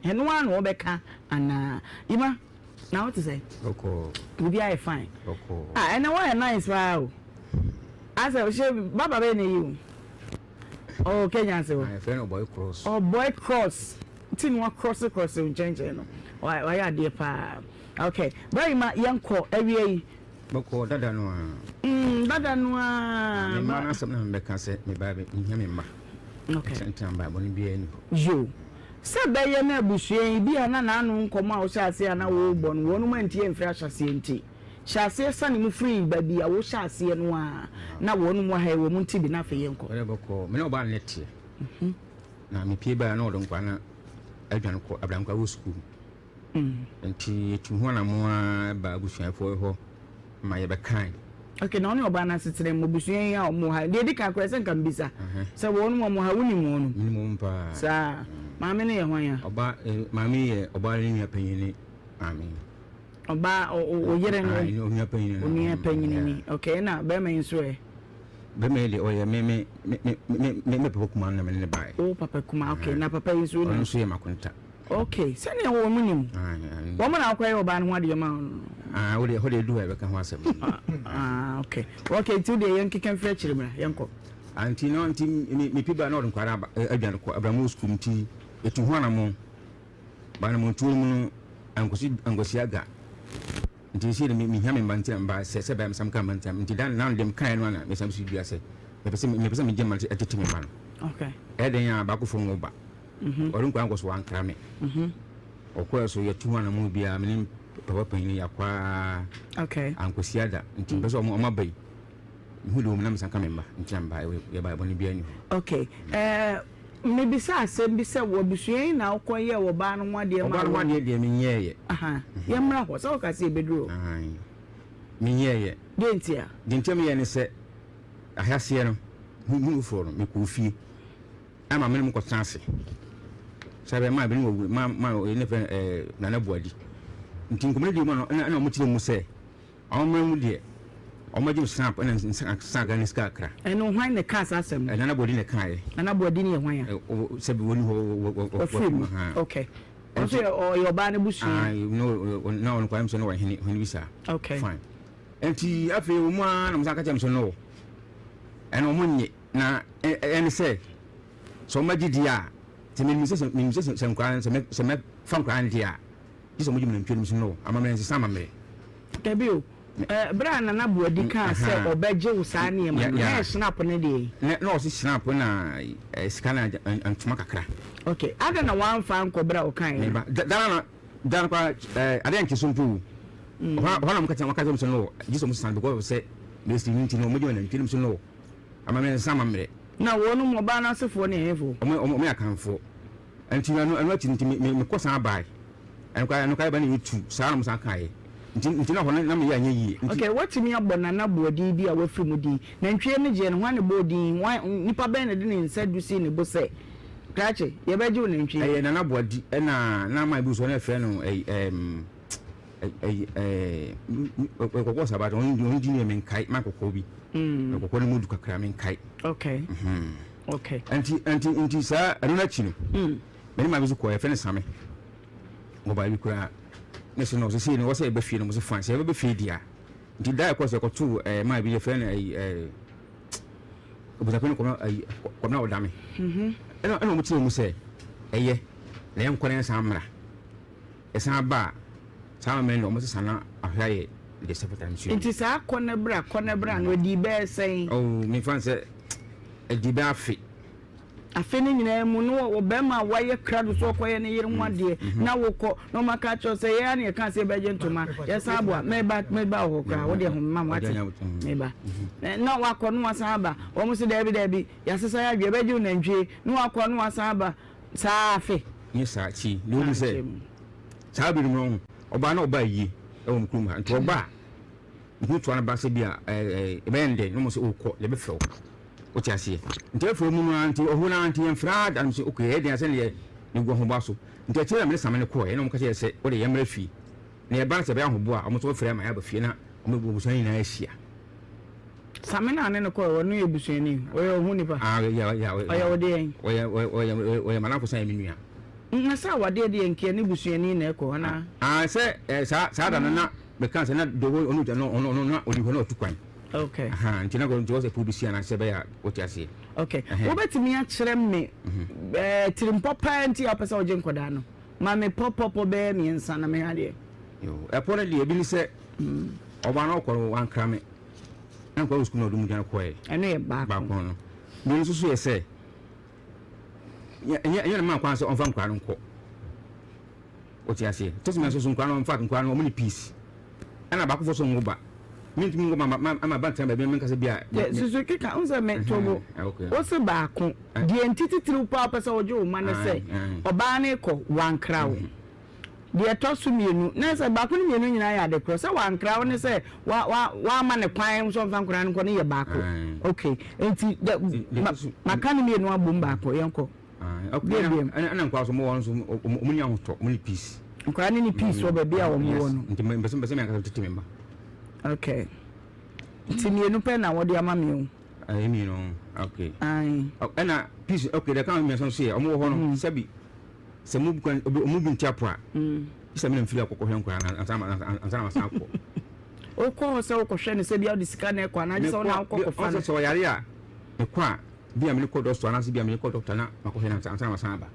Heno one obeka and Ima now what to say? Okay. We be fine. Okay. And why nice wow. As I was Baba Benny you. Oh, Kenyan say. My friend boy cross. Oh boy cross. Tin one cross in change no. Why are dear pa? Okay. Very much young call every Boko dada no. Dada no. Me man asem na me ka say me ba me nya me ma. Okay. Sentam ba boni bia ni. Yo. Se be ye na busuen bia na na anu nkoma wo hyase na wo bon wonu mantie mfra hyase enti. Hyase sane mu free ba bia wo hyase no a na wonu mu ha wo mu nti bi na fe ye nko. Ore boko me no ba net. Na me pie ba na odon kwa na adwan ko abran kwa wo school. Enti tu ho na mo ba busuen fo ho ma ye be kan. Okay, na oni oba na setere mo busuen ya mo ha de di ka kwese nka mbisa. Se wonu mo ha woni mo no. Minimum pa. Sa maame ne ye hwan ya? Oba maame ye oba ni nya panyini. Amen. Oba o yere no. Ai nya panyini. Nya panyini ni. Okay, na be me nso e. Be me de oye me papa kuma na me ne bai. Oh papa kuma. Okay, na papa nso ni. Nso ye makonta. Okay, se ne wo mu nim. Wo mo na akwaye oba no ho de ma. Wo de do e be ka ho asem. Okay. Okay, tu de yen keken fra chirimra yenko. Anti no anti me piba na odon kwara adwan ko abramu school nti etu ho na mo. Ba na mo tu mu angosi aga. Nti si de me hia me banti mba se ba me sam kan banti nti dan na dem kan no na me sam su bia se. Me pese me gem man atete me man. Okay. Eden ya ba ko fo ngo ba. Odon kwa angoso wan kra me. Okwa so yetu ho na mo bia me papa panyin yakwa. Okay. Angosi aga nti pese o mabai. Hudu na msanka memba ntiamba ye ba boni bia ni. Okay. Maybe sa asem bi se wo busuen na okoye wo ba no wade ma. Ba no wade de me nyeye. Aha. Ye mra ho so ka se beduro. Ai. Me nyeye. Dentia. Dentia me ye ne se ahase no. Hu fo no me ko fie. Ama me no ko transe. Sabe ma bi no ma ne fe na na boadi. Nti nkomre di mo no na mo tire mu se. Awon mu de Omaji snap and saga ni skakra. And no why the cast asem. And another body in the kai. Another body near why. Said one who. Okay. Or your banner bush. I know now on Quamson or when we saw. Okay. Fine. And he I feel one of Zakajam no. And on money now and say so much dia. To me, some clients some from client dia. This is what you know. I'm a man, some me. Debut. Brana na buadi ka se obeje usani ma na snap ne de no si snap na scanner antuma kakra. Okay, ada na wan fa nko bra o kan dan kwa ada nki sumpu ho na mkata makaza mso no jiso musan because say best unity no mojo na ntwim so no amame sama mre na wonu mo ba na sefo ne hefo o me akanfo anti anu ati me kosan abai anu kai ba ne YouTube saa musan kai nti na hono na me ya yi. Okay, what me abona na bodi bi a wafiri mu di na ntwe ne je ne hwane bodi nipa ben ne de ne nsadu si ne bo se krache ye beje wo ne ntwe na bodi na ma bi so na fe no kokko sabato on di ne men kai ma kokko bi kokko ne mudu kakra men kai. Okay. Okay. Anti sa anu na chino me ma bi so ko ye fe ne same mo ba bi kura nese no se ni wo se be fie no mo se fan se be fie dia nti da ko se ko tu ma bi je fe na obuta ko ko na odame eno mo ti mo se eye na yen ko ne samra esa ba sama me no mo se sana ahwaye de se potam shi nti sa ko na bra no di be sen mi fan se di be afi afeni nyina mu no wo be ma waye krado so koye ne yire nwade na wo ko no maka cho se ya ne ka se beje ntoma ya sabo me ba ho kra wo de ho ma mo ati me ba na wa ko no wasaba wo mu se dabi ya sesa ya dwe beje na ntwe no wa ko no wasaba sa afi ni sa chi no mu se sa bi no oba na oba yi e wo mkrum ha nto oba ntu na ba se bia bende no mu se ukọ le be fe o ti ase nti efo mu no anti ohuna anti enfra dan se okay e dia se ne go ho baso nti e tire me samane ko e no mka se o de yemra fi na e ba se be ahobo a o mo so frɛ ma ya ba fie na o me bubusan ni na ahia samane ane ko o no ebusuani o ye ohuni pa ya o ye o de en o ye malafo san mi nua na sa wade de enke ne busuani na ekọ na say sa da na me kan say na do onu no na odi ho na otukwan. Okay. Ntina go njo se produce na se be ya what you say. Okay. Wo betimi a kire me tirimpo panti apesa oje nkoda no. Ma me popopo be mi nsa na me ade. Yo, e pore de ebi ni se oba na okoro wan kra me. Na ko school no do mu jana ko e. Eno ye ba ko no. Me nso so ye se. Ya ma kwan se on fa nkwa no nko. What you say. Tesi me so nkwa no mfa nkwa no mo ni peace. Ana ba ko fo so ngoba. Minti ngo mama bantam be men kase bia so kika unza me tobo o se ba ko die entiti tiri pa pesa ojo o man se oba na ko wankrawo die to so mienu na se ba ko ni mienu nyina ya de cross se wankrawo ne se wa ma ne kwan so mfa nkran ko ne ye ba ko okay enti makani mienu abom ba ko yenko okay ana nkwa so mo won so mo nya hoto mo ni peace nkwa ni peace o ba bia wo mo no enti mbese me aka tete memba. Okay. Timienu pe na wodi amami o. Me no. Okay. Ai. Na peace okay the kan me so say omo ho no sabi se mu bu bi ntiapo a. Isa me mfiri akokko hwe nkwa ansa ma san ko. O ko se o ko hwe ne se bia di sika na ekwa na je so na akokko fa. O so yare a ekwa bia me ko doctor na se bia me ko doctor na makohwe na ansa ma san ba.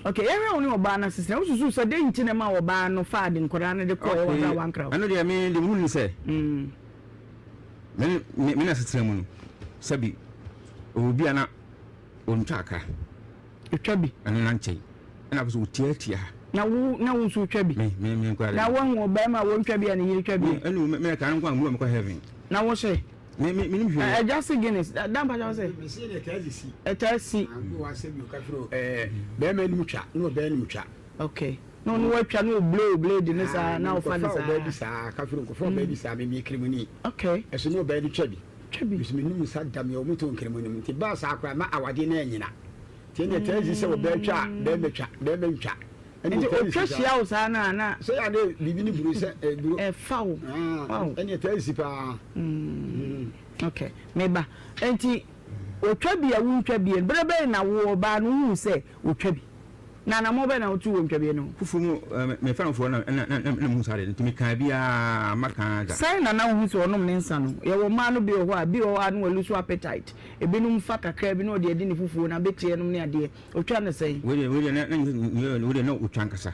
Okay, every only oba na sisi. Na ususu se de nti na ma oba no fa de nkora na de ko e wona wankra. Ano de me de mu ni se. Me na sitira mu no. Sabi obi ana ontaka. Etwabi. Ano na nchei. Na so tiatia. Na wo so twabi. Me nkwa. Na wo oba ma wo ntwabi ana yiri twabi. Anu me ka nkwa mu ko heaven. Na wo se me hwe just Guinness dampa ja say me see the tazisi etasi go wa se bi o ka fro be ma ni mutwa no be ni mutwa. Okay no watwa no blade ni sa na o fa ni sa be bi sa ka fro ko fro be bi sa me kremuni. Okay eso no be ni twabi so me ni sa dam yo muto kremuni nti ba sa akwa ma awade na anyina ti ne tazisi se o be twa be metwa be be ntwa enti o twahia o sa na so ya de bibi ni buru se buru fawo wow eni tazisi pa. Okay meba enti o twabi a wo twabi brebe na wo ba no hu se o twabi na mo be na o tu wo twabi no fufu mu me fa no fo na mu sare enti me ka bia maka da sai na hu so onom ne nsa no ye wo ma no bi ho a bi o anu wa lose appetite ebinum fa kakra bi no de adi ne fufu na betie no ne ade o twa ne sai we na o twa nkasa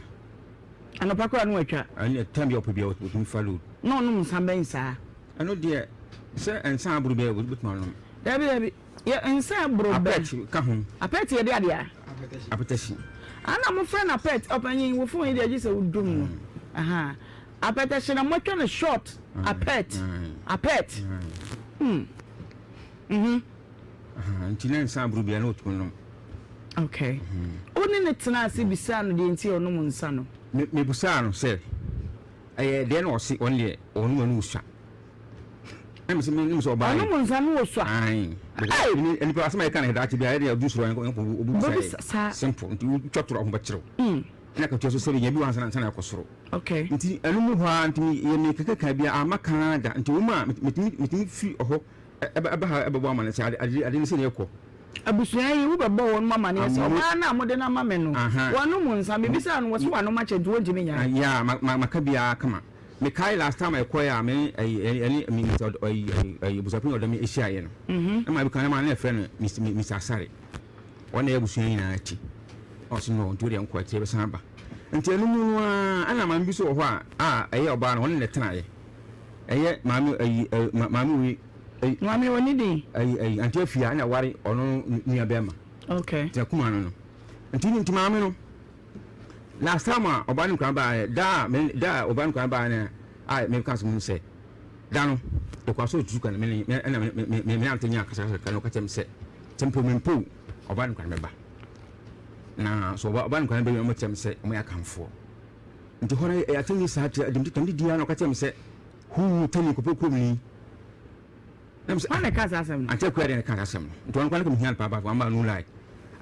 anopa kwa no atwa ani time bi opobia o mi follow no nsa ben sa ano de se ensa aburu be butuma no dabi ye ensa aburu be ka ho apet ye de ade a apetashi ana mo friend apet opanyin wo fun ye de se udum no aha apetashi na mo twa ne short apet ntine ensa aburu be na otu no. Okay oni ne tena ase bisa no de nti ono mo nsa no me busa no se de na o si onle onu anu usha I'm saying, so by no one's an fine. And if I ask my kind of that to be idea, do so simple to chop to Bachro. And I could just say, you once and Sana Cosro. Okay. I don't want me, you make a cabia, I'm a Canada, and to Uma, me free or ever woman. I didn't see your call. Abusuai you were born mamma and na modena mameno. One woman's and maybe son was one much and 20 million. Yeah, Macabia, come on. Me kai last time I acquire me any means or was a of me Asian. And my become friend, Mr. Sari. One day was saying, also no, to the unquite service number. Until no, and I'm ambitious of what a year about one in the time. A yet, Mammy, Mammy, one day, until Fiana worry or no near Bema. Okay, Jacumano. Until to Mammy. Last time Oban can buy da Oban can buy I make us say down the Quasso Jukan and Antonia can look at him say temperament pool Oban can remember. Now so what Oban can be much him say where I come for. And to honor I think this had to Diana at him say who tell you could me. I'm saying I can't ask him. I tell credit I can't ask him. Don't want to come here, Papa, one man no like.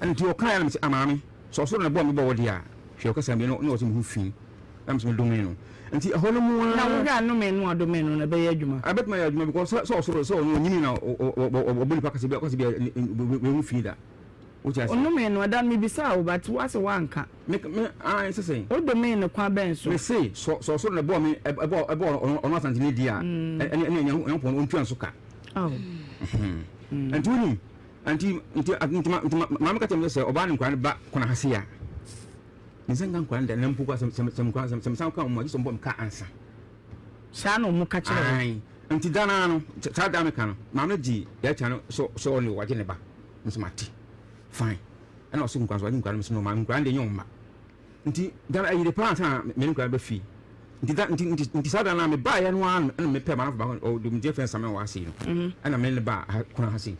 And to your client, Mammy, so soon a bomb about the she occurs and no who fin. I'm some domino. And see a whole more. Now we got no men more domain on a bay edgema. I bet my because so no, you know, or Billy Packers because we feed that. ono me no dan me bisa o but wase wanka me say o do me no kwa ben so me say so na bo me ebo ono asantini dia ene yan pon on tuan so ka oh antuni anti mama ka temle say oba ne kwa ba kona hase ya nzenga kwa nda na mpu kwa sem ka mo so mbom ka ansa sa no mu ka kire anti dana no sa da me ka no mama ji ya cha no so oni waje ne ba nso mati fine ana osu nkwa so nkwa no ma nkwa nde nyom ma nti dana ayi de plant a me nkwa ba fi nti sa da na me ba ya no an me pe ma na ba o dum je fen sama wa si no ana me le ba kuna ha si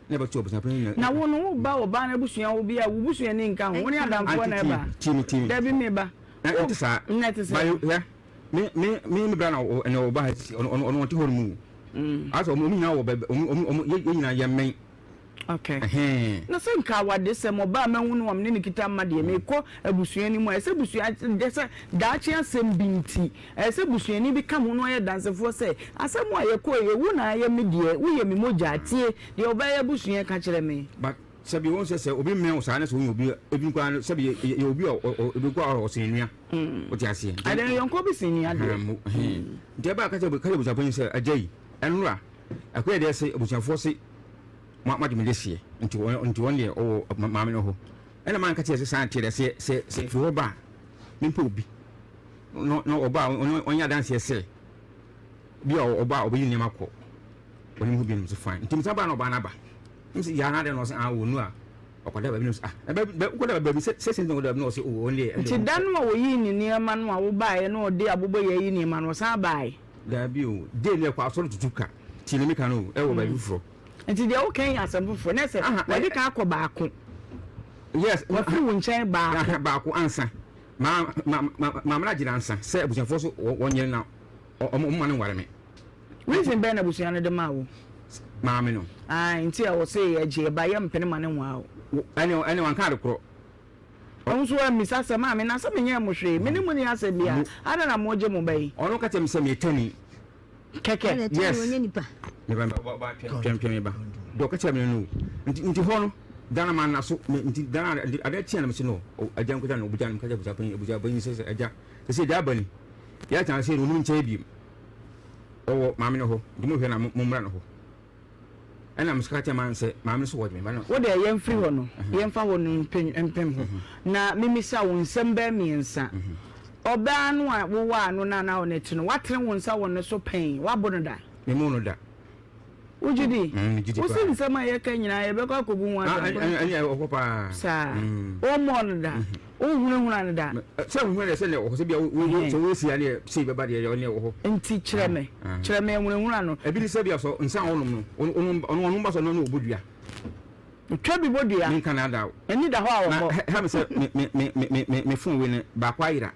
ne ba tuo busan na wo no ba wo ba na busua wo bia wo busua ni nka ho woni adamfo na ba timi da bi me ba nti sa ba ya me bra na o ba ha si on ti ho mu aso mo mi na wo ba ye nyina ye men okay na se nka wade se mo ba manwunu wam ne nikita ma de me ko abusua ni mu ese busua de se da chi asem binti ese busua ni bi ka ho no ye dansefo se asem a ye ko ye wu na ye me de wu ye me moja atie de oba ye busua ka kire me but sabi won se obi me o sa na so obi kwa sabi ye obi obi kwa o sinua o ti ase ade yon ko bi sinua de de ba ka se busua pon se ajai enura akoye de se busua fo se ma de medesie nti won de o maame no ho ena man ka tie se san tie de se fi oba mimpo obi no oba onya dance se bi oba obi ni makọ oni hu bi no so fine nti msaba no ba na ba msi ya na de no se wo nu a okoda ba bi no ba ukoda ba bi se no da no se o only nti dan ma wo yi ni niema no a wo ba ye no de abobo ye yi ni ma no sa ba ye da bi o de le kwa so tutuka ti ni meka no e wo ba bi fro nti de okay asem fofo na se wadi ka akọ baako yes wa fi won chen baako ansa ma na jira ansa se abusafo so wonye na o mo ne ware me reason be na abusia no de ma wo ma me no nti a wo se ye je ba ye mpene ma ne wa wo ene wan ka de kro onso wa misa se ma me na se me nya mo hwe me ne mo ni ase bia ada na mo je mo bai ono ka tem se me tani keke yes me ba pem me ba do ka tem no nti ho no dana man na so nti dana ade tia na me se no ajan ko dana obujan ka buja ban se aja se da bani ya tan se no nche bi o maame no ho di mo hwe na mo mra no ho ana muska tia man se maame so wodi me ba no wo de yem free ho no yem fa wo no mpem ho na mimisa wo nsem ba miensa oba no a wo wa no na wo neti no watre wo nsa wo no so pen wabo no da me mo no da ujidi usi nsema ye ka nyina ye be kwa kobu nwa ani o papa sa o mo no da o hunu no da se hunu ne se ne o se bia wo so wo si ale se be ba de ye ne o nti kire me hunu no e bi se bia so nsa onum no onu ba so no obodua twa bi bodua min Canada eni da ho a wo ha me se me fun we ne ba kwa ira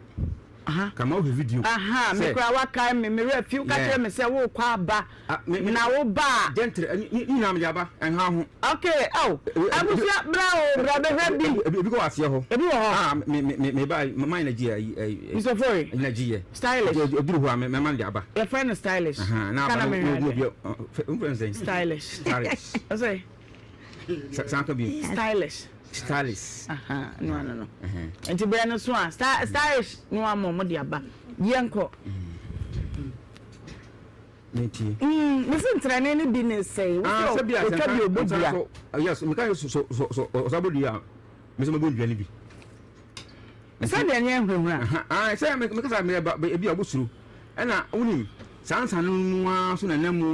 kama o video me kra wa kai me refiu ka kire me se wo kwa ba na wo ba gentle ni na me jaba en ha ho okay abusia bra be hwe bi ko asie ho ebi wo ho me ba mama na ji Mr. Foy na ji stylish obi ho me man jaba your friend is stylish na ba no friend stylish I say sanka bi stylish no enti be no so stylish no ammo de aba yenko neti me sentra ne bi ne sei wo so bi obodua yes me kan so obodua me so obodua ni bi se de ne hwehura se me ka sa me bi obusuru na unim sansa no mu so na namu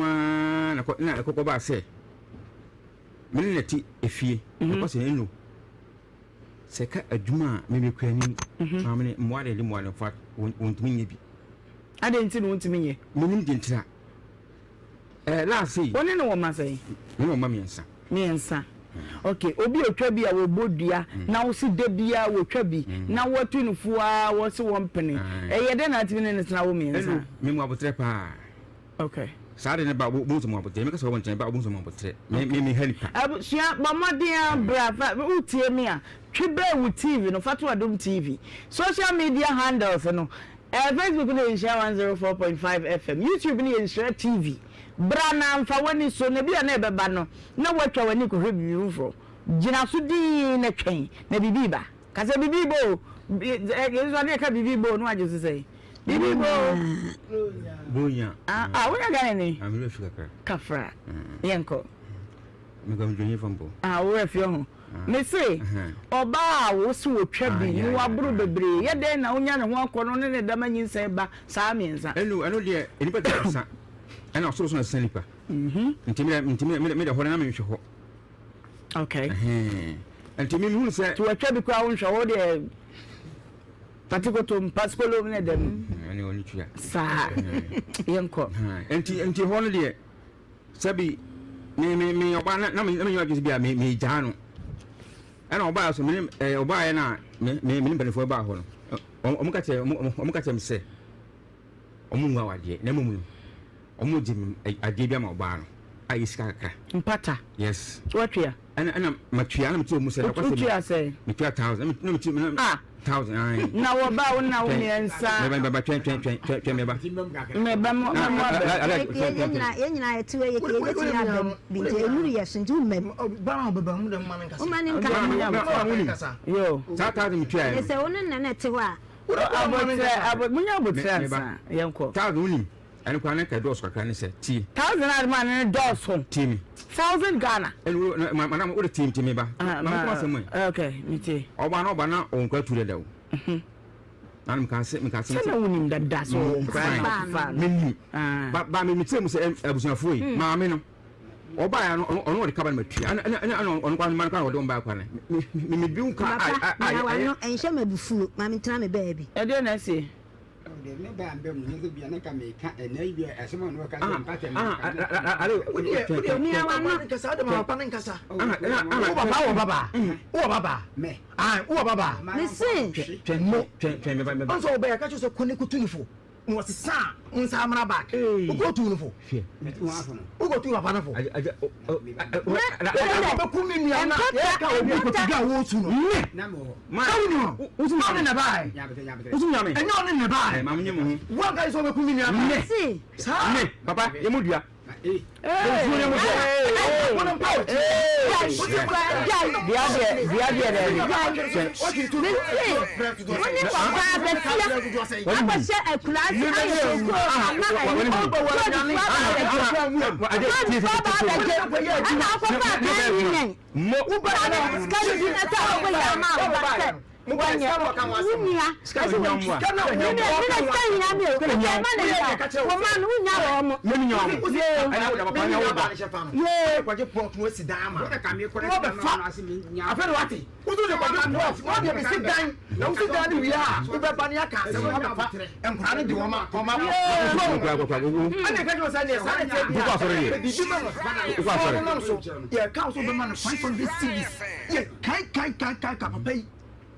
na kokko ba se mene neti efie ko se enu se ka adwuma me be kwani amene moade de moade fa wontumi nye bi ade nti no wontumi nye menim de ntira la sei woni no wo ma sei me wo ma miensa okay obi otwa bi a wo bodua na wo si de bia wo twa bi na wo tunufu a wo se wo mpene ye de na atimi ne na wo miensa me mo abotre pa okay sare ne ba bo so mo abotre me ka so wo nchen ba bo so mo abotre me helipa abusua bamadia brava utie me a twibe wu TV no fatu adom TV social media handles no Facebook no Nhyira 104.5 FM YouTube no Nhyira TV brana mfa wani so na bia na ebeba no na watwa wani ko hwebi ufo Jina so din na twen na bibiba. Ka se bibibo. Yeso na ka bibibo no aje say. Bibibo. Bonya. We ga ni. I'm really sure Kafra. Yenko. Me go join fambo. We afio ho. Me say oba wo so wotwa bi ni waburu bebre ye den na onya ne ho akono ne dama nyinsa ba saa miensa. Eno de enipa tsa. Ana so na sanipa. Ntimi de ho na me hwe ho. Okay. Ntimi hu se to watwa bi kwa wo hwe wo de patikoto mpaskolo ne dem. Ani oni twa. Saa. Yenko. Enti ho no de sabi me oba na me ywa bia me jano. Ana oba so me oba ye na me benefo ba ho no. Omo ka che me se. Omo nwa wade na mumu. Omo jim ade bia ma oba no. Ayi sika kakra. Mpata. Yes. Watwa. Ana matwa na mti omu se na kwase. Watwa say. Me 1000. Na mti 1000. Na wo ba wo na wo miensa. Me ba twen me ba. Me ba mo Yenyina yetuwe yeke abem bije enuru yesunju mem. Ba ba mu de man nkasa. O man nkasa. Yo. 1000 mti ayi. Ese wono na te ho a. Munya botra yenko. 1000 unim. Ani kwa na ka dos kakra ne se ti 1000 adman ne dos ho. Ti 1000 Ghana. Madam o de team me ba. Ma ko asem. Okay, miti. Oba na on kwa tu da wo. Nanum ka se na wonim da so. Mini. Ba me mitem se abusuafo yi. Ma me no. Oba ya no ono de kaba na matui. Ana ono kwa man kwa wo don ba kwa na. Me bi un ka no enhye mabufu ma me tena me baabi. E de na se. Ne ba ambe mu ne bia na ka me ka enai bia asema no ka mpate me. Ni awa no nkasa de ma pa na nkasa. Wo baba. Me. Wo baba. Me se. Twen me ba. Onso oba ya ka cho kone kutunifo. No se sa unsa amra back. Ugo tunifo. Me tu afo no. Ugo tu papa na fo. Ba kumi ni ana. Ya ka obi ko tiga wo tu no. Na mo. Ma. Usu ma na bai. Ya bete. Usu nyame. Enyo ne ne bai. Ma menye mo. Wa ga so ba kumi ni ana. Se. Sa. Ne, papa, ye mu dua.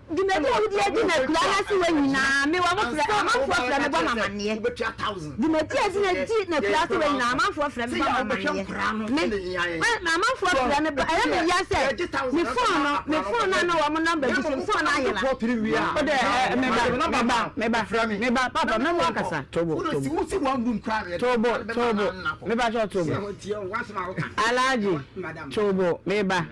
Dimedi o di edi na kula na si wenyina me wa mofra amanfo fra me ba mamane You bet 1000. dimedi edi na di na kula si wenyina amanfo fra me ba mamane me amanfo fra me ba e me ya se me phone na wa mo number bi so phone na yela o de me ba papa me wa kasa tobo me ba jo tobo alaji tobo me ba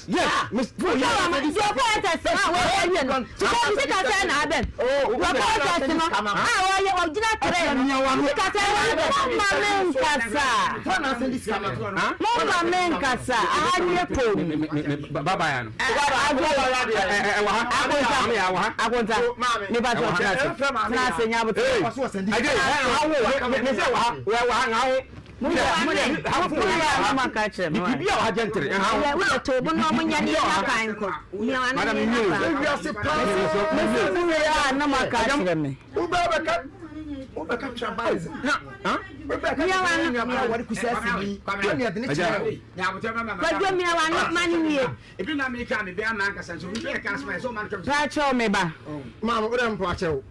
Yes, Miss Full. Your protest na we yen no. Because you can na ben. Oh, your protest no. Ah, we original train. You can say mama nkasa. Fana send this camera to na. Mama nkasa. Ahanye po. Baba ya no. Agonta. Me ba to na se nya bo. So send this. I did. Me say wa ngawo. mama ka che me bibi a wa gentle ya we to bo no mo nya ni na kan ko mi wa na ni we se pa ya na mama ka che me Ubeka trabalho. Hã? Minha wani kusasi. Kwani adene chira. Ya bote mama. Kwa mi wa no mani ni. Ebi na me ka me be ama nka sanso. Me be ka asma so man ka. Ba che me ba. Mama, o dem po ache o.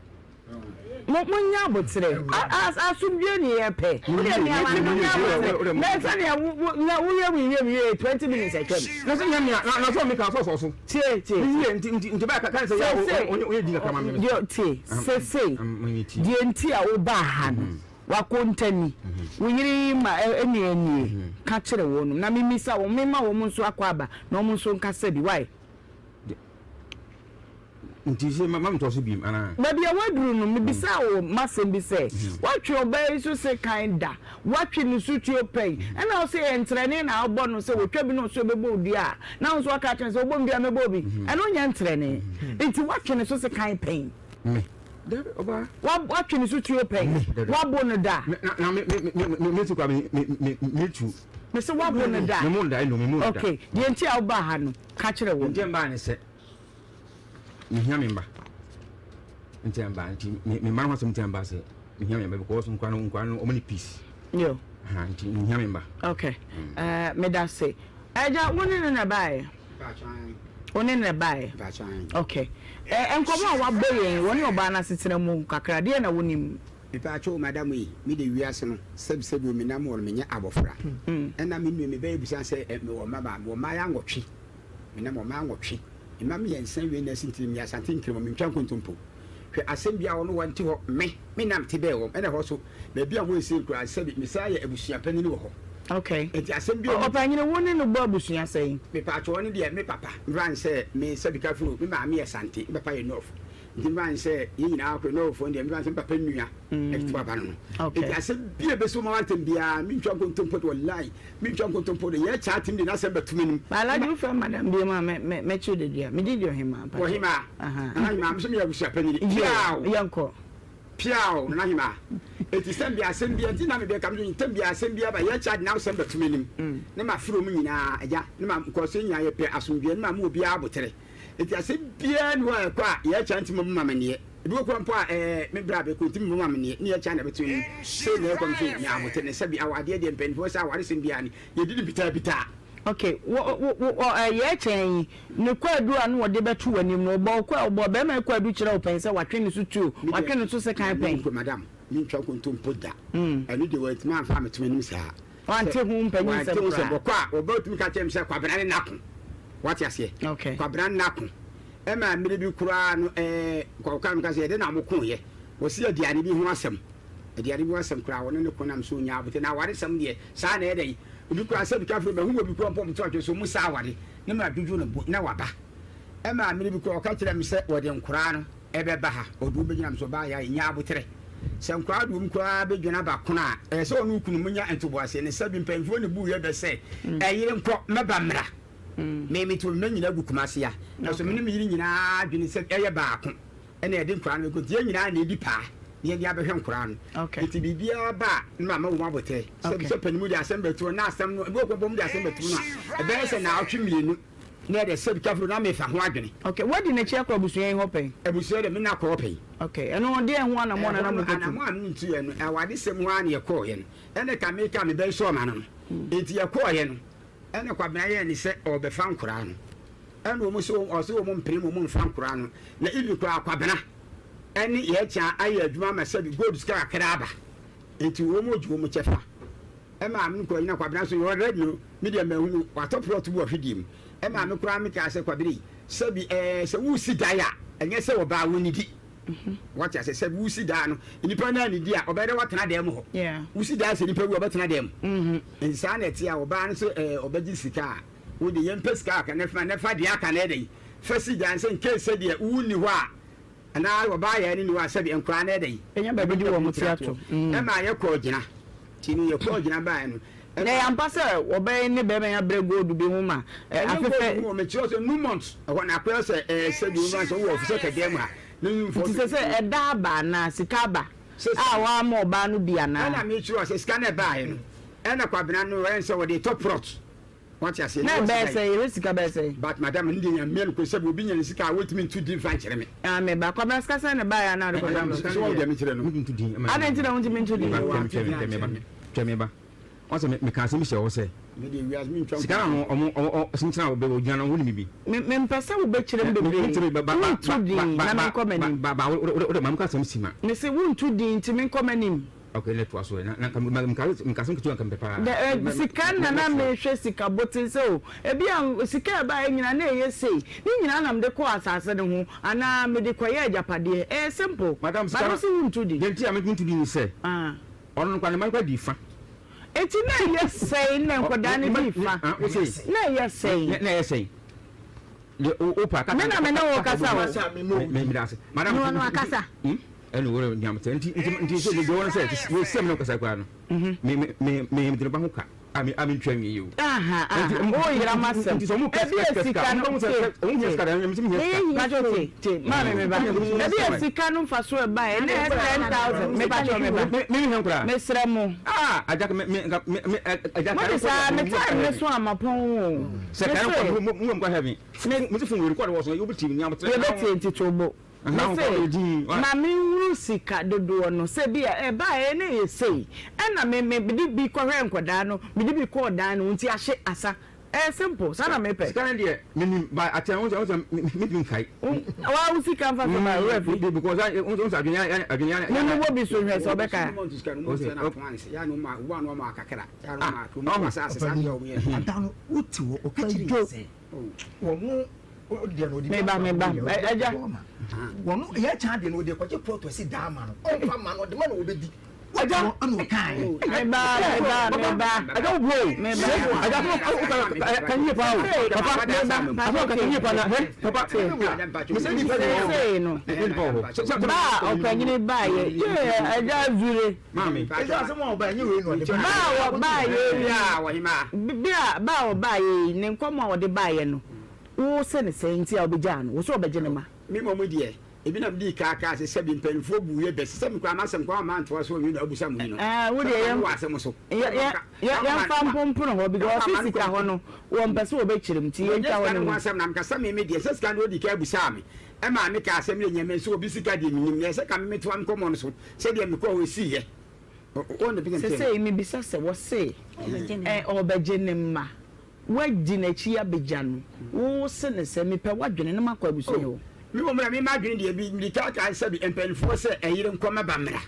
Mo nya botre. Asumdie ni ye pe. Me fa ne wo ye 20 minutes I came. Na so nya na so me ka so. Tie. Nti ba ka kan say ya onye di na kama me. Dio tie. Se. Die nti a wo ba ha no. Wakontani. Wo yiri ma eni ka kire wo no. Na mimisa wo mema wo nso akwaba. Na wo nso nkasa bi why? Nti se mama mto so bim ana baby awaduru no mebisa wo masem bi se watwe obai so se kinda watwe no sutu opai na o se entrene na obo no se wotwa bi no so bebo odi a na so aka chen se obo bi amebo bi eno nya entrene nti watwe no so se kind pain David oba watwe no sutu opai wabo no da na me tu kwa me tu me se wabo no da me mo da no me mo da okay die nti a oba ha no ka kire wo nti mba ne se Nhyira memba ntiamba nti me man hwasem ntiamba se Nhyira memba because nkwano omani peace yo ha nti Nhyira memba okay me da say eja woni na bae woni na bae okay enkomo wa boye woni oba na setena mu kakra de na wonim Ipacho madam yi mi de wiase no sebi o menam won menye abofra na me nu me be busan se me wo maba wo ma ya ngotwe menam wo ma ngotwe imam yensan we na sinti mi asante nkirimo mi ntwan kontompo hwe asem bia wo no wanti ho me nam te be wo ene ho so na bia wo esi nkura sebi misaya abusua panini wo ho okay enti asem bia opanyine woni no bo abusua sei me pa cho ni de me papa ran se me sebi ka furu me ma me asante be pa ye nof enti ran se yi nyina akọ nof ndi me ran se papa nua ekto baba no enti asem bia be so ma wantem bia mi ntwan kontompo wallahi mi ntwan kontompo de ye cha tim de na asem batuminim ala ju fa madam bia ma me chu de dia me didi Ohemaa pa Ohemaa aha ma me so me abusua panini yanko piao na hima eti sembia asembia nti na me be kam nyi tambia asembia ba ya charge na asembia tumenim ne ma furo mu nyina aja ne ma ko se nya ye pe asombia ne ma mu obi abotere eti asembia no a kwa ya chanti mu mama ne ebi ko mpo a me bra be ko ti mu mama ne ya cha na betu ni se ne ko mfi nya abotere ne sabi awade de mpanifo sa awade sembia ni ye didi bita okay ye chen ne kwadu anu wode betu wanim no bo be ma kwadu kire open se watwe ne sutu watwe ne so se kan pen madam mi ntwa kontompo da anu de wa tima fa metumenim sa wante hu mpanyin se kwa obotumi ka chem se kwabena ne nakon what you say okay kwabena nakon e ma mmiri bi kura no kwa kan ka se de na mokon ye wo si adiane bi ho asem adiane bi ho asem kura wo ne konam so nya abote na ware sam de sa na e dai obi kura se bi ka fro be hu obi kura pom to atwe so musa aware ne ma dwudwu no bo na waba e ma mmiri bi kura ka kire me se wo de nkura no e be ba ha odu be gyina so ba ya nya abotere se nkura du nkura be dwena ba kono a se onu kunu munya entobo ase ne sabi mpanfo ne bu ye be se yire nko meba mra me to me nyina gu kumase ya na so me ne yiri nyina dwene se eye ba ko ene e de nkura no ko tie nyina na edi pa ne dia be hwe nkura no enti bibia ba na ma wo mabote se panimu de asem to na asem no ebo ko bom de asem betu na e be se na atwe mienu na de se bikafro na me fa ho adwene okay what di na chia kwa busuan ho pen abusuan de me na kwa pen okay eno de ho na mo na mo ko na mo anu ntu ye no awade sem ho an ye ko ye no ene ka me be so ma no enti ye ko ye no ene kwa bena ye ni se obefa nkura no ene o mo so o so mo mpere mo mfa nkura no na ibi kwa bena ene ye cha aye adwuma ma se bi gold ska kra aba enti wo mo ju mo chefa e ma am ko ina kwa bena so yo red no media ma hu wato plot bu afidim e ma me kura me ka se kwa biri se bi se wusi daya enye se wo ba woni di what you say se wusi da no nipa na ni di a obede watena dem ho wusi da se nipa wu obetena dem ensa na ti a wo ba no so obeji sika wo de yem pesika ka ne fa dia ka na dey fasi dan se nke se de wu ni ho a ana wo ba ya ni wa se bi enkura na dey enya ba bi di wo mutiato e ma ye ko gina ti ni ye ko gina ba no na ya mpasa obe ni be ya bre gold bi hu ma afefe mo me chi o se no months ho na kwa se se di wu so wo ofisa ka dem a nti se eda ba na sika ba wa mo ba no bia na ana me chi o se sika na ba he no ena kwabena no en se wo de top prot what you say na be say sika be say but madam ndi nya mel ko se obi nya sika wetimi to di fan kire me me ba kwa ba ska say na ba ya na ko madam so wo de me kire no to di ana nti na wonti me to di tweme ba once me kan se mi se wo say me de wi as me ntwa sika no o sintina wo be wo gyana wo ni bibi me mpesa wo be kire me be ba na me komani ba o de mam ka sam sima me se wontu di nti me komani okay let was so na ka so kitu kan pepa the sika na me hwe sika botin so e bia sika ba nyina na eye sei ni nyina na me de ko asase ne ho ana me de koye ajapade simple madam sika so wontu di denti am wontu di ni se ono kwa ne man kwa di fa eti na ye sei na nkoda ne di fa na ye sei o pa ka me na wo kasa wo me dase madam no akasa eno wore nyamte nti so de wona say we sem no kasa kwa no me de ba ho ka ami ntwa wi yo o yira masem nti so mu ka sika no mo se o mu sika da mi se mi ba jo te ma me ba e bi sika no fa so e ba e na 10,000 me ba jo me ba me hen kura me sra mo ajak me ajak ka sa me try me so amapon se ka no mo mo heavy me se fun we record wo so you be team nyamte e be te nti tobo na me wuru sika dodo no se bia e ba e na ye sei na me bi ko hwe nkoda no bi ko dan no nti ahye asa simple sana me pe sika de me ba atan won me bin kai wa u sika fa so ba refi because on adwenya no wo bi so hwe so be ka ya no ma wa no ma kakra ya no ma ko ma sa sa ya o me adan uti wo o ka chiri se wo mu me ba eja wono ye cha de no de kwaje proto si dama no o fa ma no de ma no obedi aja anu kan me ba aja wo me ba aja ko kan ye pa papa papa kan ye pa na papa me se ni pa no ba o kan ni ba ye aja zure mami aja se mo ba nye we no de ba wo ba ye ya Ohemaa bia ba wo ba ye ne nkomo wo de ba ye no wo se ne se nti a obegya no wo so obegye ne ma me mo die ebi na di ka se se bi mpanfo bu ye be se me kwa masem kwa ma nto so wi na abusa mu no wo de ye wa asem so ya fam pompono ho because sika ho no wo mpese wo be kirim ti ye nta ho no asem na mkasa me die se sika no di ka abusa me e ma me ka asem le nyame so obi sika di nim ne se ka me to am komo no so se de me ko we si ye o ne bi se se me bisa se wo se obegye ne ma wadi na chi abegya no wo se ne se me pe wadwene ne makwa abuso ye wo mi mo me ma dwene de bi mi ka se bi empanfo se eyire nkoma ba mra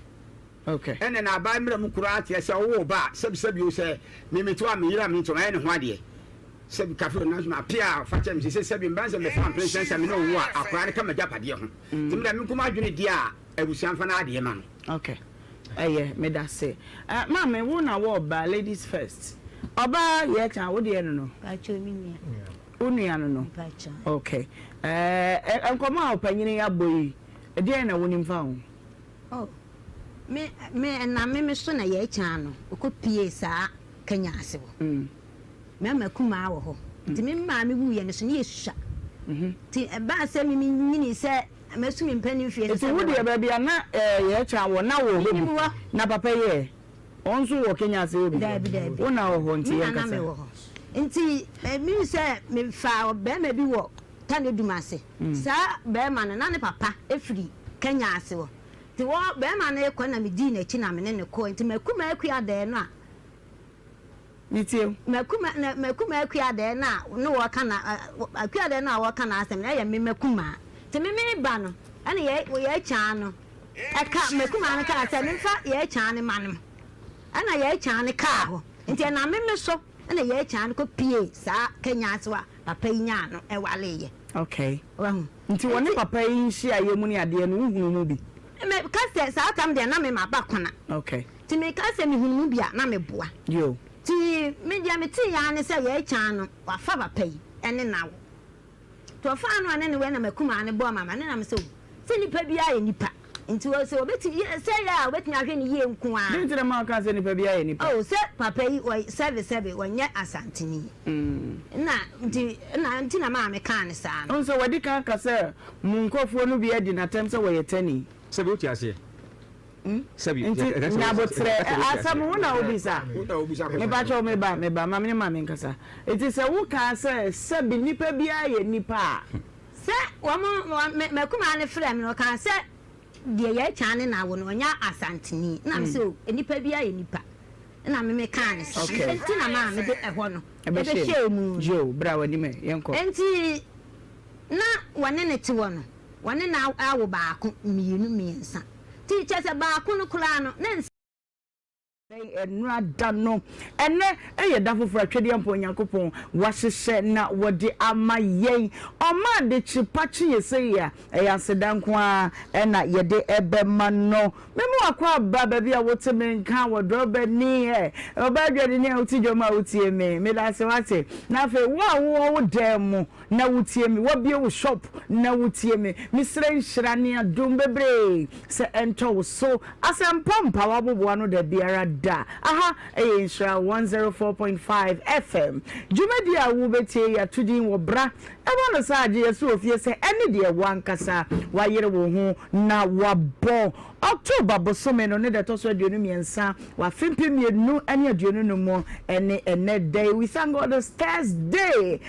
okay ene na ba mra mu kura ate se wo ba se bi o se mi to am yira mi to ene ho ade se bi kafe na na pia fa chem se bi mbanze me fa president se mi no wo akwa ne kama japade ho tim da mi kuma dwene di a abusuan fa na ade ma no okay me da se ma me wo na wo ba ladies first oba ye cha wo de no ba cho mi ni unu no okay enkoma opanyini ya boyi e de na woni mfa ho oh me na me so na ye cha no okopie saa kanya ase wo me makuma wo ho ti me ma me bu ye ne so ne yesusa ti ba se mi nyini se mesu mi mpani fie se wo de ba bia na ye cha wo na wo bebu na papa ye onso wo kanya ase obi wo na wo ho nti ye kasa nti mi se me fa be ma bi wo tane dumase sa be ma na ne papa efiri kanya ase wo ti wo be ma na ekọ na me di na chi na me ne ko nti makuma akua de no a nitie makuma akua de na no wo kana akua de na wo kana asem na ya me makuma ti me ba no ane ye cha no aka makuma na ka asem mfa ye cha ne manem ana ye cha ne ka ho nti na me so ana ye cha ne ko pie sa kanya ase wa papa nya no e wale ye okay nti woni papa yi hia ye mu ni ade no hunu mu bi me ka se sa tam de na me ma ba kona okay ti me ka se me hunu mu bia na me boa yo ti me dia me ti ya ne se ye cha no wa fa papa yi ene na wo to fa no ane ne we na makuma ne bo mama ne na me se nipa bia ye nipa nti wo se obeti se ya obeti ahwe ne ye nku a nti na ma ka se nipa bia ye nipa oh se papa yi o service wonye asantini nti na ma me kan ne sa no so wadi ka ka se mu nkofo no bia di na tem se wo ye tani se be uti ase Sabi. Nyabotre asam wona obisa. Me ba cho me ba ma me nkasa. It is a wo ka say sabi nipa bia ye nipa. Se wo me kuma ne frɛ me no ka say de ye chane na wo no nya asantini. Na me say nipa bia ye nipa. Na me ka ne so. Enti na ma me de ɛhɔ no. Ebe hye mu. Jo bra wani me yenko. Enti na wane ne ti wo no. Wane na awo baako mienu miensa. Teacher se baako no kula no na enra dano ene eye dafofo atwede ampo Nyankopon wahyehyɛ na wode ama yen oma de chipachi yesei ya eyasedanko a na yede ebema no memu akwa ba bia wote menka wodrobe ni obadwede ni utijoma utie me da se wate na fe wo demo na utie me wo bie wo shop na utie me misre nhira ne adom bebre se ento so asempompa waboboa no da biara da aha Nhyira 104.5 FM Jumadi a wo betie ya tudin wo bra eba no sa age yeso ofie se ene de wankasa wayere wo ho na wabɔ October bosome no ne de to so aduonu miensa wa fempem mienu ane aduonu no mo ene day we thank God this Thursday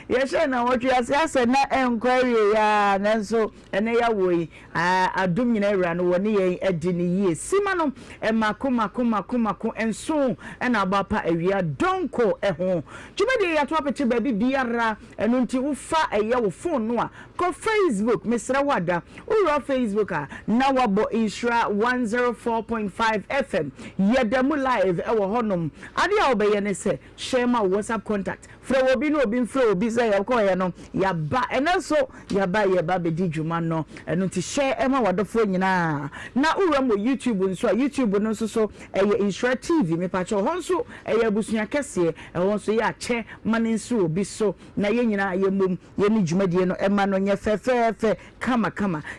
yeshe na wotwe ase na enquiry ya nanso ene ya woi adum nyina awura no woni yen adi ni yie sima no mako enso ena abapa awia donko eho jumede ya to apete ba biara eno nti ufa eye wo phone no a ko Facebook mesra wada uro Facebook a na wabo Nhyira 104.5 FM yedemu live ewo honom ade a obeye ne se share my WhatsApp contact fra obi no obi mfra obi say yakoye no yaba enso yaba bedi dwuma no eno nti share ema wadofo nyina na uro mo YouTube nso a YouTube no nso so eye Nhyira TV me pa cho honso eye abusua kese eho nso ya che mane nso obi so na ye nyina ye mom ye ni dwumadie no ema no nye fefefe kama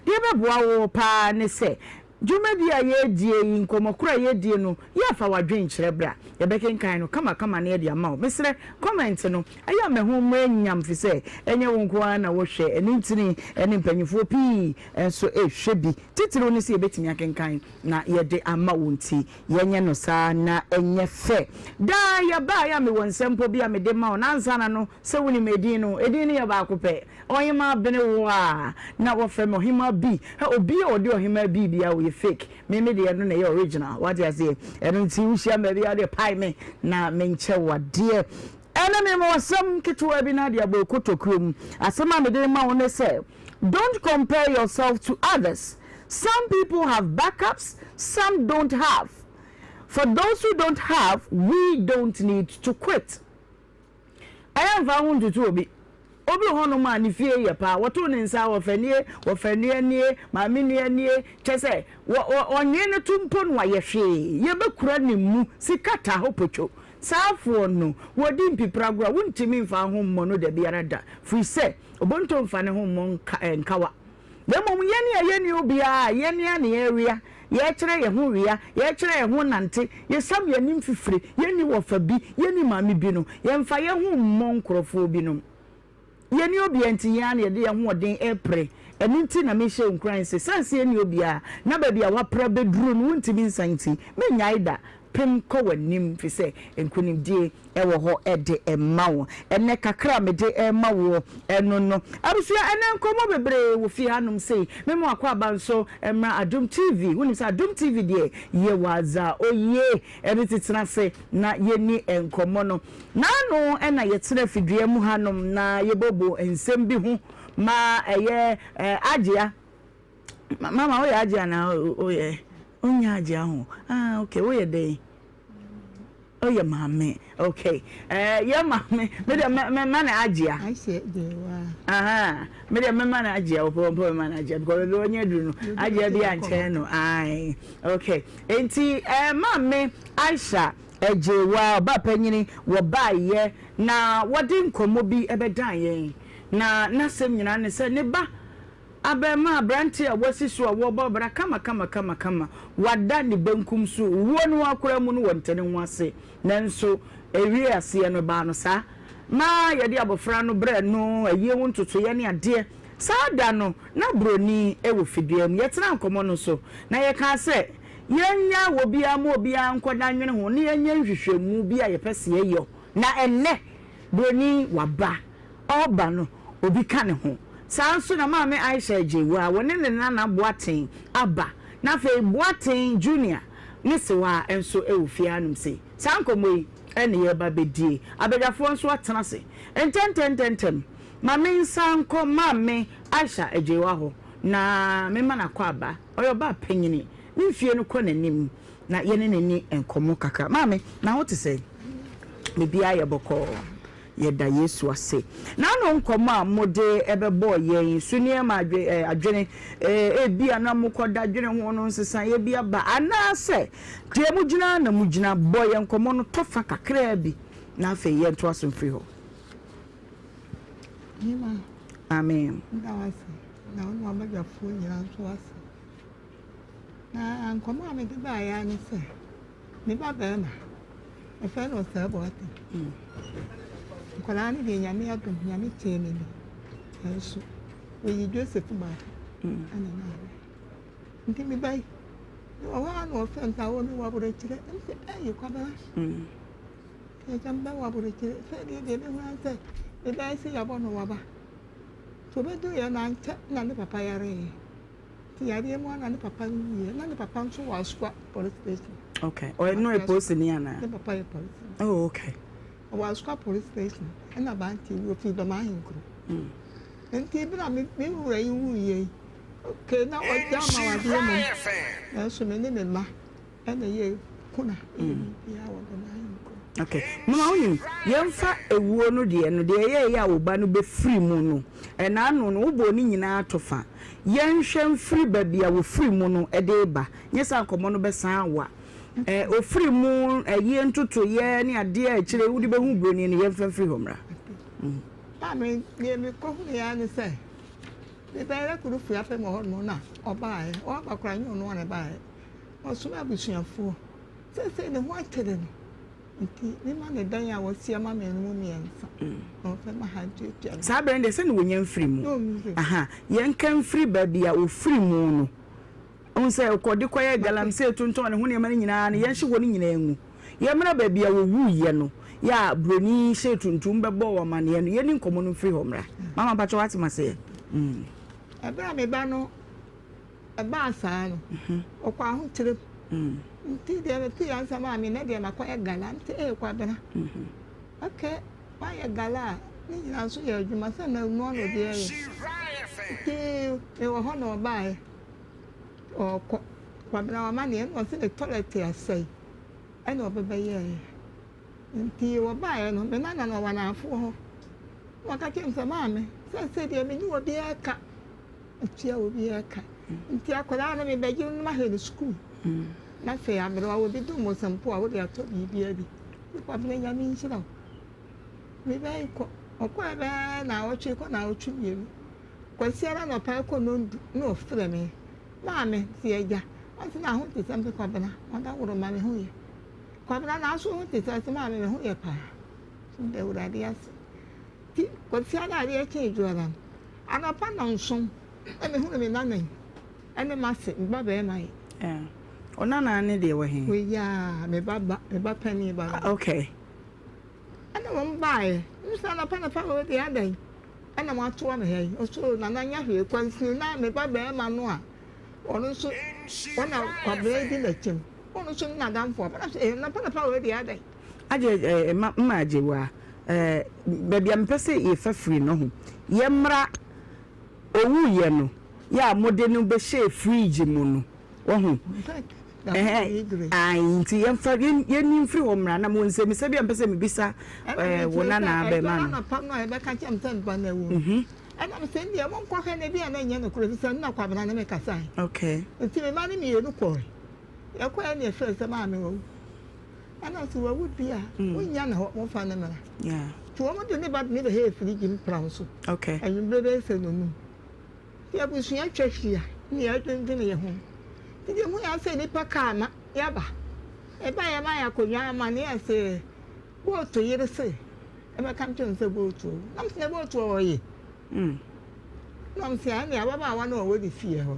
de beboa wo pa ne se Jumadi a ye die nkomokura ye die no ya fa wadwen kyerɛ bra ye bekenkan no kama na ye de ama wo mesre comment no aya me ho manyam fi sɛ enye wo nko na wo hwɛ eni ntini eni mpanyifo pii enso ehwɛ bi titiro ne se ye betimi akenkan na ye de ama wo nti ye nye no saa na enye fɛ da ya ba ya me wonsempo bi a me de ma wo nansa na no se woni medin no edin ne ye ba akopɛ Ohemaa Benewaa na wo fɛ Ohemaa bi obi a ode Ohemaa bi bia wo fake me de no na ye original what you say eno nti wuhia me bia de pai me na menche wade ena me mo sam ketewa bi na de abokotokrom asema me de ma wo ne say don't compare yourself to others. Some people have backups, some don't have. For those who don't have, we don't need to quit. I am found to obi hono ma ni fie ye pa woto ne nsa wo fanie nie ma me nie chese onye ne tumpo no ye hwe ye bekura ne mu sikata hopotwo saafo no wodi mpipra gura wontimi mfa ho mmo no da biara da free say obonto mfa ne ho mmo nkawa demom ye ne obia ye ne area ye kire ye ho wia ye kire ye ho nante ye sam ye nim fifire ye ni wo fa bi ye ni ma me bi no ye mfa ye ho mmo nkrofo bi no ye ni obi enti ya na ye de ye ho odin epre enu nti na me hye nkran se sanse ye ni obi a na ba bia wa pra beduru no ntimi nsanti me nyaida pem ko wanim fi se enkunim die ewo ho ede emawo ene kakra me de emawo eno no abusua ene nkomo bebre wo fi hanum sei me mo akwa banso emra Adum TV woni se Adum TV die ye waza oye ene titena se na ye ni enkomo no na no ena ye tena fidua mu hanum na ye bobo ensem bi hu ma eye agea mama oye agea na oye onya agea ho okay oye dey oye mame okay ye mame me de me na agea I said they were me de me na agea opo man agea because lo onya duru no agea bi anche no ai okay enti mame Aisha ejewa ba panyini wo ba ye na wodi nkomo bi ebedan yen na nasem nyina ne se ne ba abema branti a wasiso a wo bobra kama wada ni benkum so wo no akora mu no wontene ho ase nanso ewi ase no ba no sa ma ye de abofra no bre no aye wo ntoto ye ne ade sa da no na broni e wo fidua mu ye tena nkomo no so na ye ka se yenya wo bia mo bia nkoda nwene ho ne yenya nhwehwemu bia ye pese ye na enne broni waba oba no obi ka ne ho sanso na maame Aisha Jewa woni ne nana Boaten aba na fe Boaten Junior ne sewa enso ewufia anum se sankomoyi ene ye ba bedie abedafo nso atena se ententem maame nsanko maame Aisha Jewa ho na mema na kwa aba oyo ba panyini ni mfie no kɔ nanim na yene nani enkomo kaka maame na ho te se me bia ye bɔkɔ yeda Yesu ase na no nkomo a mode ebebo ye sunie ma adwene bia na mukɔda adwene ho no nsesa ye bia ba ana se de mugina na mugina boye nkomo no tofa kakra bi na afa ye nto asomfri ho Nima amen ndawase na ono abagafo nyina nto ase na nkomo a me de ba ya ni se me ba ba na e fa no sa Boaten Nkwala ni de nyame adom nyame tiene ni enso we Joseph ba ana na ndi mi bai o wa no fenta wo mi wa bore kire nse ayi kwa ba ke jamba wa bore kire fe de me wa se e dai se ya bono wa ba to be do ya na nta na ne papa yare ti ya de mo na ne papa ni na ne papa nso wa squat police station okay o no e post ni ana ne papa e police oh okay was squat police station and a banty will feed the mine crew. And Tibra me wu ye. Okay, now what down my dear. There's so many men, and a year kuna. Okay, Mama, yemfa ewu no de no de ye ya oba no be free mu no. E na no no obo ni nyina atofa. Yenhwem free baby a wo free mu no e de ba. Nyesa nkomo no be san wa. O free mu ye ntutu ye ne ade a kire wudi be hu broni ne yemfa free homra. Pa me ko hu ya ne se. Me ba ra kuru fu afa mo ho no na oba e o ba kra nyu no na ba e. O so ba busuafo. Se ne ho akere no. Nti ni ma ne dan ya wo sia ma me no mi ensa. O fe ma ha je. Sa brende se ne wonyam free mu. Aha, yenkan free baby a o free mu no. Onse okodi koye galam se tonton ne ho ne ma nyina ne yenhye wo ne nyina engu yemra baby a wo wuye no ya broni she tuntum bebo wo ma ne no yeni nkomo no free homra mama bacho wati ma se abra me ba no eba asa no okwa ho kire nti de me ti ansa ma me ne de makoye galam te kwa bena okay wa ye gala ni nyina so ye adwuma se na no no de ye ti e wo ho no ba e o kwa bena wa ma ne no se the toilet ya say ene obebe ye nti wo ba ye no me na na wa na afo ho wa ka kem se ma me se de me ni wo bi aka atia wo bi aka nti akola na me beji no ma he school na fe ya me wo bi du mo sampo a wo de ato bi bi kwa bena nya mi Nhyira me ba ko okwa be na o chi ko na o chu bi kwasiara no pa ko no frɛ me maame si eja anti na ho te sampe kwa bena onda woro ma me ho ye kwa bena na so ho te sampe maame me ho ye pa so de wura dia ti kwasiara ari eche juara ana pa na nson e me hu me nanan ene ma se mba be mai ona na ne de wo he we ya me ba pani ba okay ana mo mbae nsa na pa wo de adan ana mo ato me he o so na na nya hwe kwansi na me ba be ma no a ono so ona kwabere di na chem ono so na damfo ba na pa wo de adan aje ma aje wa baby am pese e fa free no ho yemra owu ye no ya mode no be she fridge mu no wo ho nti yemfa yenim free wo mra na mo nse mi se bia pese mi bisa wona na be ma no na pa no e be ka chem tan ba na wu ana me se ndia mo nkwa hwe na bia na nya no kuro se na kwa bana na me kasa okay nti me ma ni mi enu ko ya kwa na e fe se ma me wo ana so wa would be a wonya na mo fa na mara yeah to mo de ne ba me be he friji mpran so okay anyu bebe se no mu ya bu suya twahia ni ya dwendwe ne ho ti mu ya se ni pa ka ma ya ba e ba ya ma ya konwa ma ne ya se bo to yire se e ma kam chen se bo to nam se bo to o ye nam se ani aba ba wa na o we di fie ho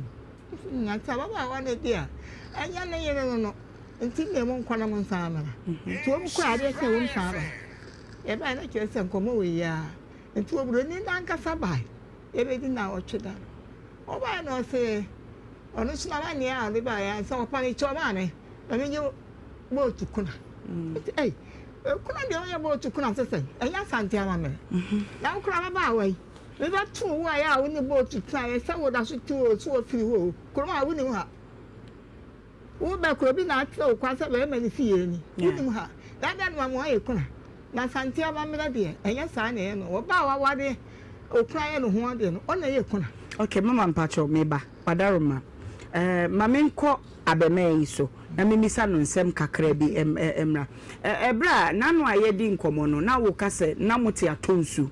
nyata baba wa ne dia anya ne yere no nti ne mo nkwana mo nsama nti o mko ade se wo nsama e ba na kese nkomo we ya nti oburo ni nanka sabai e be di na o tweda o ba no se onu suma ni a le ba ya so pa ni cho ba ne na me nyo bo tukuna kuna de o ya bo tukuna se enya sante ama me na nkura ba wa yi me ba tu wa ya wo ni bo tukuna e se wo da so tu o so firi ho kuma wo ni ha wo ba ko bi na tse o kwasa ba me ni fie ni wo ni ha da no mo aye kuna na sante ama me da de enya sa na e no wo ba wa wa de o kuna ye no ho de no o na ye kuna. Okay, mama mpacho meba padaroma mame nko abemai so na memisa no nsem kakra bi emra ebra nanu ayedi nkomo no na wo kase na mote atonsu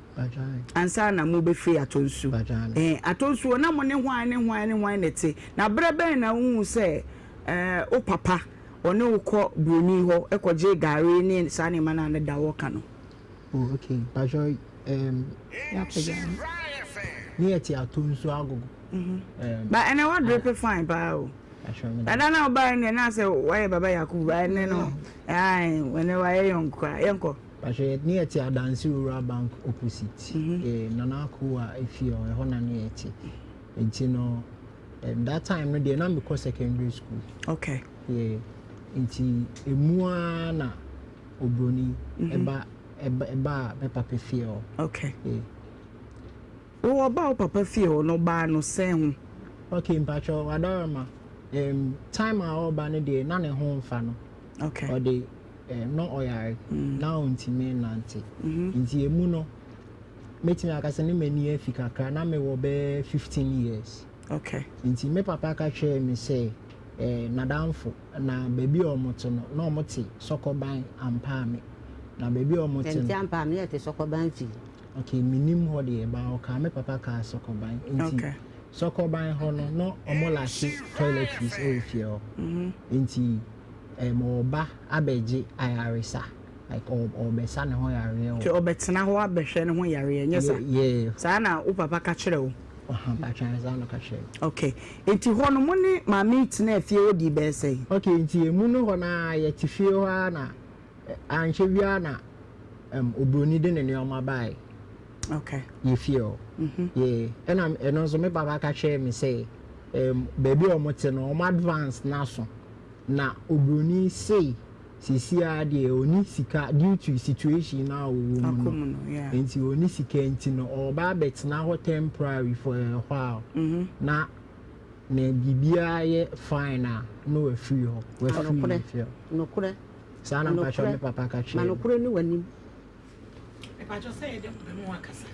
ansa na mo be free atonsu atonsu na mo ne hwan nete na brebe na hu se o papa one ukọ broni ho ekoje gare ni sane mana na da wo kano. Oh okay pajo ya pega ni eti atonsu agogo but and I want to fine pao I don't know about any na say why baba Yakubu and no when I yonko pajo ni eti adansi rural bank opposite nana akuwa ifio e hona ni eti enti no that time no dey na because secondary school. Okay. Yeah. Enti emua na obroni eba me papa feel. Okay. Yeah. Oh about papa feel no ba no sen. Okay, mpacho adorama. Time a oba ne dey na ne ho mfa no. Okay. Or dey no oyare. Now ntimi nante. Enti emu no metimi akase ne mani afika kra na me wo be 15 years. Okay. Nti me papa ka share me say nadamfo na baby omoto no na omote sokoban ampa me na baby omote nti ampa me yete sokoban fi. Okay, minim ho de ba o ka me papa ka sokoban nti okay. Sokoban ho no omolashi toiletries e fie o nti oba abeje ayaresa like obesa ne ho yare o ti obetena ho abehwe ne ho yare nyesa yeah sa na o papa ka kire o okay. Enti ho no mo ne maame tina afie odi be sei. Okay, enti emu no ho na ye tifie ho na anhwe wia na obroni de ne neoma bai. Okay. Ye feel. Yeah. And so me baba ka share me say baby omote no o advance na so. Na obroni say sisia de oni sika due to situation na wo mu. Enti oni sika enti no oba bet na ho temporary for a while. Na ne bibia ye fine na no we free ho. We free. No kure. Sana mpacho me papa ka che. No kure ni wanim. E pa jo say dem be mo akasa.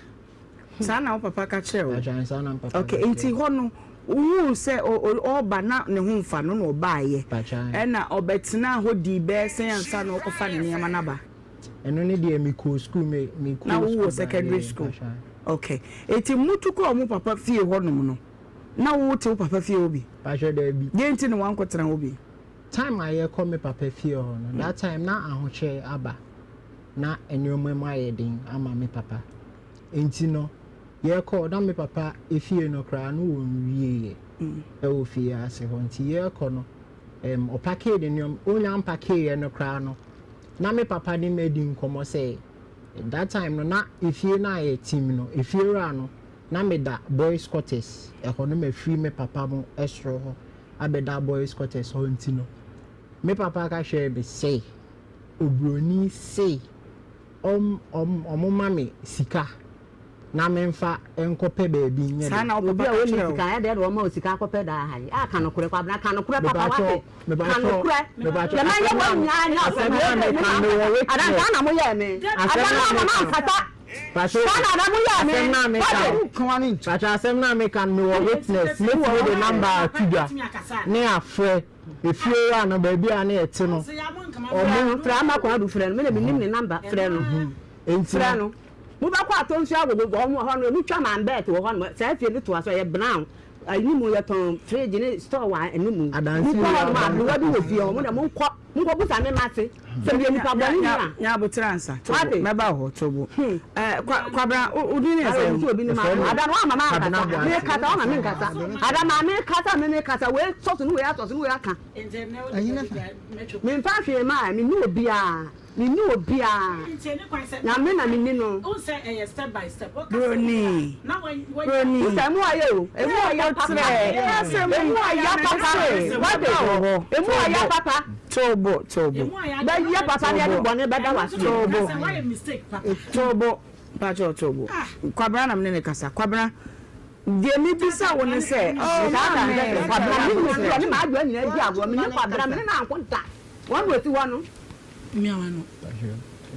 Sana o papa ka che o. Sana papa. Okay, enti ho no who say oba na ne ho mfa no no ba ye e na obetena ho di be sen ansa na okofa ne niam na ba eno ne de mi ko school me ko na wo secondary school. Okay, eti mutu ko mu papa fie ho no no na wo te papa fie obi pasha da bi ye enti ne wan kwetena obi time I call me papa fie ho no that time na ahoche aba na enyoma ma ye din ama me papa enti no ye call na me papa efie no kra no wonwie e wo fie ase ho nti ye call no opake de nyom onya mpake ye no kra no na me papa ni medi nkomo say that time no na efie na ye team no efie ra no na me da boys quarters e ho no me free me papa mo estro ho abeda boys quarters ho nti no me papa ka share be say obroni say mami sika na memfa enkope baby nye sana obi a woni sika ya de do ma sika akopɛ da ha yi aka no kure kwa na ka no kure papa wa aka no kure le ma ye wa nya nya so ada na mo ye me ada na mama kata pasho sana da mo ye me na me kan pasho asem na me kan no witness me wo the number tuga ne afre efie ya no baby a na ete no omo fra ma kwa du frɛ no me na binim ne number frɛ no frɛ no mu ba kwa atonsu agogo go mo ho no mu twa man bet wo ho no sa fie ni to aso ye brown ani mu ye ton fridge ni store wa ani mu mu ko ma bi wo bi wo fie mo na mo Nko busa me mate. Se bi nipa boni ni a. Nya abotransa. Meba ho tobo. Kwabra udi ni ese. Obi ni ma. Ada no mama kata. Me kata ona me kata. Ada ma me kata me kata we so no we ato no we aka. Me mfa hwe ma me ni obi a. Me ni obi a. Na me na me ni no. O say step by step. Broni. Now when Emu aye o. Emu aye papa. Emu aye papa. Emu aye papa. Tobo. Ba ye papa ne de bone beda was. Tobo. why a mistake, Papa? Tobo. Pacho tobo. Kwabra na mne ne kasa. Kwabra. Die mi bisa woni se. Oh, kwabra ni ma adwa nyina di agwo me ne kwabra me na ankonta. Won weti wonu. Mi awano.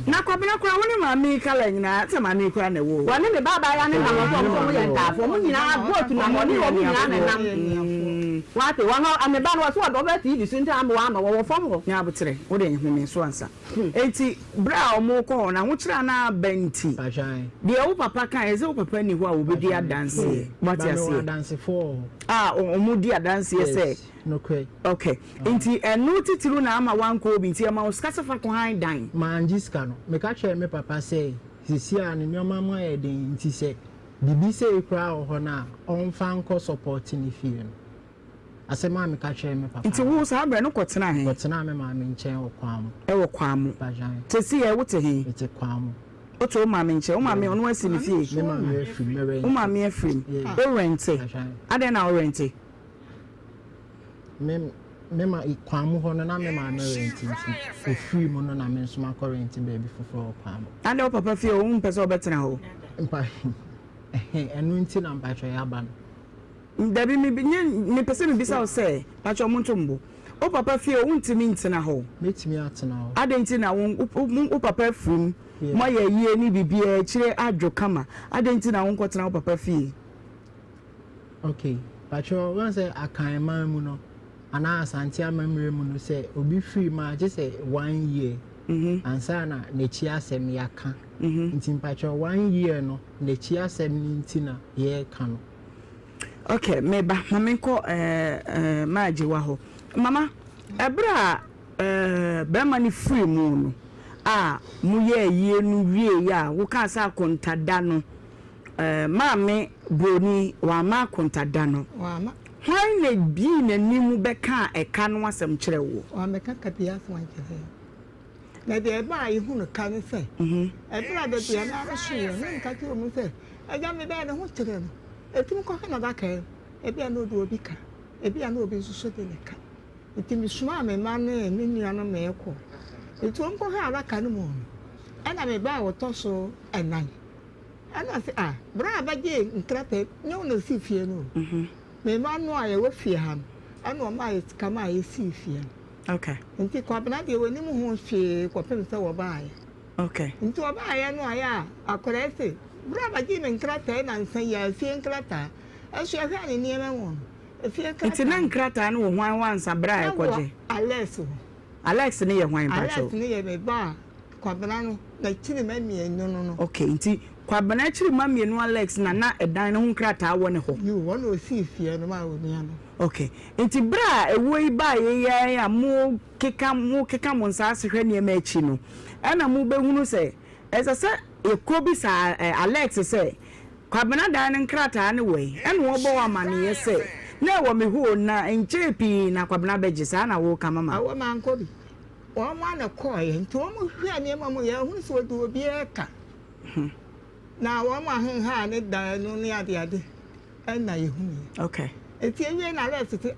Na kwabra kwa woni ma mi kala nyina, te ma mi kwa na wo. Woni me baba ya ne na mo ye ntafo mo nyina botu na mo ni o nyina na nam. Wate wono ameba no so do be TV so nta ambo ama wo fom ho. Nya abotre, wo de nheme so ansa. Enti bra o mo ko na ho kira na benti. De wo papa kan eze wo papa ni ho a wo be di adanse. What you say? Adanse for. O mo di adanse say. No kwe. Okay. Enti enu titiru na ama wan ko bi nti ama wo skasa fa ko han dan. Manjiska no. Me ka chere me papa say sisia ne nyoma mo e den nti say bibi say kra ho na on fan ko support ni fie no. Asema me ka chere me papa. Nti wo sa abre no kotena he. Kotena me ma me nchen wo kwam. E wo kwam. Bajan. Tesi e wo te he. Ite kwam. Oto ma me nche, o ma me ono asi ni fie. Me ma me afrim me rent. O ma me afrim. O rente. Ade na o rente. Me ma ikwamu ho no na me ma me rent nti ofiri mo no na me nso ma current baby foforo kwam. Ade o papa fie o mpese o betena ho. Mpa enu nti na mpa twa ya ba no. Dabi mi pese mi bisa o se pacho montombo. O papa fie o ntimi ntina ho. Metimi atena ho. Ade nti na o papa afrim mo ye yie ni bibia kire adwo kama. Ade nti na wo nkotena o papa fie. Okay. Pacho wan say akan man mu no. Ana asante amamre mu no say obi free ma je say 1 year. Ansa na nechi asem ya ka. Nti pacho 1 year no nechi asem ni ntina ye ka no. Okay, meba mama nko maji wa ho. Mama, ebra bema ni free mu no. Mu ye yie nu wie ya, wo kan sa kontada no. Mame broni wa ma kontada no. Wa ma. Hwan na bi na nimu beka eka no asem kire wo. Wa meka kabia so anche. Na de ba ihu no ka ne se. Ebra de bia na ahwe ne nka ti o mu se. Eja me be ne ho kire no. Etim ko na da ka. Ebia no do obi ka. Ebia no obi so de ne ka. Etim suma me ma ne ni nua no me ko. Etu ko ha da ka no mo. Ana me ba wo to so enan. Ana se bra ba je nkrate nyo no si fie no. Me ma no aye wo fie ha. Ana o ma ye kama ye si fie. Okay. Nti ko abna de woni mu ho fie ko pem se wo ba aye. Okay. Nti wo ba aye no aye akora se bra ba je nkrate na nsan ya fie nkrata. Ehwe hwa ne niema won. Fie nkrata. Nti na nkrata no wo hwan wansa bra e koje. Alex ne ye hwan pacho. Alex ne ye me ba ko abna no na chiri ma mienu no. Okay, nti kwabana chiri ma mienu Alex na edan no nkrata wo ne ho. You won o si fie no ma wo ni ano. Okay. Nti bra ewo iba ye ya mo keka mo nsa asehwe ne ma achi no. Ana mo behunu se esese ekobi sa Alex se kwabana dan nkrata ne we. Ene wo bo wa mane ye se na wo me hu na nchepi na kwabana beje sa na wo ka mama. Awo man ko bi. Wo ma na ko ye nti wo mo hwe ne ma mo ye hu so do obi e ka. Na wo ma ha ne da no ne ade na ye hu ni. Okay. Eti ewie na Alex ti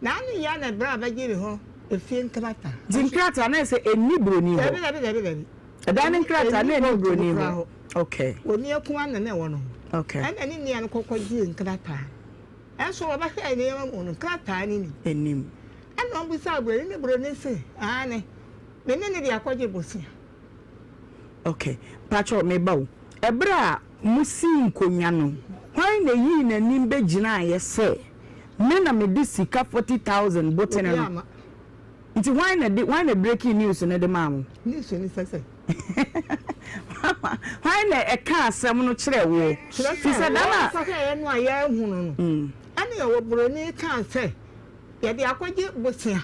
na anu ya na bra ba gire ho efie nkrata. Nkrata na se eni broni ho. Dabi. Edan nkrata na eni broni ho. Okay. Oni akuma na na wo no. Okay. Ana ni ni an kokogye nkrata. Eso wo ba hwe ne ma mo nkrata ni ni. Enim. Ana mbu sa bro ni broni se. Ne. Me ne de akogye bosia. Okay. Pacho me bawo. Ebra musi nkonya no. Hwan na yi na nimbe gina ye se. Me na me di sika 40,000 botene no. Nti why na breaking news na de mamu? News ni sese. Why na e ka asem no kire wo? Fi se da na fa ka ye no aye hu no. Ani ye wo broni ka se. Ye de akwaje bosia.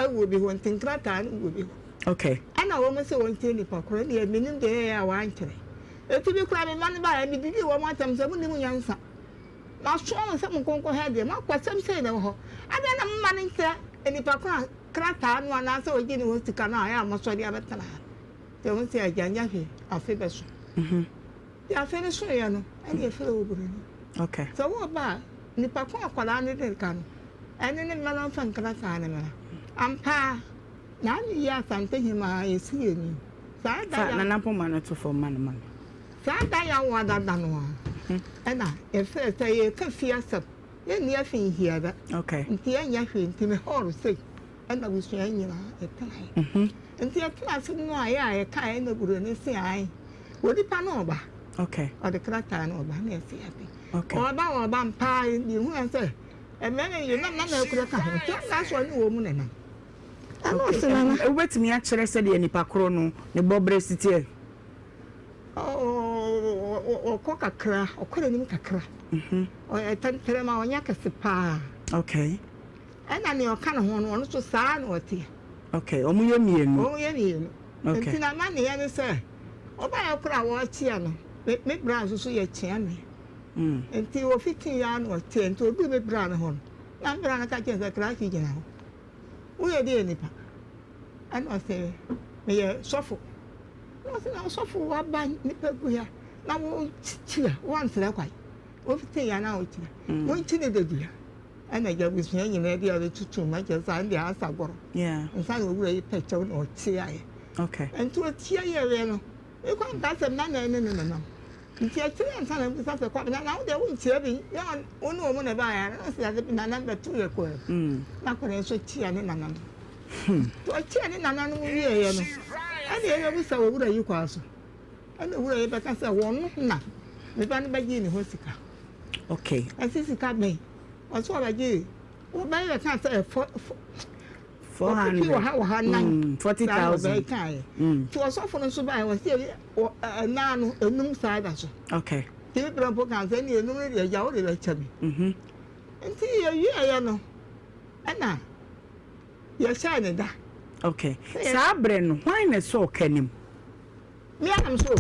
will be one thing, Cratan will be. Okay. And I almost say one thing if I could be a minimum day I want to. If you cry money by me, did you want them 7 answer? Now, strong and some conquer had them, what some say, no, I don't have money there, and if I can't crack time one answer again was to come, I am also the other time. They won't say again, Yahi, I feel better. Yeah, finish, you know, and you feel over. Okay. So what about Nipacon, Colani, can, and then the melon from Crack. I'm pa. Now, yes, I'm taking my seeing. Nanapo man to for man. Saturday, I want that done one. And I, if I say, can fear some, then near thing here that. Okay. And the young yakin to me all sick, and I was saying, a time. And the class no, I kind of good and say, I would it pan over. Okay. Or the cracktan or banner, see happy. Okay. Or about a bump pie, you answer. And many you not know, that's one woman. Wait me actually said the Nipacrono, the Bobre City. Oh, coca cra, or couldn't make a cra. Or I tell them our yakasipa. Okay. And I know kind of one to sign or tea. Okay, Omuya. Oh, yeah. Okay. And I money, and say, oh, by a crowd or tiano, make brown so you chammy. Until 15 yards or 10 to do me brown home. I'm brown, I can't get cracky now. We are dear Nipa. And I say, may I suffer? Nothing else suffer what by Nipa Guya. Now, cheer once that way. What thing I know, one chili the dear. And I get with me in the other two matches and the answer. Yeah. And so we pet or tear. Okay. And to a tear, you can't pass a man and no. It's a tear and son of the quite now they won't tear me. One woman about I don't know number 2 a quarter. Not when I saw tear and none. To a tear and none, and the other was a wood you cross. And the way back as a one, not the band by Jenny Hosica. Okay. And since it got me, what's what I do? What by the can't say 400,000 40,000. To a soft so by was here a nan a noon side. Okay. You don't put on any a yaw lecture me. And see you know. And now you're shining that. Okay. Sabren, why not so can him? Me, I'm so.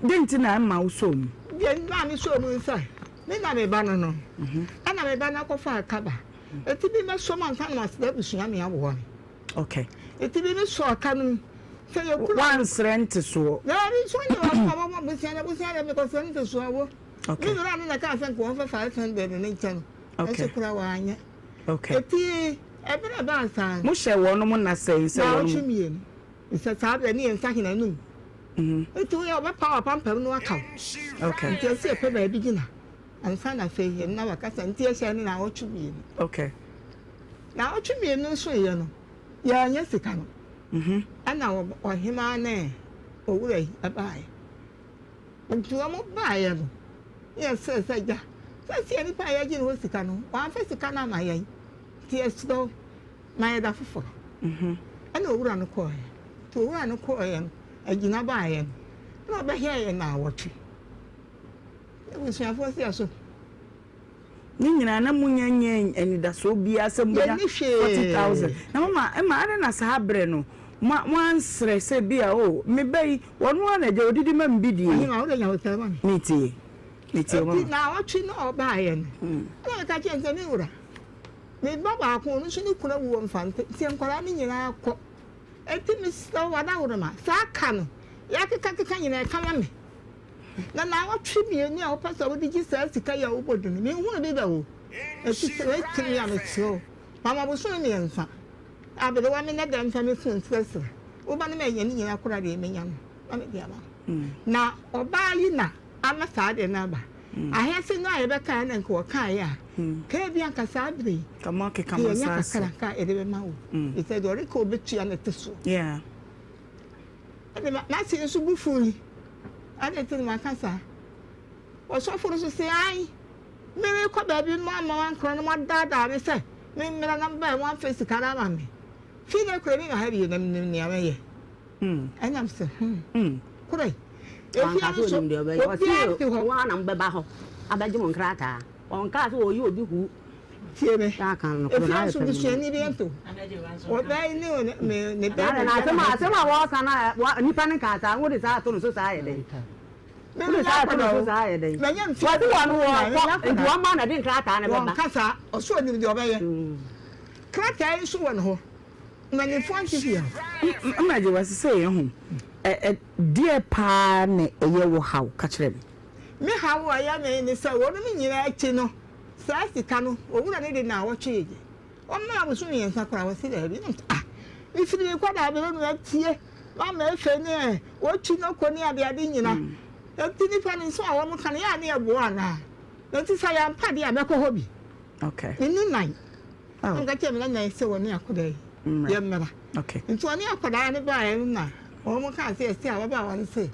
Didn't I mouse home? Then I'm so inside. Then I'm a banana. And I'm a banana for a cover. It be my someone can must let me see me one. Okay. It be so I can say once rent so. There is one I was saying because I need to swallow. Okay. You run in a car and go for 500 and 8. Okay. Okay. Every about time. Musha one not saying so. What you mean? It's a tab and near stacking a noon. It's all power pump no account. Okay. Just see a paper beginner. And find a fee and now a cat and tears and now what you mean. Okay. Now what you mean, no sway, you know. Yeah, yes, it can. And now, Ohemaa Benewaa, away a buy. And to a more buy, yes, sir, said ya. That's any pie again was the canoe. One face the canna, my eye. Tears though, my other for. And no run a coin. To run a coin, and you not buy him. Not by here now, what you. It was your first year, so. Nina na munyenye and da so bia asembia 40,000 na mama ana na sahabre no once say bia o me bai wonu na je odidi ma mbidi ni ma o de yawo tell me niti mama na watch no ba ye na ka che nse mi wura me baba ko no so ni kura wo mfante ti enkwara ni nyina akọ eti mi so wada wura ma sa ka no ya keka nyina ka ma me na watch me ni a opasa wo digi sa sika ya wo bodu ni me hu na be ba wo eti se we tiri ya me so mama bo so ni enfa abele wa me na da nfa me fun stress wo ba na me yen ni nyina akora de me nya no na me dia ba na oba yi na ama sa de na ba ahese no aye be kan na nko kan ya ka bi anka sa adre kama ke kama sa ya ka e de be ma wo e se do re ko be tua na teso yeah ade ma si nso bu furi ade tin ma kasa o so furu so se ai me ko ba bi ma wan kro no ma da me se me mira na ba wan face kara ma me fi na kro mi ma ha bi na ni ame ye and I'm say kure if you are so ndio be o si wa na mbeba ho abaje mo nkrata on ka so oyi obi hu tie me ka kan no if you so the sheni bi ento o dai ni ne ba na asema wa kana nipa ne ka ta wo de sa to no so sa ye den wo de sa to no so sa ye den na nyam fi wa de wa no wa wa ma na de nkra ta ne ba kasa o so ni de obeye krata yi so won ho na ni fon ti fi amaje was say ho dear pa ne eye wo haw ka kire me hawo ya me ni say wo me nyina achi no sa sika no owura ne de na wo twe o ma abusu yen sakora wo si da bi if you kwada be no atie ma ma efe ne wo chi no ko ni ade nyina enti ni pa ni so a wo mo kan ya ne ebo ana enti sa ya mpa de a me ko hobi okay ni nine nga che me na nine se wo ni akoda yi ya mera okay enti oni akoda ne ba e na o mo kan se a wa ba wa ni se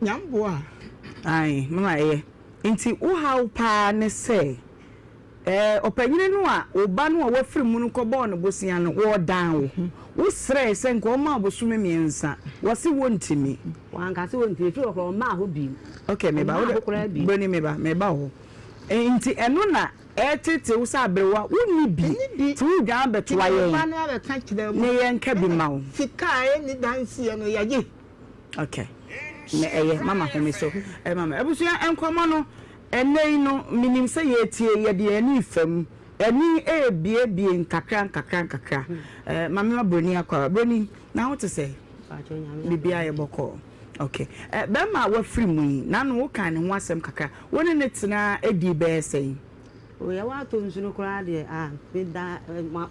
nyambo a ai mama enti wo haw pa ne se opanyine no a oba no a wafiri mu no kɔbɔ no bosia no wo dan wo srɛ sɛ nko ma bosume miensa wose wontimi wanka se wontimi fi wo ma ho bi okay meba wo boni meba ho enti ɛno na tete wo sa abrewa wonni bi tu dwan beto aye ma no ba ka kire mu ne yenka bi ma wo sika ni dansi no yaje okay me mama ho me so mama ebusua enkomo no enei no minim se yetie ye de ani fam ani bie nkakra mama broni akwa broni na ho te se bibia ye boko okay be ma wa free mu yi na no wo kan ne ho asem kakra woni ne tena edi be sei o ya wa to nsu no kra de me da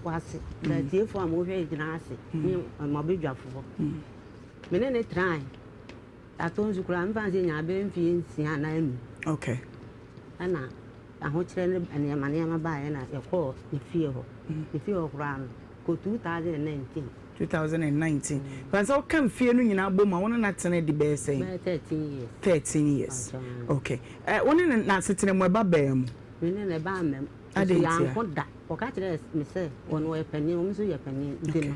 wase da tie fo am wo hwe gina ase ni ma bedwafo me ne try atonzu kura mfanze nya be mfie nsia na anu okay ana aho kire ne anema ba ya na ekọ efie ho kura no ko 2019 panso kan fie no nyina boma wona na tene di be sei 13 years okay wona na setene mo ba ba mu wona na ba mem ya nkoda o ka kire me se wono e pani o mso ye pani ndi no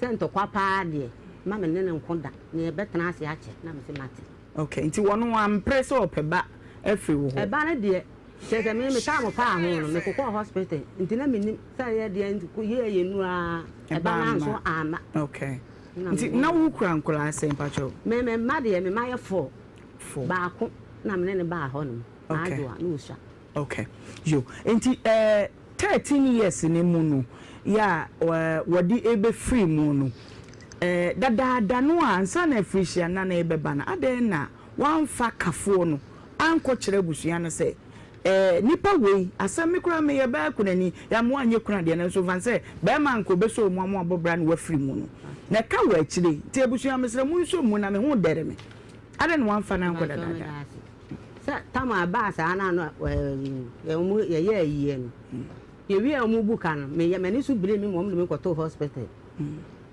se ntokwa pa de mama ne nkoda ne betena ase ache na me se mate okay nti wono wa impress opeba every wo e ba ne de se me ta mo pa ho no me kokọ hospital nti na me ni se ye de nti ko ye nu a e ba na so ama okay nti na wo kura nkura ase mpacho me ma de me ma ye 4 ba ko na me ne ba ho no adwa no usha okay yo nti 13 years ni mu no ya wodi ebe free mu no dada no ansa na frisia na ebe bana aden na wanfa kafo no anko kire busua no se nipa wei asam kura me ye ba kunani ya mo anye kuna de na so fan se ba man ko be so mo amo abobra no wa free mu no na ka wa kire te busua mesre mu so mu na me hu dere me aden wanfa na anko dada sa tama ba sa na no ye ye no ye wi amu buka no me ye mani so bire mi mo me ko to hospital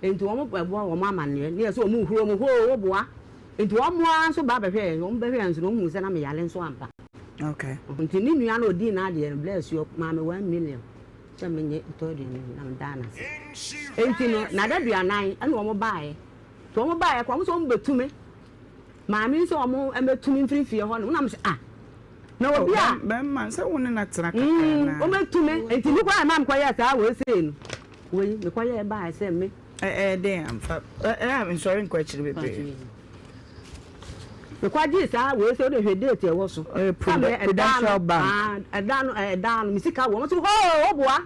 enti wo mo ebo wo ma manne ne so mo huro mo ho boa enti wo mo anso ba behwe wo mo behwe anso no mu se na me yale nso ampa okay enti ni nua na odi na de bless you ma me 1 million se me nye to de ni na dana enti no na da duanan ene wo mo baaye to wo mo baaye kwa mo so mo betume ma mi so wo mo emetumi mfirifie ho no na mo se na obi a be man se woni na tena kakana o betume enti ni kwa ma mkwa ya sa we se no we me kwa ya baaye se me damn I'm sorry nkwachiri bebe kwaji sa we se o de hwede te wo so prudential bank edano misika wo so ho boa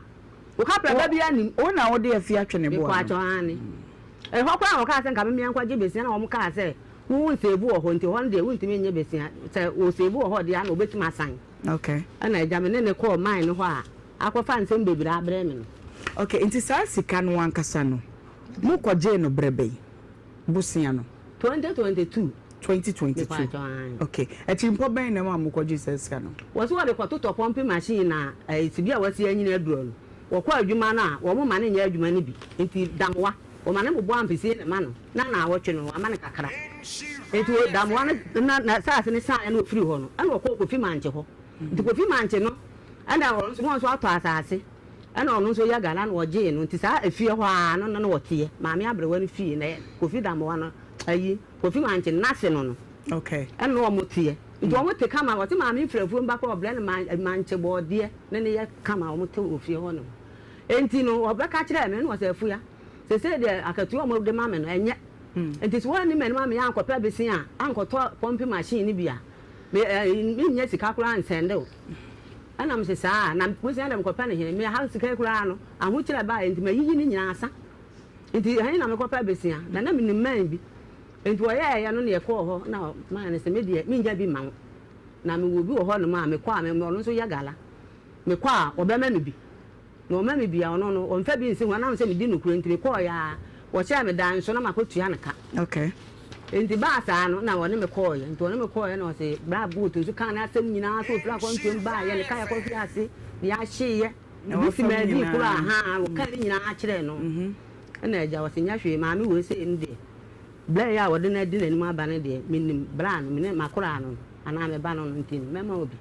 o ka pra bia ani o na wo de afi atwe ne boa kwa cho ani ho kwa ka se nka me kwaji besia na wo ka se wo nsebu ho nti ho de wo ntimi nye besia se o sebu ho de ana obetima asan okay ana ejame ne call mine ho a akwafa nsem bebira abre me okay nti sa sika no wankasa no mo kwaje no brebe busia no 2022 okay etimpo ben na mo kwaje sika no wo so de kwato pumping machine na sibi a wasi anyina aduro no wo kwa adwuma na wo mo mane nya adwuma ne bi nti damwa wo mane mo bo ampisi ne ma no na awotwe no amane kakra enti damwa na sa ne sa na ofiri ho no ana wo kofi manche ho nti kofi manche no ana wo so ato asase ana ono so ya gala na oje no nti sa afie ho a no na wote maame abrewa no fie na kofi damwa no ayi kofi manche na se no okay ana wo motie nti omo te kama wote ma me frɛfu mba ko oblen man chebo de ne ne ye kama omo te ofie ho no enti no obeka kire me no wasafu ya se de akatu omo de ma me no enye enti so wani me no ma me ankɔpɛ besin a ankɔtɔ pompi machine ni bia me nya sika kura nsende o ana me se saa na besin adam kɔpɛ ne hene me ha sika kura no aho kire ba enti ma yiyi ni nyina asa enti han na me kɔpɛ besin a na me ni man bi enti wo ya no ne ye kɔ hɔ na ma ne se me de me nya bi ma na me wo bi wo hɔ no ma me kɔ a me no so ya gala me kɔ a obɛma me bi na o ma me bia ono no o mfa bi nsi ho na se me di no kuro ntire kɔ ya wo che me dan so na makotua ne ka okay enti ba sa no na woni me kɔ ya enti woni me kɔ ya na o se bra boot so kan na asem nyina so fira kɔ ntuom ba ya ne ka ya kɔ fi ase ya hye ye bi si me di kuro aha wo ka nyina a kyerɛ no na agya wo se nya hwe ma me wo se ndi bla ya wo de na di na ni aba ne de minim bra no me makora no ana me ba no ntini mema obi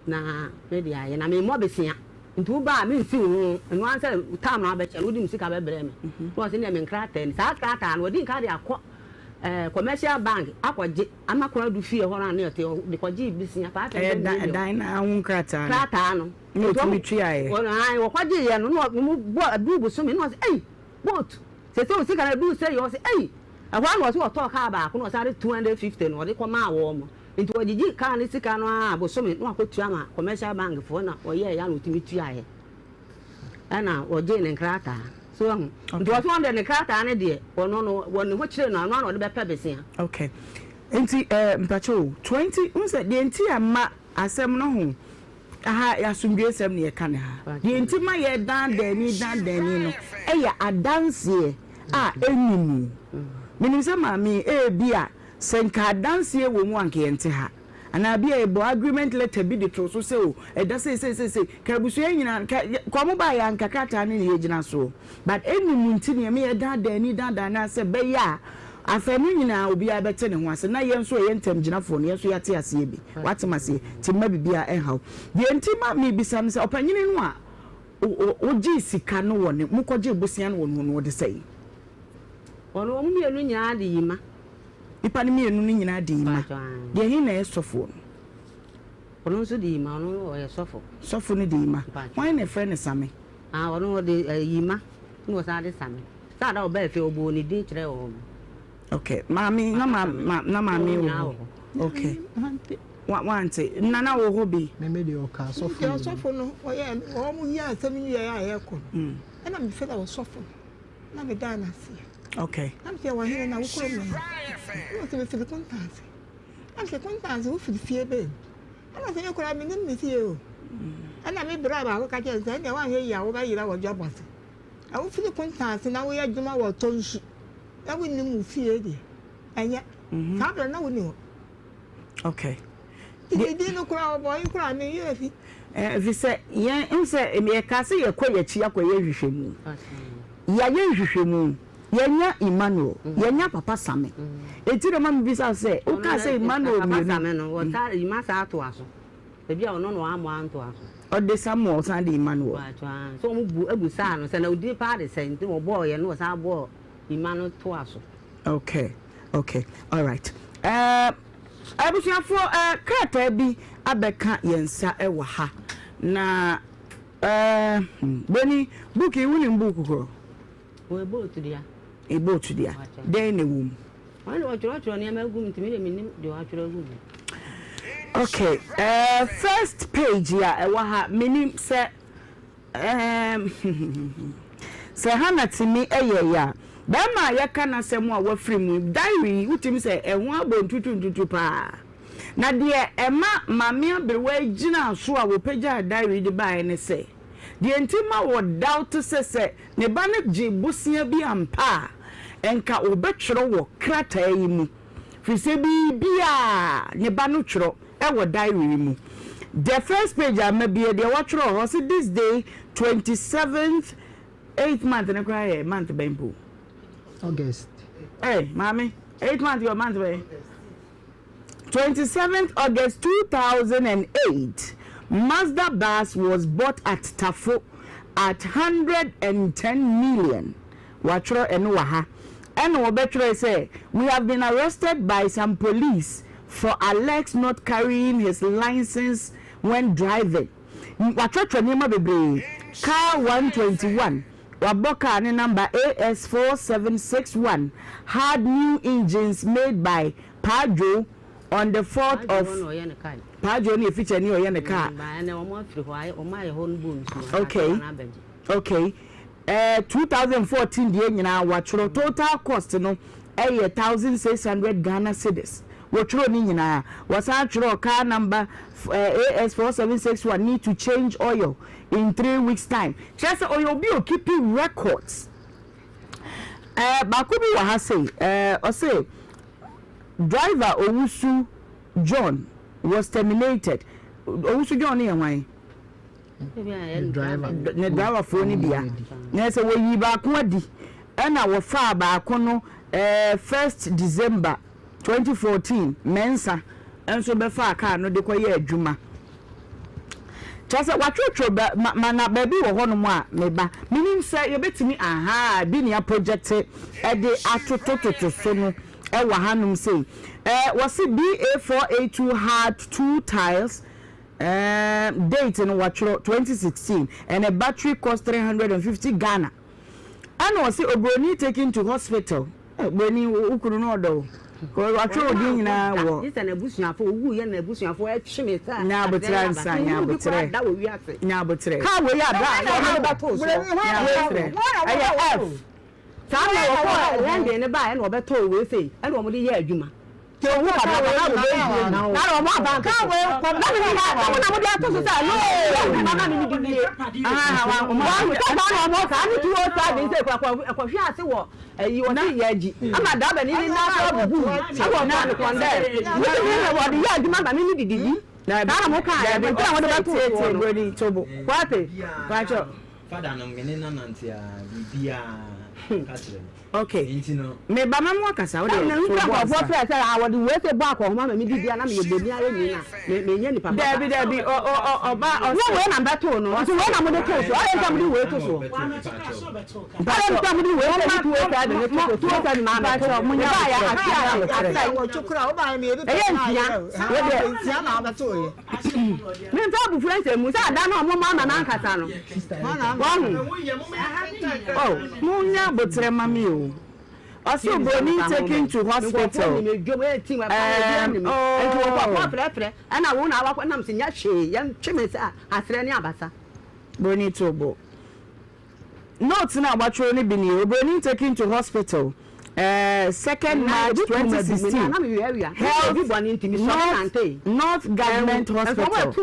na me dia ye na me mo besia ntu ba me nsi wo no anse tam na abeche wo di msika be breme no se ne me nkrata ni sa krata no di nka de akọ commercial bank akọje amakora du fie ho na ne te de kọje bisia pa ta dan na ahun krata no no to mi tria ye wo na wo kọje ye no mo du bu so me no se eh boat se sika na du se yo se eh ahwa no so to ka ba ko no sare 250 no de ko ma wo mo nti wajiji ka ne sika no a bosomi no akotua ma commercial bank fo na oye ya no timi tua ye ana oje ne nkrata so nti wo so ne nkrata ne de wono no woni ho kire no anu de be pa besia okay nti mpacho 20 unse de nti ama asem no ho aha ya sumdwe sem ne ye ka ne ha de nti ma ye dan dani no eya adanse a enimu minim se ma mi bia senka danse wo mu anke yente ha ana bia ebo agreement letter bi de to so se o eda se ka busu nyina kwa mo ba ya nka kata ne ye gina so but enimu nti ne me ye dan na se be ya afanu nyina obi abete ne ho ase na ye nso ye ntem gina fo ne so yate ase bi watemase timma bibia enhaw de nti ma mi bisam se opanyini no a o gi sika no woni mukọje bosia no woni no de sei ono mu mienu nya de yima ipa ni mienu ni nyina de yima de hin na esofo ono so de yima ono o esofo sofo ni de yima wan na friend same ono de yima no sa de same sa da o ba fe obo ni din kire o okay mami na mami o okay wante nana wo hobi me de o ka sofo no o ye o mu ya asem ni ya ye ko na me fe da o sofo na me da na se okay I'm here wa here na wo ko me no se me fi contact am se contact wo fi fie be ana se yakura me nim me fie o ana me bra ba ko ka je se ne wa he ya wo ba yira wo job ase a wo fi contact na wo ya djuma wo tonsu ya wo nim wo fie de anya ka bra na wo ni okay di no kura wo boy kura me ye fi vi se yen nse me ka se ye kwa ye chi akwa ye hwehwemu ya ye hwehwemu yenya Emmanuel yenya papa same eti do mam bisa se o ka se Emmanuel papa same no o ta ima sa ato aso e bia ono no amo anto aso o de Samuel san de Emmanuel so mu bu abusa no se na odi pa de se nti mo boy no sa bo Emmanuel to aso okay all right abusuafo krata bi abeka yensa ewa ha na boni buki wuni mbuku ko we boat dia ebotu dia dey na wum wani ochoro ni amagum ntimi de minim de ochoro gum okay first page ya ewa ha minim se se hana timi eye ya ba ma ya kana se mu a wafiri mu diary utim se ehun abontutuntutu pa na de ema mame aberewa gina so a wo pagya diary de ba ne se de ntima wo doubt se ne ba ne gye bosia bi ampa enka obetwero wo krata yi mu fise bia ne ba no twero e wo diary mu the first page amabie de watwero ho se this day 27th 8th month na cry month bempo August mami 8th month your month be 27th August 2008 Mazda bus was bought at Tafo at 110 million. Watro eno waha. And obetro say we have been arrested by some police for Alex not carrying his license when driving. Watchotro name bebre. Car 121. Waboka ne number AS4761 had new engines made by Padro on the 4th of Padro ni feature ni oye ne car. Okay. 2014 die nyina watchro total cost no 1,600 Ghana cedis. Watchro ni nyina wasan chro car number AS4761 need to change oil in 3 weeks time. Just oil be keeping records. Bakubi wa ha say o say driver Owusu John was terminated. Owusu John ni wan? Driver for ni bia. Na say we yi ba ko adi. E na wo fa ba ko no 1st December 2014 mensa enso be fa car no de koye adwuma. Chasa watwotwo mana ba bi wo hono mu a meba menim say ye betimi aha bi ne project e de atotototo so no e wa hanum say was BA482 had 2 tiles date in watwro 2016 and a battery cost 350 Ghana. And was Obroni taken to hospital. Obroni ukuru no do. Ko watwro din na wo. This an abusuafo owu ye na abusuafo atweme sa. Na abotre nsa nya abotre. Da wo wiase. Nya abotre. Ka wo ya da na ba to so. Nya abotre. Aya F. Sa na wo ko rende ne ba e na obeto we sei. E na wo de ye adwuma. Ke wo ka ba na wo be na wo ba ka wo ko na ni na mo de ato so sa no mama ni di ni aha wa mo ka ba mo ka ni tuwo sa de se kwa hwe ase wo yi wo ti yaji ama da ba ni na so bu e wo na ni konde ni wo de yaji mama ni didi na mo ka ya be ta wo de ba to brody tobo kwate kwacho fada no me na nanti a bibia ka kire. Okay. Me ba ma mo kasa wo de na nka ko fo fe say a wo de we se bo akọ ma me bibia na me ye boni are ni na me nya ni papa. Debi o ba o we na mba to no so we na mo de to so are nta mo de we to so ba nta mo de we se to we ta de to ta ni ma ba to mo nya ba ya asa wo chukura o ba me ebi e ntia we de ntia na ba to ye me nta bu friends mu sa da na mo ma na nkasa no oh mo nya botre mami o also Brony taken to hospital Brony tobo note na watchro ni bini Brony taken to hospital 2nd March 2016 North Government Hospital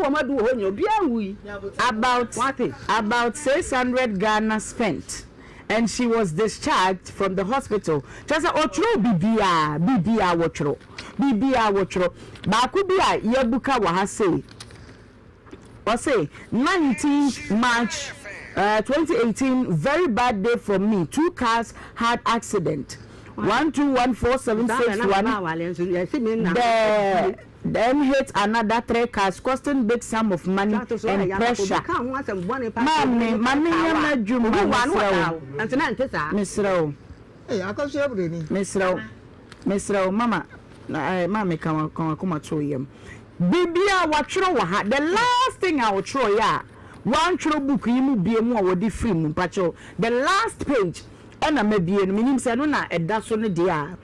about 600 Ghana spent and she was discharged from the hospital. Just otro bibia watchro ba ku bia yebuka wa ha say o say 19th March 2018 very bad day for me. 2 cars had accident. 121476 then hit another 3 cars costing big sum of money and pressure. Mami yama juma Misrao mama mama kama to yem bibia watchro wa ha. The last thing I will throw ya one throw book yimu bie mu awodi free mu pacho the last page and amebie no minim se no na eda so no dia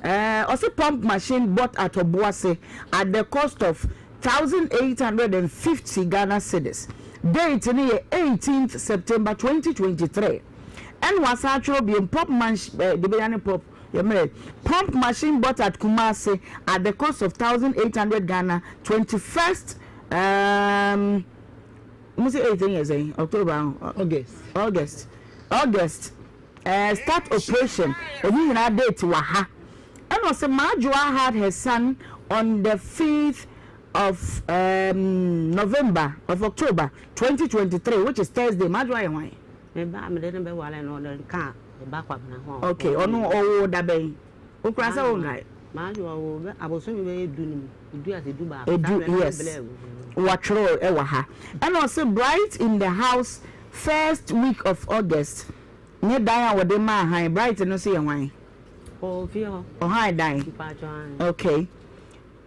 also pump machine bought at Obuase at the cost of 1,850 Ghana cedis. Date in 18th September 2023. And was actually being pump machine bought at Kumasi at the cost of 1,800 Ghana. 21st August. Start operation. Date waha. And also Majua had her son on the 5th of October 2023, which is Thursday. Majua why? Okay, or no oh da bay. Ukrasa ongai. Majua abosomi do as do ba. Yes. Watchro ewaha. And also bright in the house first week of August. Near Diane with the man bright and no see why. Oh, hi, Dai. Okay.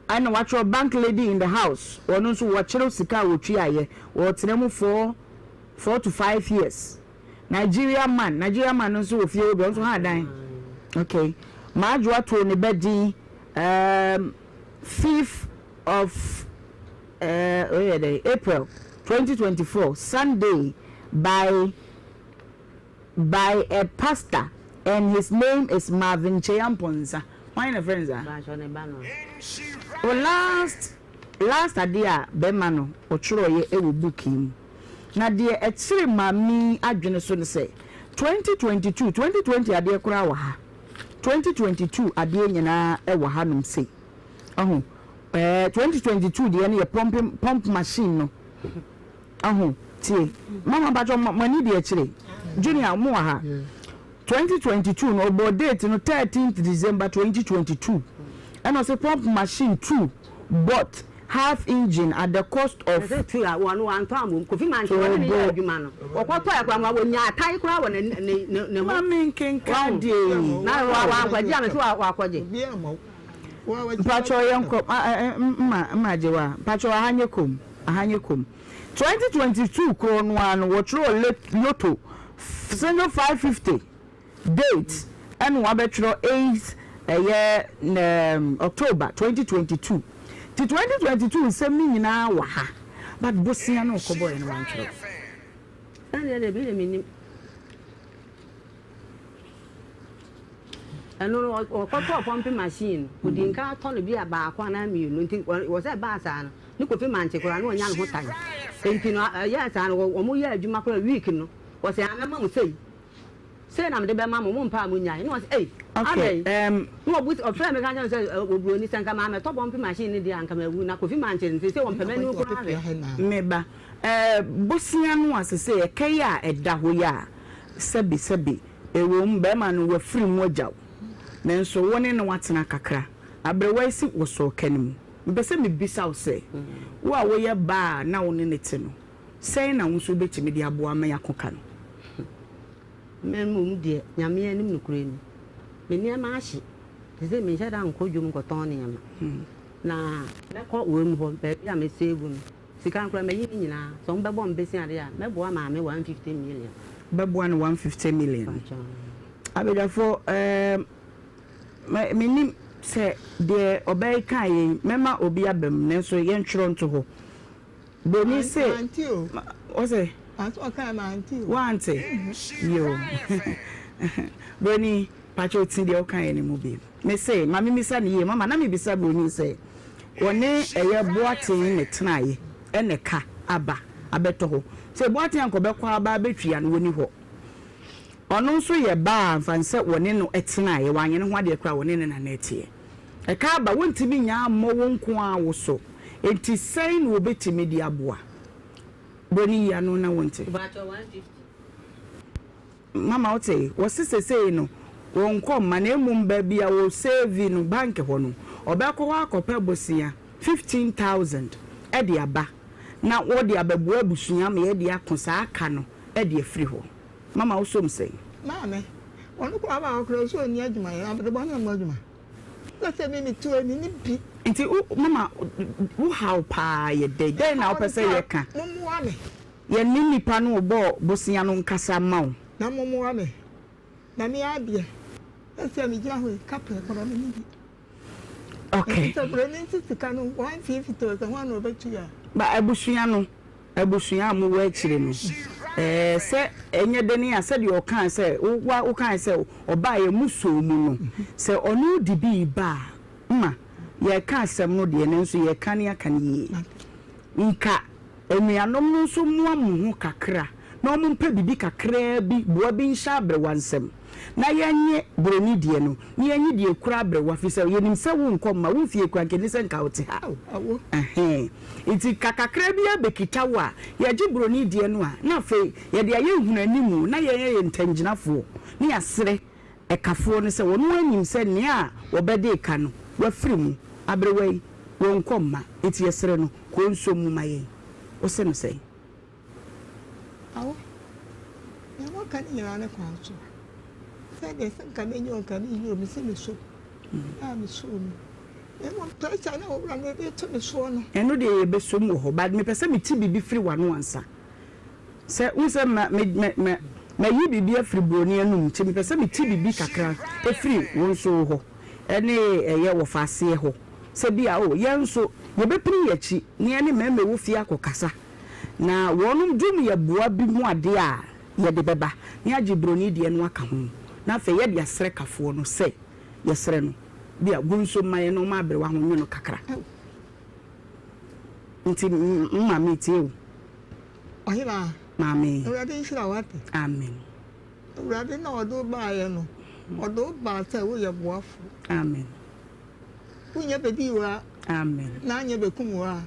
I know what your bank lady in the house or no so what chero sika wo twi aye or tenemu 4 to 5 years. Nigeria man no so ofie obi so ha dan. Okay. Majwa to ne bedi 5th of April 2024 Sunday by a pastor and his name is Marvin Cheyamponza. Why na friends are? Well, last idea Bemano or Troye e will book him. Na dear at 3 mami adwene so ne say 2020 adie kura wa ha 2022 adie nyina e wa ha num say 2022 de ne pump machine no tie mama bajo mani de akire junior mo wa ha 2022 no bo date no 13th December 2022 and also pump machine 2 but half engine at the cost of one time coffee man no okoto akwa ma wonya atai kura wo ne mami nkenka de na wa kwaji am so wa kwaji pacho yenko ma jewa pacho ahanye kom 2022 krono an wo tro lotto 550 date and wa betro 8 October 2022 to 2022 nsem ni nyina wa ha but bosia no kobo en wan tro ane le bi mi eno okoto pump machine udinka to no bi aba akwa na mi no nti wo se ba sa no ni kofi manche kora no nya no ho tan enti no ya sa no wo mo ya adwuma kora week no wo se amema mo sei na me de be ma mo mpa mo nya no say okay no but of friend me kan say obro ni sanka ma me to pump machine ni dia anka ma wu na kofi manche ni say wo mpema ni kora me ba bosia no asese e kai a eda ho ya sebi ewo mbe ma no wa free mo jaw nanso woni no watena kakra abrewa isi wo so kanim mbese me bisa wo say wo a wo ye ba na wo ne nete no sei na wo so betimi de aboa ma yakoka no memu de nyame anim no kure ni me ni ma ahye ze me hada nkodwum koton ne yama na ko wo mu ho be ya me save no sika nkura me yi nyina so mbe bo mbesi ade ya me boa ma me 150 million be boa no 150 million abedafo me ni se de obey kan mema obi abem nenso ye ntworo nto ho boni se o se aso kan ma anti wante yo boni pacho tin de o kan ni mo be me se mama mi sa ne ye mama na me bisa boni se woni eye boatin ne tenaye ene ka aba abeto ho se boatin ankobekwa aba betwia no woni ho ono nso ye ba mfanse woni no etenaye wanye ne ho ade kra woni ne na netie e ka aba wontimi nya mo wonko a wo so enti sei no obetimi di aboa boni ya no na wonte bacho 150 mama ote wo sesese no wonko ma na emum ba bia wo save no bank ho no obekọ wa akọpa bosia 15,000 e de aba na wo de ababu abusunya ma ye de akosa aka no e de afiri ho mama wo som sei mama onu ko aba okro so ni adwuma ya abde bo na mo adwuma la se mi tu ni ni bi nti mama wo how pa ye dey na wo pese ye ka mo wa me ye ni nipa no bo bosia no nkasa ma wo na mo wa me na mi abia ese mi jira ho kapre ko mi ni bi okay so broni sisi kanu 150 to the one over to ya ba abusuya mo wa akire no se enye de ni ase de o kan se wo kan se oba ye muso mu no se onu di bi ba ma ye ka asem no de ne nso ye kan ya kan yi nka enuanom no so mu amu ho kakra na o mpa bibi kakra bi bo bi nsha abre wansem na yenye broni die no ni yenye die kura abre wafisa yenim se wo nkom ma wo fie kwa nkeni se nka wote ha awo iti kakakra bi abekita wa ye ji broni die no a na fe ye de aye hunu animu na ye ntanginafo ni asere ekafo no se wo no anyim se ne a wo bede ka no wafiri mu abrewai wo nkom ma iti yesere no ko nso mu maye o se no se awo ya mo kan ya na kwa so se de se kan enyo kan yo mi se me so mi so mi pressure na obra na be to me so no eno de ye be so mo ho bad me pese me ti bibi free wano ansa se unse ma yi bibi afri broni anum ti me pese me ti bibi kakra e free won so ho ene ye wo faase ho se bia o ye nso ye be pri yachi ne ene meme wo fi akokasa na wonum dum ye boa bi mu ade a ye de beba ne agi broni de eno aka ho na fe ye de asre kafo no se ye sre no bia gunso maye no ma abre wa ho nwono kakra nti mama ti o Ohemaa mami urade shira wate amen urade na odo ba ye no odo ba se wo ye boafo amen unya bedi wa amen na anya bekum wa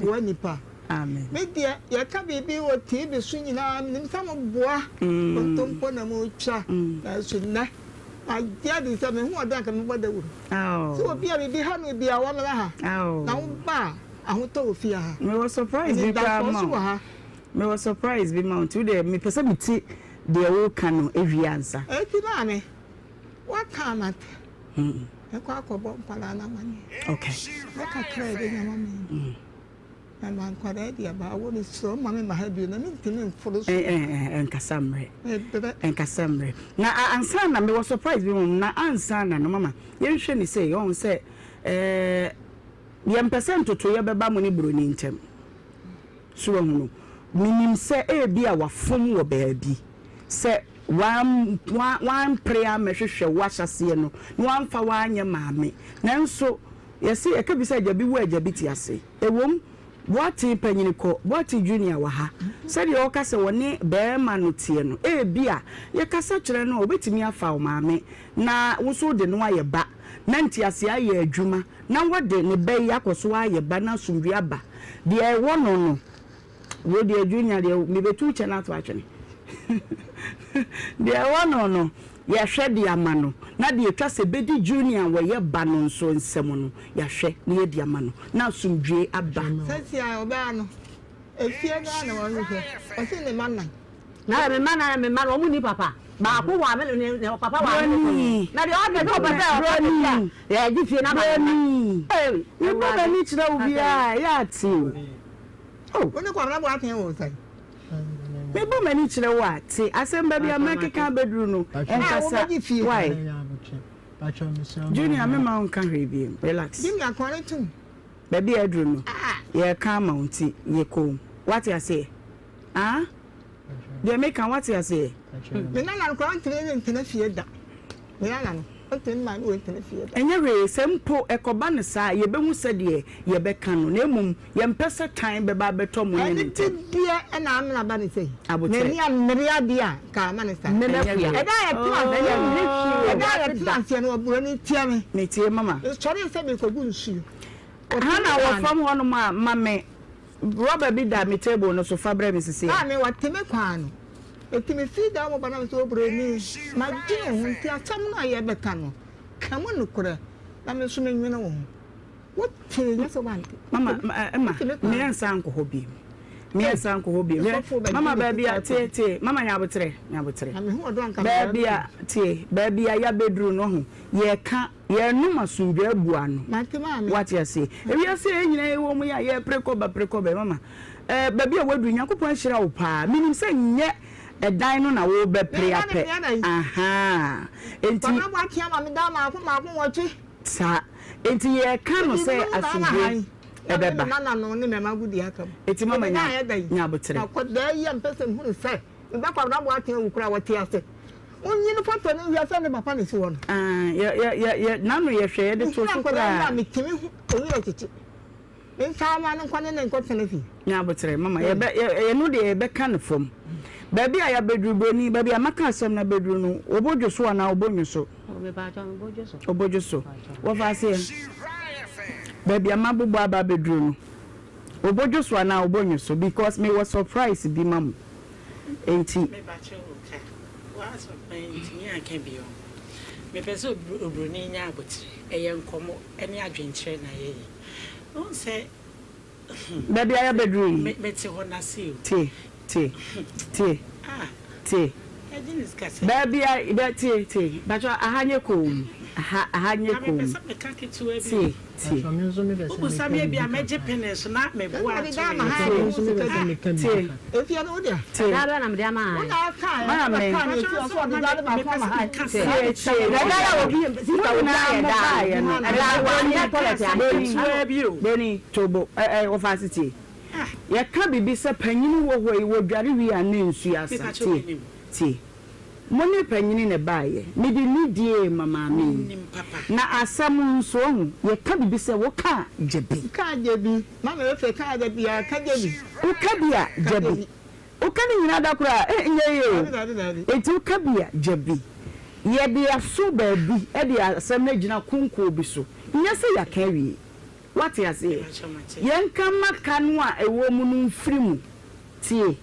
wa nipa amen media ya ka bibi wo ti be su nyina nim sam boa ontompo na mo twa na su na adia di se me hu oda ka me boda wuru so obi a bibi ha no bia wa mala ha na wo ba ahoto ofia ha me was surprised bi pa me was surprised bi mount to the me pesa biti de wo kanu eviansa ti na me wa ka mat e kwa akobo mpala na mani okay ka kra de na mami na man kwa de dia ba wo ni so mami ma ha bi na mi ntimi mforo so enkasamre na ansa na me was surprised bi na ansa na no mama yenhwe ni say on say yem percent to ye beba mo ni broni ntem so hunu minim se e bia wafom wo baabi se wan prayer mehwehwe wahase no wan fa wanye maame nanso yesi e ka bi se ajabi wo ajabi ti ase ewom wati panyini ko wati junior wa ha se de o ka se woni be ma no tie no e bia ye kasa kire no obetimi afa wo maame na wo so de no aye ba na ntiase aye adwuma na wode ne be yakoso aye ba na sumdua aba de e wono no wo de junior de me betu che na to atwene de e wono no ya hwe de amano na de etwa se bedi junior wo ye ba no nso nsem no ya hwe ne ye de amano na sumdue aba sesi a oba no efie ga na wo hwe o se ne manna na me man o mu ni papa ba ko wa me ne papa wa me na de o de do papa o ya ji fie na ba ni ba ni chira ubi ya ti oh oni kwa na bo aten wo sai me bo mani chira wa ti asemba bia makeka bedru no enkasa why junior me ma onka hwebi relax junior kware tum baby edru no ye ka mounti ye ko what you say they make what you say me na na kwa ntene fie da me na no ntene ma no ntene fie da enye we sempo ekoba ne sa ye behu se de ye beka no na emum ye mpese time beba beto mo ne nte dia na amna ba ne sei abotre me ria dia ka ma ne sa e da ye plan e da ye plan se no oburo ni tia me tie mama sori se me ko gu nsu hana wo fam hono ma me rubber bi da me table no so fabre me sisi me wateme kwa no etime fi da mo bana so obro ni ma gine hu ti atam na ye beka no kamo no kura na me so menwe na wo what ye so ban mama me ansa anko hobi me ansa anko hobi mama baby tie mama nya botre me hu odo anka baby tie baby ya bedru no ho ye ka ye no masundwe abua no what you say e wi say enyina e wo mu ya ye prekoba mama baby a wadu nyakopon hira wo pa minim say nye edan no na wo be preape aha enti bana wa tia ma me da ma ko wotwe sa enti ye ka no say asundwe ebeba na no ne me magudi akam enti mama nya botre akoda ye mpese hu say be kwa na wa tia wo kura wote ase onyi no foto ne ya say ne papa ne si won ya na no ye hwe ye de to so kura me timi hu oyi tete me fa ma no kwane ne nko telefi nya botre mama ye no de be kan fom baby aya bedru boni baby amaka asem na bedru no obojo so na obonyu so obojo so wo fa se baby amabubu aba bedru no obojo so na obonyu so because me was surprised bi mam enti me ba che okay was enti nya kan bi o me pese obroni nya abotire eye nkomo ene adwenkyere na ye on say baby aya bedru me te ho na see T. baby I bet but ahanye kom ahanye kom see Usami be a major penis na me bo if you know there Dada na mde ama Beni tobo ofasiti ya ka bibi se panyini wo ho wo dware wi ane nsu asa ti moni panyini ne baaye me di nidie mama mi na asam nso hu ya ka bibi se wo ka jebi na me fe ka jebi ya ka jebi o ka bia jebi o ka ni nyina da kura nyeye eti o ka bia jebi ye bia so baabi e bia asam na gina kunko bi so nya se ya ka wi what you say yenka maka no a ewo mu no mfiri mu tie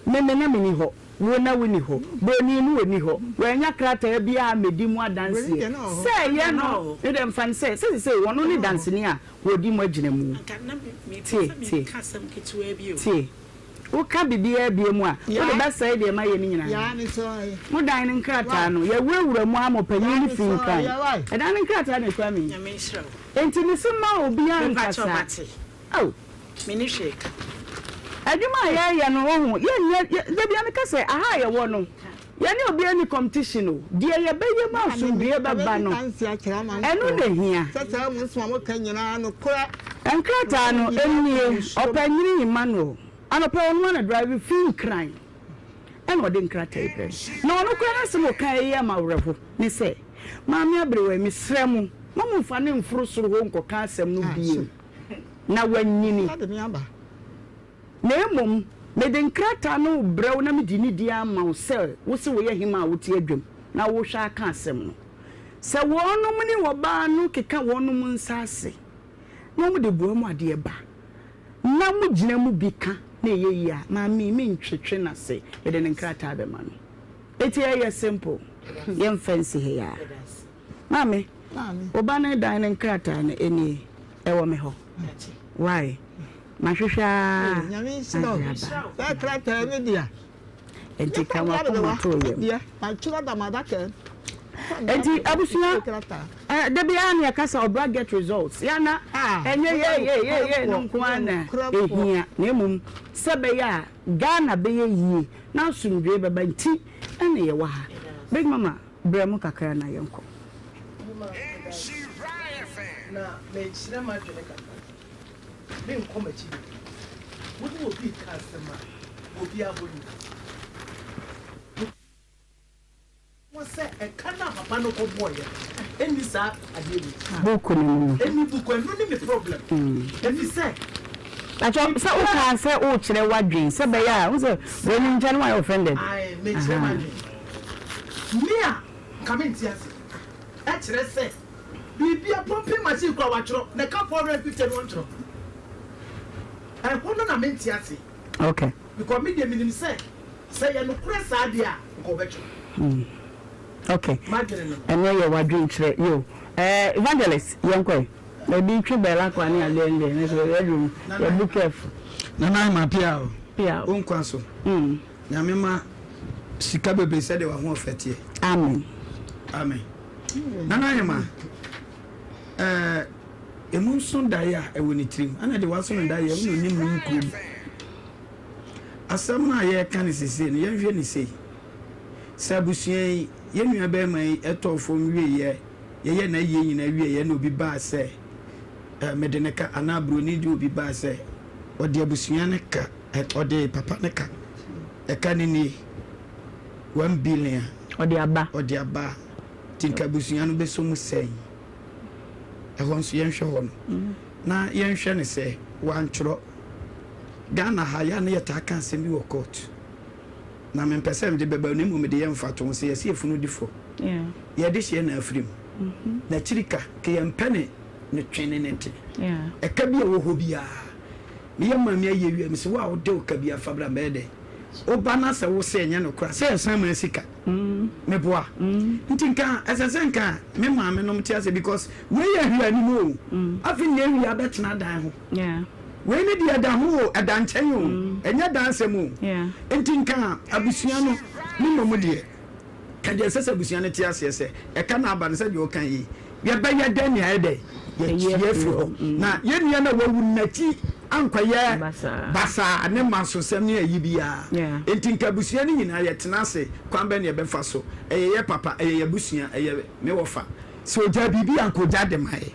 me na me ni ho wo na we ni ho boni ni we ni ho wanya krata bia medi mu adanse say ye no you dem fan say wono ni dance ni a wodi mu agina mu tie o ka bibia bia mu a wo de ba say de ma ye ni nyina ya ni so mo dan ni krata no ye wura mu amopanyi ni fin kan e dan ni krata na kwa mi enti ni sima obi an kasa oh mini shake aduma ya no ho ye de bia me kasa aha ye wo no ye ni obi ani competition o de ye beye ma so de baba no enu de hia sasa mu so mo kan nyina no kura enkrata no enie opanyini Emmanuel anope onu na drive fin crime eno de nkrata ibe no no kura na se mo kan ye ma wrefo ni se maami abrewe mi sremu mamu fa ne mfuru soro ho nkoka asem no bie na wanyini na emom me de nkrata no brew na me di ni dia ma wo se wo se wo ye hima wo tie adwam na wo hwa aka asem no se wonum ni wo ba no keka wonum nsase na mo de buamu ade ba na mo gina mu bika na ye ya ma mi ntwetwe na se me de nkrata be ma no eti ye simple ye fancy he ya mami obana dining krata na eni ewo me ho why mahwehwa nyame sino ba krata me dia enti kama ko to ye dia ma chura da madaka enti abusua de bia na kasa obra get results ya na enye ye no nkwana ehia na emum sebe ya Ghana be ye yi na sumdwe baba nti ene ye wa ha big mama bremu kakra na yenko na me chira ma dwene kaka me nkoma chi wo do obi kasema obi abonu wo se e kana papa no ko boye eni sa adiebu boku ni eni buku enu ni me problem eni se acho sa o kan se o kire wadwen se be ya wo se we ni njan wa offended ai me chira ma dwene mia kamenti ase e chire se bibia pumping machine kwa wachro na ka 450 no wachro I hono na menti ase okay because me dey minim say ya no kura sa dia ko becho okay magere no enwe ye wadwen kire yo evangelist yenko na bi twi bela kwa ni alende na so bedroom ya be careful na na ma pia o nkwa so nyame ma sika bebe se de wa ho ofetie amen na na ma emunsun daya ewoni trim ana de waso daya ewoni onim mu kuro asam na ye kan sese ne ye hwe ne sei sabusuen ye nua be mai etofom wie ye na ye nyina wie ye na obi ba se medeneka anabro ni di obi ba se ode abusuan ne ka ode papa ne ka eka ni 1 billion ode aba tinka busuan no be so mu sei ehon so yenhwe ho na yenhwe ne se wanchro Ghana ha ya na yeta kan se mi wo court na me pesem de beba ne mu me de yemfa to se yesi efunu difo ye de hye na afrim na chirika ke yempene ne twene ne te eka bia wo ho bia me yemma me aye wi me se wa wo de oka bia fabra me de obana se wo se enya no kra se san ma sika me boa ntinka esesenka me maame no mtia se because we ya hia ni mo afi ne hia betena dan ho we ne dia da ho adanchen o enya danse mu entinka abusua no ni momo de kade sese abusua ne tia se e ka na aba ne se de o kan yi ye ba ye dan ne ayede ye fro na ye nua na wawu nachi ankoye basa ne manso sem ne ayi bia entinka abusua ne nyina ye tenase kwamba ne be fa so ye papa ye abusua ye me wofa so ja bibi anko ja de mai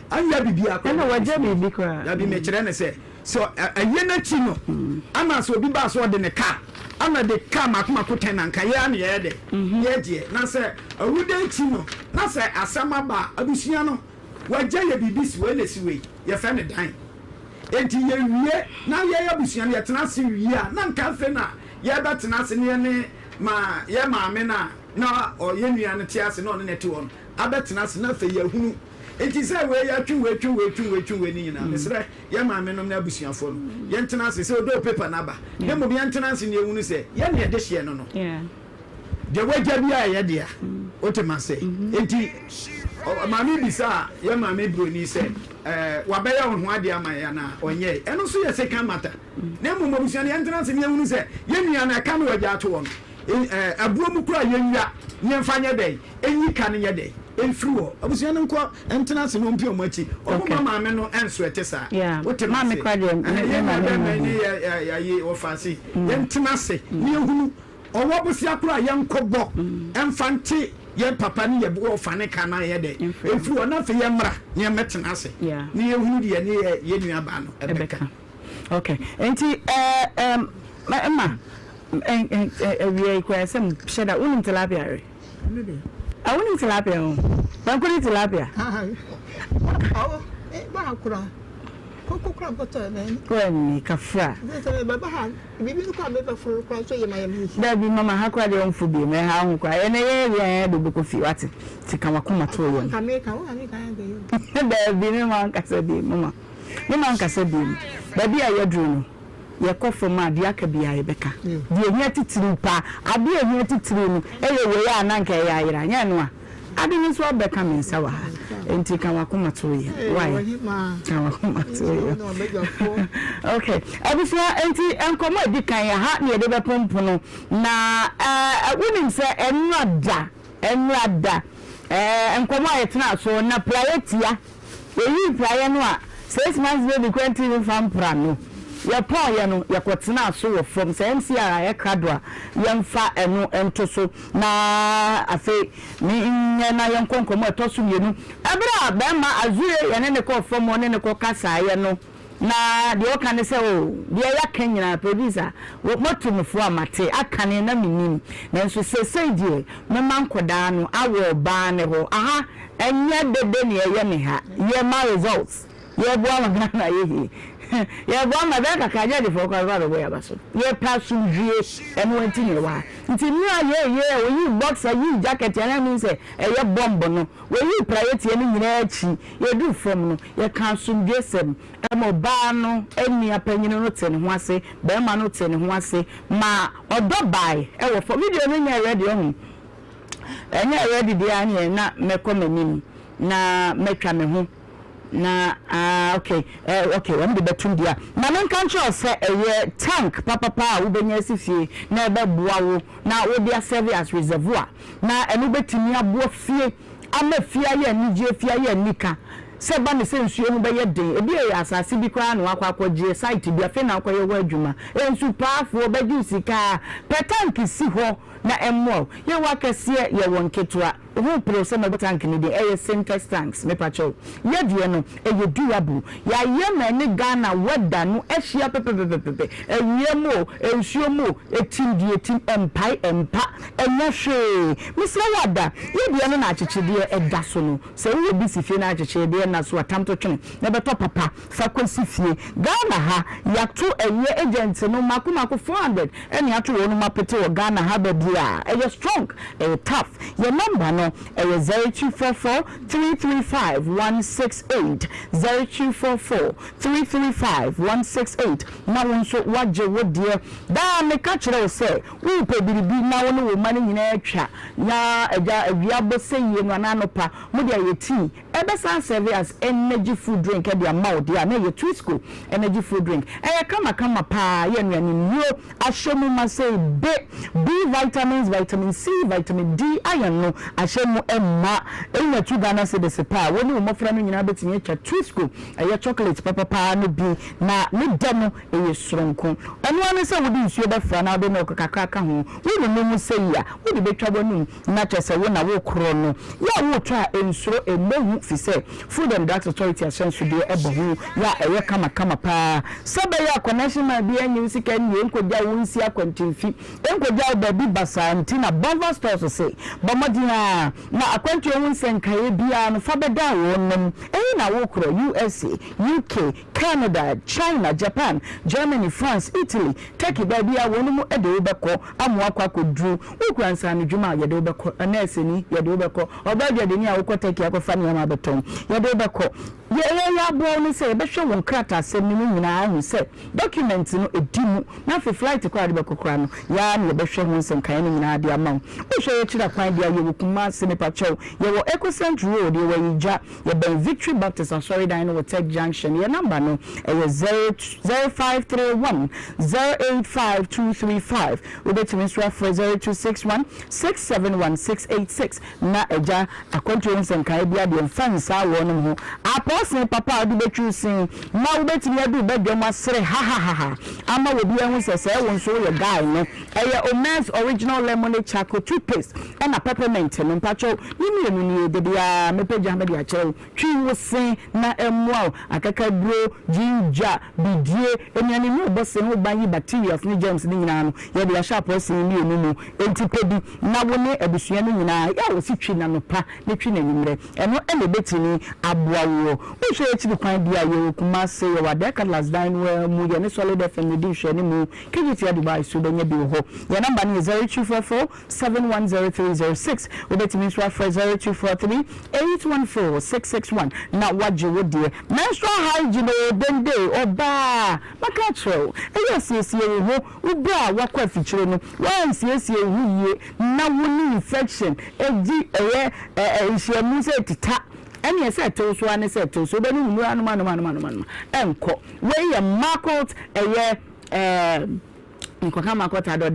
anya bibi akọ na waja bibi kwa ya bi me kire ne se so aye na chi no ama so bi ba so de ne ka ama de ka makoma na nka ya ne ye de ye je na se awude chi no na se asama ba abusua no waja ye bibi si we le si we ye fe ne dan enti ye wie na ye abusua ye tena se wie na nka fe na ye ba tena se ne ma ye maame na o ye nua ne tia se no ne ti won abetena se na fe ya hunu enti se we ya twu ni nyina mesre ye maame no na abusuafo no ye ntena se odo paper na ba ne mo ye ntena se ne ehunu se ye ne de hye no de waja bia ye de a otema se enti maame bisa ye maame broni se wabeya ho ade ama ya na onye eno so ye se kan mata ne mo abusuan ye ntena se ne ehunu se ye nua na ka no waja ato won abuo mu kura ye nwa ne mfanya dai enyi ka ne ye dai enfriwo abusuan nko entena se no mpi o machi o maame no enso etesa wote maame kwade ya ye ofasi entena se ne ehunu owo busia kura ye nkobo emfante ye papa ne ye bo ofane kana ye de enfriwo na fe ye mra ne metena se ne ehunu de ne ye nua ba no ebeka okay enti ma we kwa sem sheda unim tilapia re I want tilapia. Bankuri tilapia. Ba kura. Kura boto men. Kwani kafra. Ze baba ha bibi ko abeba for kwa so ye mayam. Da bi mama ha kwa de onfu bi me ha hu kwa. Ene ye do be ko fi wate. Tika makoma to yo. America wo ani kan de yo. Da bi ne man kasa bi mama. Ne man kasa bi. Ba bi aye dru no. Ye kofo ma de aka bia ye beka de ehia titiri pa ade ehia titiri no eye we ya na nka ya ayira nya no a ade ni so beka me nsa wa enti kan wakoma to ye why kan wakoma to ye okay abusua enti enkomo edi kan ya ha ne de be pompo no na wonim se enrada enkomo ayetena so na prayetia eyi praye no a 6 months baby quarantine fam pra no ya pon ya no ya kwetena so wo from MCR ya kradwa ya mfa eno entoso na afi ni nya na ya nkonkomo etoso mienu abra ba ma azure ya ne ko from one ne ko kasa ya no na de o kan se o de ya kanyina producer wo motumfo amate akane na minim na nso sesei die me man koda no awo ba ne ho aha enya dede ne ye me ha ye ma results ye bo ama na ye ye bo ma be kaka je de foko ba bo ya baso ye pasu vie eno enti ne wa nti ni ye o yi boxer yi jacket ya na mi se ye bomb no we yi priority ni nyina achi ye du from no ye kan sum vie sem e mo ba no eni apanyino no te ne ho ase be ma no te ne ho ase ma odo bai e wo for video no nya ready ohun enya ready dia anya na mekọ manim na metwa me ho na okay when the betum dia na men kan cho say tank papa wo benya sifie na ebe boa wo na wo dia serve as reservoir na enu betimi aboa fie ama fie ya ni je fie ya nika se ba me se nsuo mu be ye den ebi e asase bi kwa na akwaje site bi afi na akwaye wa adwuma ensu paafo be ju sika petank si ho na emmo ye wa kase ye won ketua who process my tank ni dey synthetic tanks me pacho ye die no e durable ya ye ma ni Ghana weather no ehia pepepepepe ewie mo ensuo mo etim die etim empa enya hwe misra wada ye die no na akyekede eda so no se wo bi sifie na akyekede na so atamto twene na beto papa fa kwasifie Ghana ha ya to eye agent no makomako 400 eni ato wo no mapete wo Ghana ha ba dia e strong e tough ye number no 0244 335 168 0244 335 168 na won so waje wodie da me ka kire say wo pe biribi na wo no wo mane nyina atwa ya agya awia bose yie no na no pa mo de ayeti ebe san serve as energy food drink e de amount dia na ye Twisco energy food drink kama pa ye no ani no ahwemu ma say B vitamins, vitamin C, vitamin D, iron no ahwemu emma enya tu Ghana se de sepa woni mo mofra no nyina betimi atwa Twisco chocolate papa no bi na ne demo sronko eno ane se wodi nsuo be fra na de no kakaka ka ho woni no mu sei ya wodi betwa bonu na chese wo na wo kro no ya wo twa ensuro emehu fi se Food and Drugs Authority asenso de ebohu ya kama pa sabe ya connection ma bi anyi sika ni enkodja wo nsi akwantimfi enkodja baby basanti na Bava stores say bomodina na akwantu wo nsenkaye bia no fa beda wo nom na wo kro USA UK Canada China Japan Germany France Italy Turkey baby a wo no ede obekọ amu akwa kodru ukransa ni dwuma yede obekọ nurse ni yede obekọ obadwa de ni a wo kọ Turkey akọfa ni ma beton yede obekọ ya bo ni say be hwe won krata asem ni nyina ahu say document no edimu na fi flight kwa de bekokra no ya na be hwe won senkan ni nyina de ama wo hwe ye chira kwan dia ye wukuma se me pacho ye wo Ecocent Road ye wo Ija ye ben Victory Baptist sorry dine with Tech Junction ye number no 0531 085235 ubetimi swa for 0261 671 686 na eja akonto senkan bia de mfansa wo no ho apostle papa do betrusin na wo betimi adu bedwam asere ha ama wo bia hu sese wo nso ye guy no Omea's original lemonade charcoal toothpaste and a peppermint no mpacho ni de bia mepeja me dia chew twi wo sen na emwa akaka bro ginger bidie enyane ni obosen ho ban yi bacteria ni germs ni nyina no ye de sharp osin ni enu entipedi na wo ne abusua no nyina ya wo si twi na no pa ne twi na nyimre eno ene betini aboa wo hwe echi kwan bia ye kuma se ye wada ka last dine mu ye ne solid fm di hwe ni mu kigiti ya Dubai so benye bi ho ye number ni 0244 710306 obetimi so afre 0243 814 661 na waje wo de menstrual hygiene dende oba makatro siesie ho ubra wakwa fichire no wan siesie hu ye na wo infection eji nhyiamu se tita any set to so an set to so be no mu anu enko we ye market Nkoka makota adult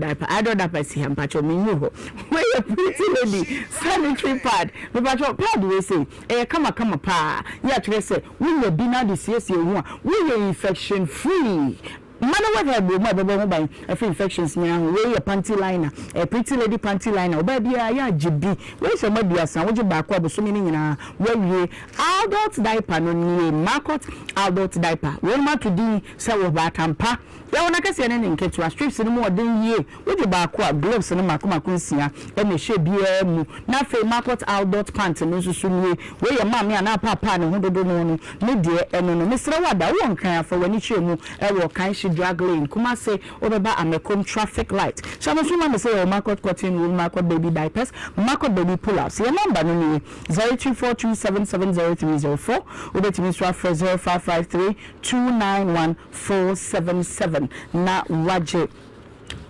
diaper si hampacho minyu we a pretty lady sanitary pad me pacho pad we say kama pa ya tire say we ye bina de siesie hu a we ye infection free Mana what have you by infections now? Wear a panty liner, a pretty lady panty liner, baby, GB. Where's your media son? Would you back up so many in a way? Adult diaper, no market, adult diaper. Well, ma to do so back and pa. Ya wana kasi ene nke to strips no more den ye we the back up gloves no makoma kunsia e me hye bia mu na fe market adult pant no susu nie we ye ma me ana papa ne ho dodo no no ne de eno no mesra wada won kan afa wani chemu e wo kan shi drag lane kuma se obeba amekom traffic light so no so ma say market cotton wool market baby diapers market baby pull-ups your number no ni 0242770304 obetimi so afre 0553 291477 na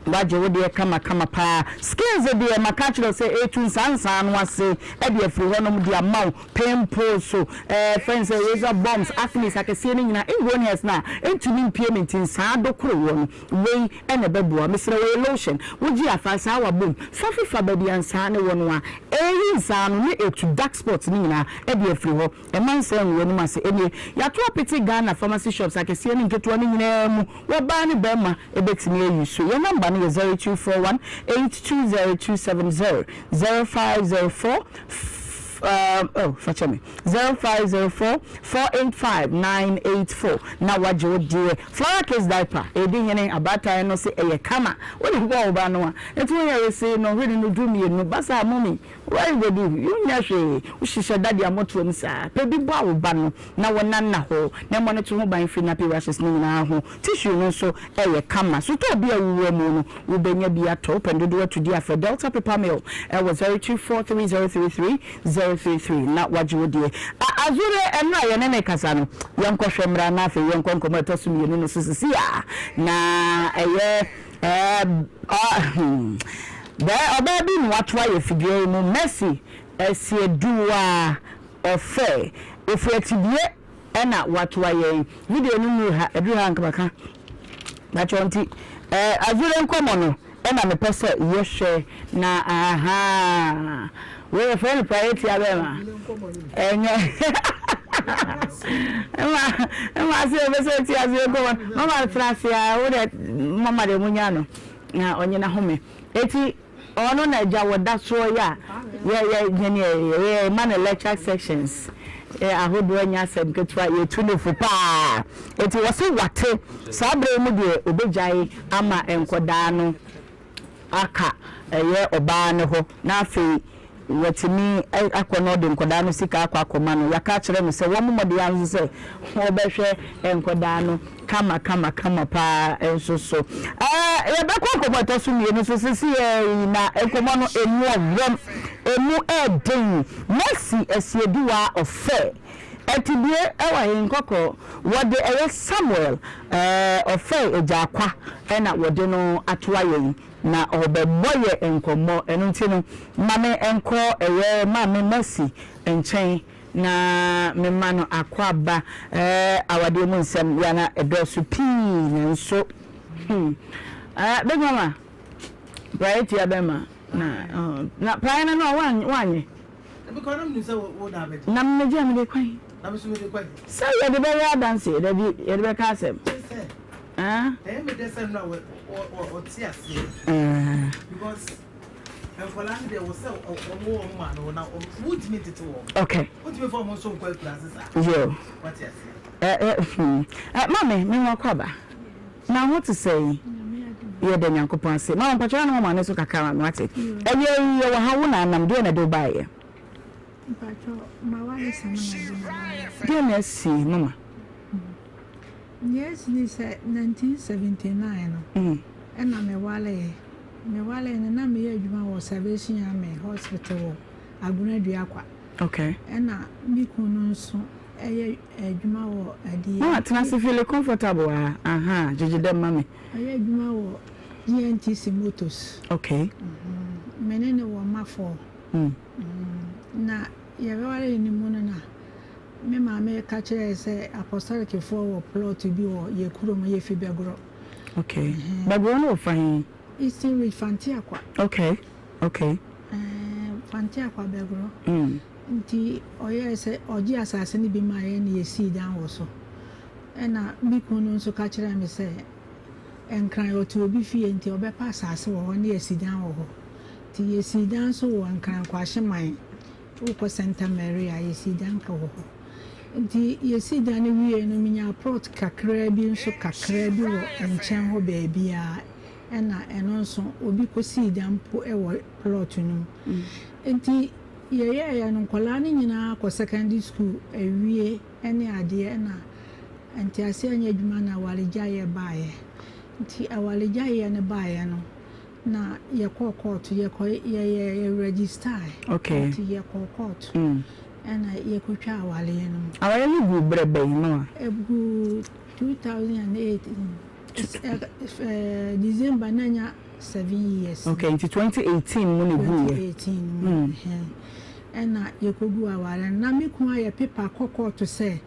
waje wo de kama pa skills de makachiro say etun sansan no ase e de afri ho no de amaw pimples so friends razor bombs acne akese ni nyina erroneous na entumi payment nsa dokoro wo we ene beboa mesre we lotion woji afansa wa bom fafi fa badi ansa ne wo no a nsa no ne etu dark spots ni nyina e de afri ho e man say wo no ma say ene ya to apeti Ghana pharmacy shops akese ni nketo ni nyina mu wo ba ne be ma e betimi ayi so your number 0241 820270 0504 fetch me 0504 485 984 na wajo die flower case diaper edi hene abata no se eye kama woni go oba no a etu ye say no really no do me no basa mommy why you do you nya hwe ushisha dadi amoto ni sa pe bi bo awoba no na wona na ho na mo no to ho ban free na pe rashes ni na ho tissue no so eye kama so to bi awuwa mu no wo benya bi ato pendodo to dia for Delta paper mail was 0243033033 na wajo die azure enra ye ne kasa no yenko hwemra na afi yenko nkomato so mienu no sisi a na eye Oba bi no watwa ye fidie mu Messi esieduwa ofe efuatibie ena watwa ye video no mu ha edu ha nkabaka na chonti azure nkomo no ena me pese yehwe na aha we friend priority abema enye Emma say pese ti azure nkomo mama trasia wo de mama de munya no na onye na home eti ono na ja woda so ya ye man lecture sections ahodo anya sem ketwa ye tunu fu pa eti wo se wate sabre mu de obejai ama enkoda no aka ye oba ne ho na afi watimi akono de enkoda no sika akoma no yaka kire me se wo momode yanzu se obehwe enkoda no kama pa enso so ye bakwa komoto so mienu so sisi na enkomo no emu eden Messi esieduwa ofe etibie ewa hinkoko wode eye Samuel ofe ejakwa na wode no atoa yen na obeboye enkomo enu ntino mame enko eye mame Messi enchen na memano akwaba awade mu nsem yana edosu pi nso big mama right ya bema na praina no wanye because I'm say wo da be na meje me de kwan na me so me de kwan say ya de be ya dance ya de be ka asem me de say na wo ti ase because and for land there was so man or now would meet it all. Okay. What do you form so quite classes? Yo. What yes? Mommy, me wa kwaba. Now what to say? Ye de Nyankopon say. Mama pacha na mama ne so kakara no ate. Eye ye wa ha wo na nam de na do ba ye. Pacha ma wa le sama na. De na si mama. Yes, ni say 1979. And na me wale na me adwuma wo Salvation Army Hospital wo Aguna Duakwa. Okay. Na mi kunu nso eye adwuma wo adi. Ah, trans feel comfortable aha, jeje dem mama. Eye adwuma wo GNTC Motors. Okay. Menene wo mafo. Na ye wale ni mu na me mama ka kire say apostolic for wo plot bi wo ye kurom ye fi begro. Okay. Bagro no fine. Isi with Fantiakwa. Okay. Fantiakwa begro. Nti oye se oji asase ni bi ma ye na yesi dan wo so. Na bi kunu nso ka kire me se enkran otu obi fie nti obepa asase wo na yesi dan wo ho. Ti yesi dan so wo enkran kwa hyeman. Uko Santa Maria yesi dan ka wo ho. Nti yesi dan ni wie no minya plot kakra bi nso kakra bi wo enchen ho baabi a ena eno nso obi kosi dampo ewo plot no enti ye no nkola ni nyina ko secondary school ewie ene ade na enti ase anya adwuma na awaleja ye baaye nti awaleja ye ne baaye no na ye court ye register okay nti ye court ena ye kotwa awale no awale ni gu brebe no ebu 2008 December nanya 7 years. Okay, into 2018 when you grew. 2018. And you could go away. Na me kwa paper koko to say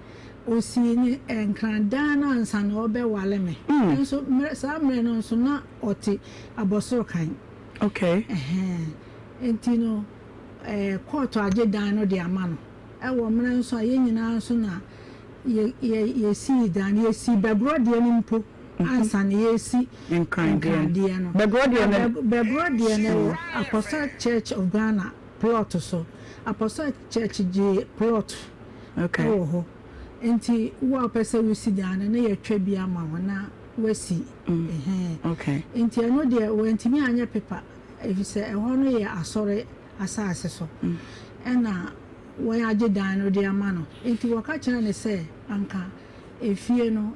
osi ni enkrandana ansan obe wale me. So samre no so na oti abosoro kan. Okay. Enti no court aje dan no de ama no. E wo mra nso aye nyina nso na ye si dan ye si bagro de ni mpo. Ansan yesi enkrandie no. Bagro de no Apostolic Church of Ghana plot so Apostolic Church G plot. Okay. Oh, enti wo apese we si dan na ye twa bia ma wona wasi. Okay. Enti eno de wentimi anya paper if say e ho no ye asore asase so. Ena when I did dine with their man, into a catcher and say, Anka, if you know,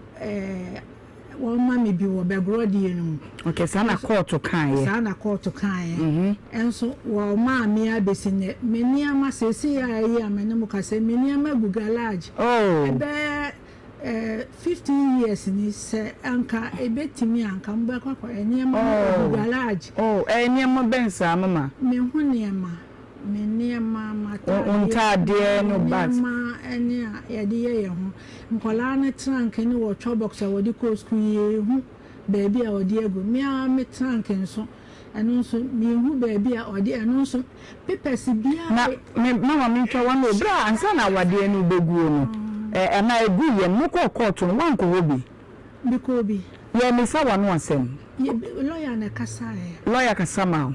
one mammy be or begrody. Okay, Sana call to Kai. Sana call to Kai. And so, while mammy, I be seen it, many a mass say, I am a Namuka say, many a maguga large. Oh, bear 15 years in his Anka, a bit to me and come back up any maguga large. Oh, any more bensa, mamma. Me one many mama dear no bags any idea nkola trunk any wo box a wodi ko school baby a wodi egu me trunk nso eno nso me hu baby a wodi eno nso papers bia na mama me twa wan obra ansa na wade enu beguo no na egu ye no ko court no wan ko hobi bikobi ye me sa wano asem lawyer na kasa lawyer kasama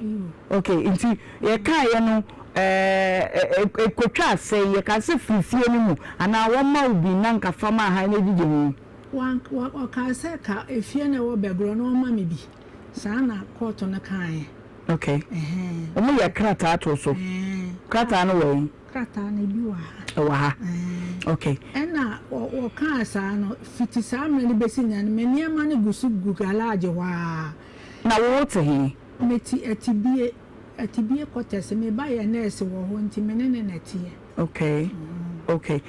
okay inti ye kan ye no ekotwa say ye ka se fifie no mu ana wo ma obi na nka fama ha na gige mu wan ka se ka efie na wo begro no ma me bi sa na court na kan okay omo ye krata to so krata no wo krata na bi wa ha okay ena wo kan sa no fiti sa me ni besi nya me niam na gusu gugalaje wa na wo te he meti atibie kotes me ba ye nurse wo ho nti me ne netie okay okay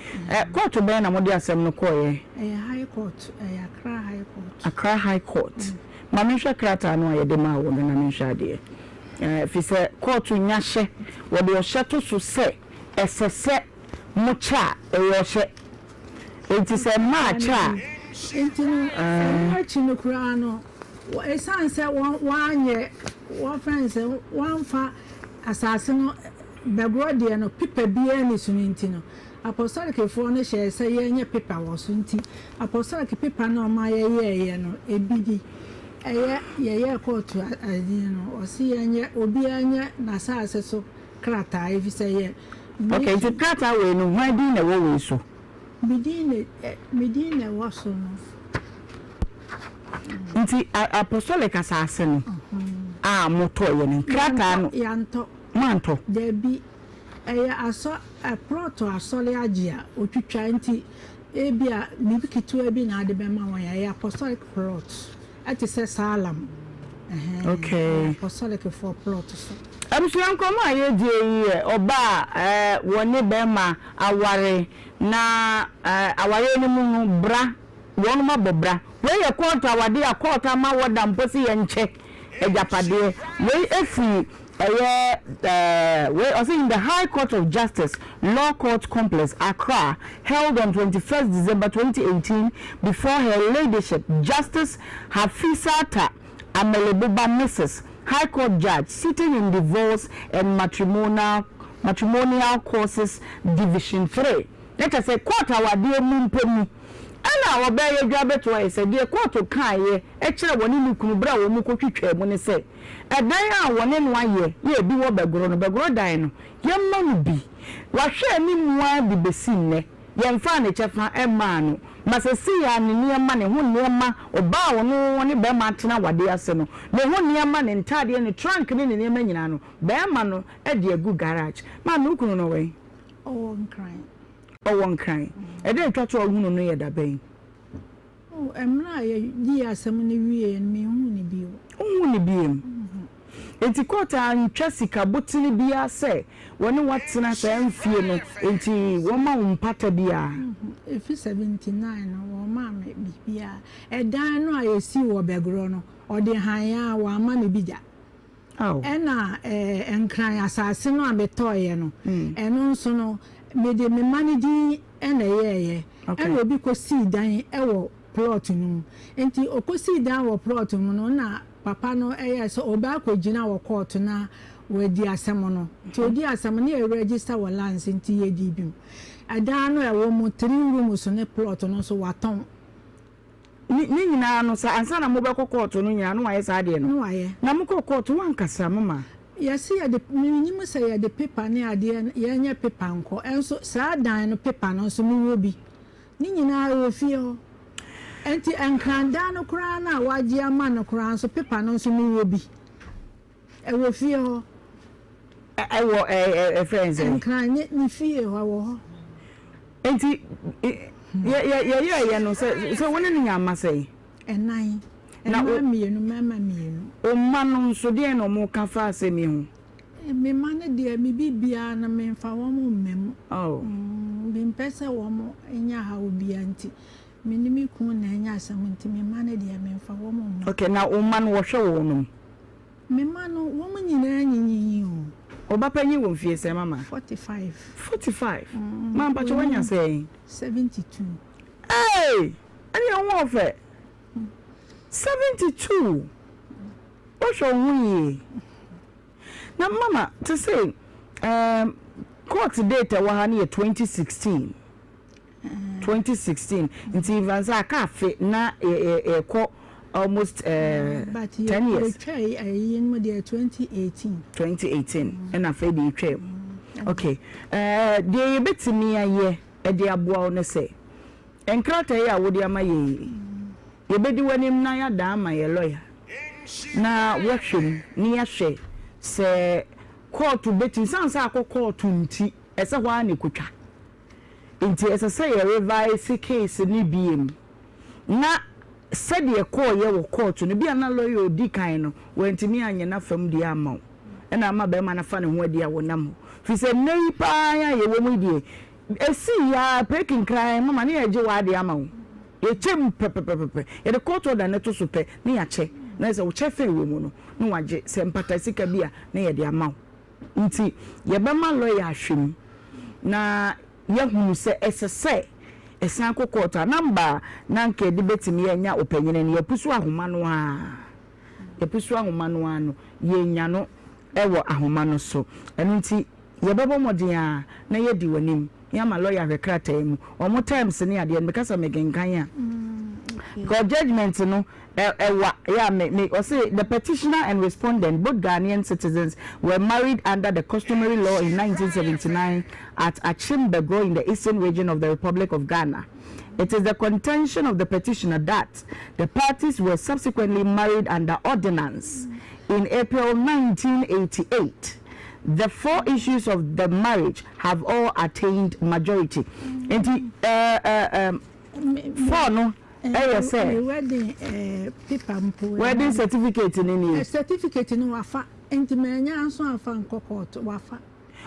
court be na mo de asem no koye high court Accra high court ma me hwe krata no ye de ma wo na me hwe ade fi se court nya hye wo de o hye to so se esese mo cha e yo hye enti se ma cha enti no chino kura no esan se wanye one friend say one fa asase no begrode no pipa bia ni suninti no apostolic fo no share say yenye pipa wo sunti apostolic pipa no ma ye no ebidi ye court adi no o si yenye obi anya na asase so krata evi say ye okay the krata we no hwan di na wo we so midine wo so no nti apostolic asase no moto ye ni krata no yanto manto debi aso proto asole agia otwitwa nti ebia nibikitu ebi na ade bema wan ya apostolic plot ati se salam okay apostolic for plot so abusuan komo aye die yi oba woni bema aware na aware ni mu bra wonu ma bobra we ye court awade ya court ma woda mposi ye nche ejapade we efi we also in the High Court of Justice Law Court Complex Accra held on 21st December 2018 before her ladyship Justice Hafisata Ameleboba Mrs. High Court Judge sitting in Divorce and Matrimonial Causes Division 3. Let us say court awade mu mpemu ana obaye dwabeto ayi se de court kan ye e kire woni nukunu bra wo mu kotwetwa mu ne se edan a woni no aye ye bi wo begoro no begoro dan no ye ma no bi wa hwe ni mua bi besi nne ye mfa ne chefa e ma no masesi ya ne niema ne ho niema oba wo no ne be ma tena wade ase no ne ho niema ne ntade ne trunk ne niema nyina no be ma no e de agu garage ma nukunu no we one crying. I didn't try to own no yet. Oh, I'm not a some and me only be. Only be him. It's a quarter and Jessica Butini Bia say, when what's in a same feeling, into woman patabia. If it's 79 or mamma be a dino I see or begrono or the higher one mammy be that. Oh, and cry assassin on the toy, and also no. Me de me manage and ye and we be see dan ewo plot no enti okosi dan wo plot no na papa no so oba ko gina wo court na we di asem no ti odi asem na e register wo lands enti ye di bi adan no ewo mo 3 rooms ne plot no so waton ni nyina no sa ansa na mo be ko court no nyina no waye sa de no waye na mo ko court wan kasa mama Yes, yeah, the minimum say the paper near the young paper uncle, and so sad dine paper no so will be. Nina will feel. Enti enkranda no kra na waje ama no kra so paper no so will be. E will feel. I will a friends enkran ni fie ho. Enti yeah no so when ni nyama say enan na mienu mama mienu o manu so de no mo ka fa se mi ho me mane de mi bibia na me fa wo mo mem oh me pese wo mo enya ha obi anti me ni mi kun na enya asam nti me mane de me fa wo mo. Okay, na o man wo hwe wo no me manu wo mo nyina nyinyi o oba panyi wo fie se mama 45 mama pacho wanya say 72. Hey, ani on wo fe 72. What's your way? Now, Mama, to say, court data was 2016. 2016. Until even I can't fit na a court almost 10 years. 2018. 2018. And I feel the train. Okay. The bit to me a year, a dear boy, say. And Crata, I would am ye. You better when him na ya da my lawyer. Na working near she say court to betting sounds like a court to nti as a one kucha. Inti as I say a revise case ni BM. Na said ye call ye court to be an lawyer di kind went to me and enough from the amount. And I'm a beman a fan where they are one. If you say nay pa ye woman dear. A see ya breaking crime, mamma near Joa the amount. Ye chem pepepepe ye de court order na to so pe na ya che na se wo che fe we mu no no waje se mpata sika bia na ye de amaw nti ye be ma lawyer ahwem na ye hunu se esese esan ko court number na nke de betimi ye nya opanyine ne ye pusu ahoma no no ye nya no ewo ahoma no so eno nti ye bebo modin a na ye di wanim yama lawyer rekrata emu omo times ni ade because me genkan ya because judgment no me or say the petitioner and respondent, both Ghanaian citizens, were married under the customary law in 1979 at Achimbego in the eastern region of the Republic of Ghana. It is the contention of the petitioner that the parties were subsequently married under ordinance in April 1988. The 4 issues of the marriage have all attained majority. And four no. Wedding certificate in certificate in wafa intimenya so afa court wafa.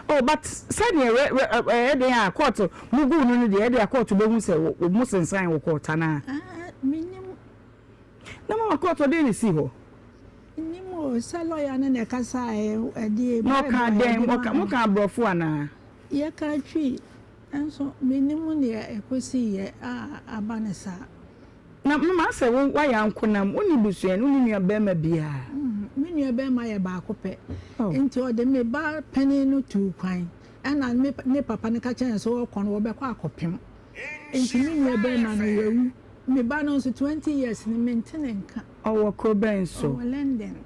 Oh, but said they are court mugu no dey court be hu say wo musen sign wo court na minimum na ma court dey ni si ho nimo say lawyer na ne kasa e dey no ka den mo ka brofo ana ye ka twi enso minimum ne ekosi ye abanesa na mama say why ankonam oni busuen oni nua be ma bia me nua be ma ye ba akopɛ enti o de me ba pani no tu kwan ana me papa ne ka chen so okon wo be kwa akopem enti me nua be ma no wewu me ba no so 20 years ni maintain nka owo ko ben so London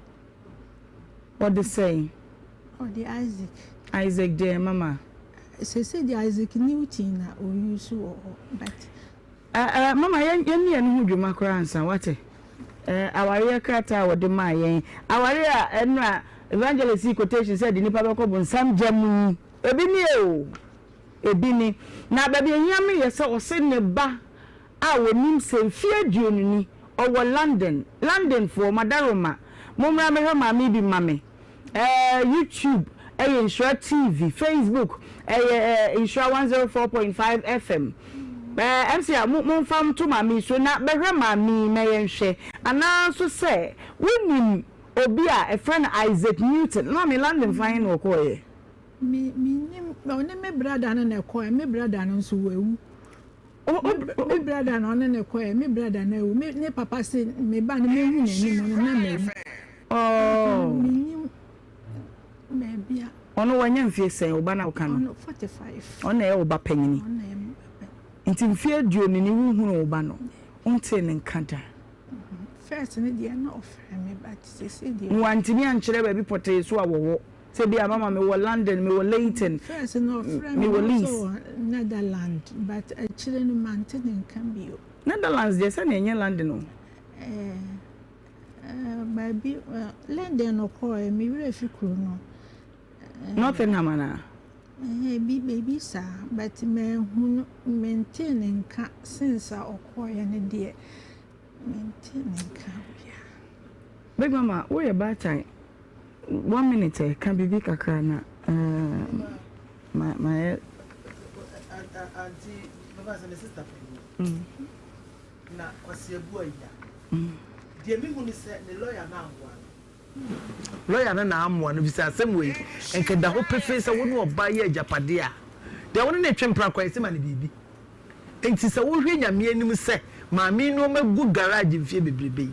what they say the Isaac de mama say the Isaac Newton na o use but mama yen ne no hudwuma kora ansa wate aware krata wode ma yen aware a eno a evangelist quotation said nipa be ko bonsam jamu ebi ni na ba bi enyam ye se o se ne ba a wonim se fie aduonu ni owo London for madaroma momra me ma mi bi mame YouTube Nhyira TV Facebook Nhyira 104.5 FM MC mo fam to mami so na behwe mami na yenhwe ana so say wonim obi a friend Isaac Newton na me London fine no ko ye me nim me brother na ko me brother no so wewu me brother no na ko me brother na wu me papa say me ba na me hu na ni mo na me me nim me bia ono wanya mfie sen oba na uka no 45 ono e oba panyini nti mfie aduonu ni wuhunu oba no unte ne nkada first ne dia na offer me but say dia wantimi ankyere ba bi pote so awowo say be a mama me wo London me wo Leighton first no me wo Leeds Netherlands but children maintain can be Netherlands they say na London baby London no call me refi kuro no nothing hamana baby sir but me maintaining can since I acquire any dear maintaining can big mama we about time 1 minute can be big kakra na my auntie baba say sister na kwasi ebu aya die mi hu ni say the lawyer na amwa lawyer na amwa no bisa asem we enke da ho pefe say wonu oba ye ajapade a de wonu na twempra kwa ese ma ne bibi enti say wo hwe nyame anim say ma mi no magu garage mfie bebrebe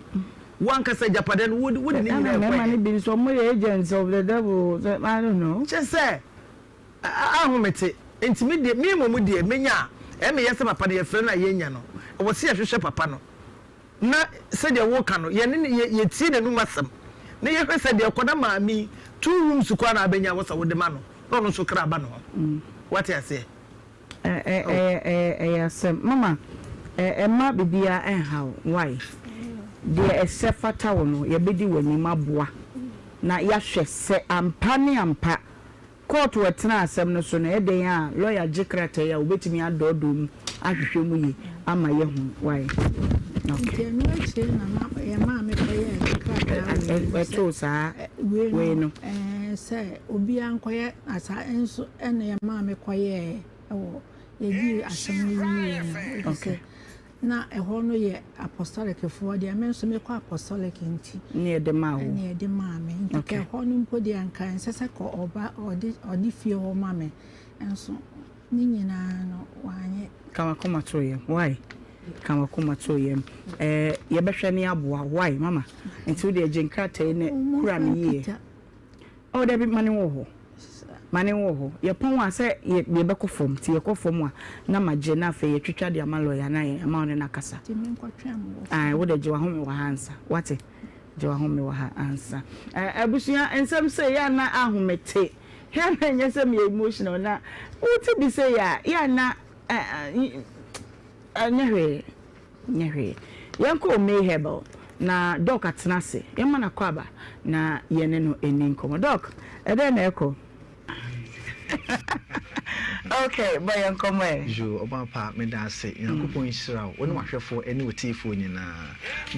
one kasa ajapade no would ni nyina kwa mama ni bi so mo agents of the devil I don't know just say ahomete enti mi de mi momu de menya e me yese papa de yefre na yenya no wo se yehwehwe papa no na se de wo ka no ye ne ye tie na nu masam na ye hwese de koda maami 2 rooms kwa na abenya wo sa wo de ma no no so kra ba no what you say asem mama ma bibia how why de esefata wo no ye bedi wani maboa na ya hwe se ampa ne ampa court wetena asem no so no eden a lawyer jikrata ya obetimi adodom ahwehwe mu yi ama ye hu why okay no actually na ya ma me koye eto sa we no say obi ankoye asa enso ene ya ma me koye ewo ye gi asem ni okay na eho no ye apostolic for the menso me kwa apostolic nti ne de ma ho ne de ma me nti eho no mpo de anka nsese ko oba odi fie ho ma me enso ni nyina no wanye kama koma to ye why kama koma to ye ye behwe ne aboa why mama nti wo de agenkrata ne kura me ye o de bi mane wo ho ye pon wa se ye be ko fom ti ye ko fom a na maje na fe ye twetwa de amalo ya na ye ama ne nakasa ti men ko twam wo de je wa ho me wa hansa wate je wa ho me wa hansa abusia ensem se ya na ahomete ya na nye se me emotional na uti bi se ya na nyehwe yanko me hebel na doc atenase yema na kwaba na yene no eninkomo doc ede na eko okay bayan komwe jo oba pa me da se yankopon hira wo ne wahwefo ene wotifo nyina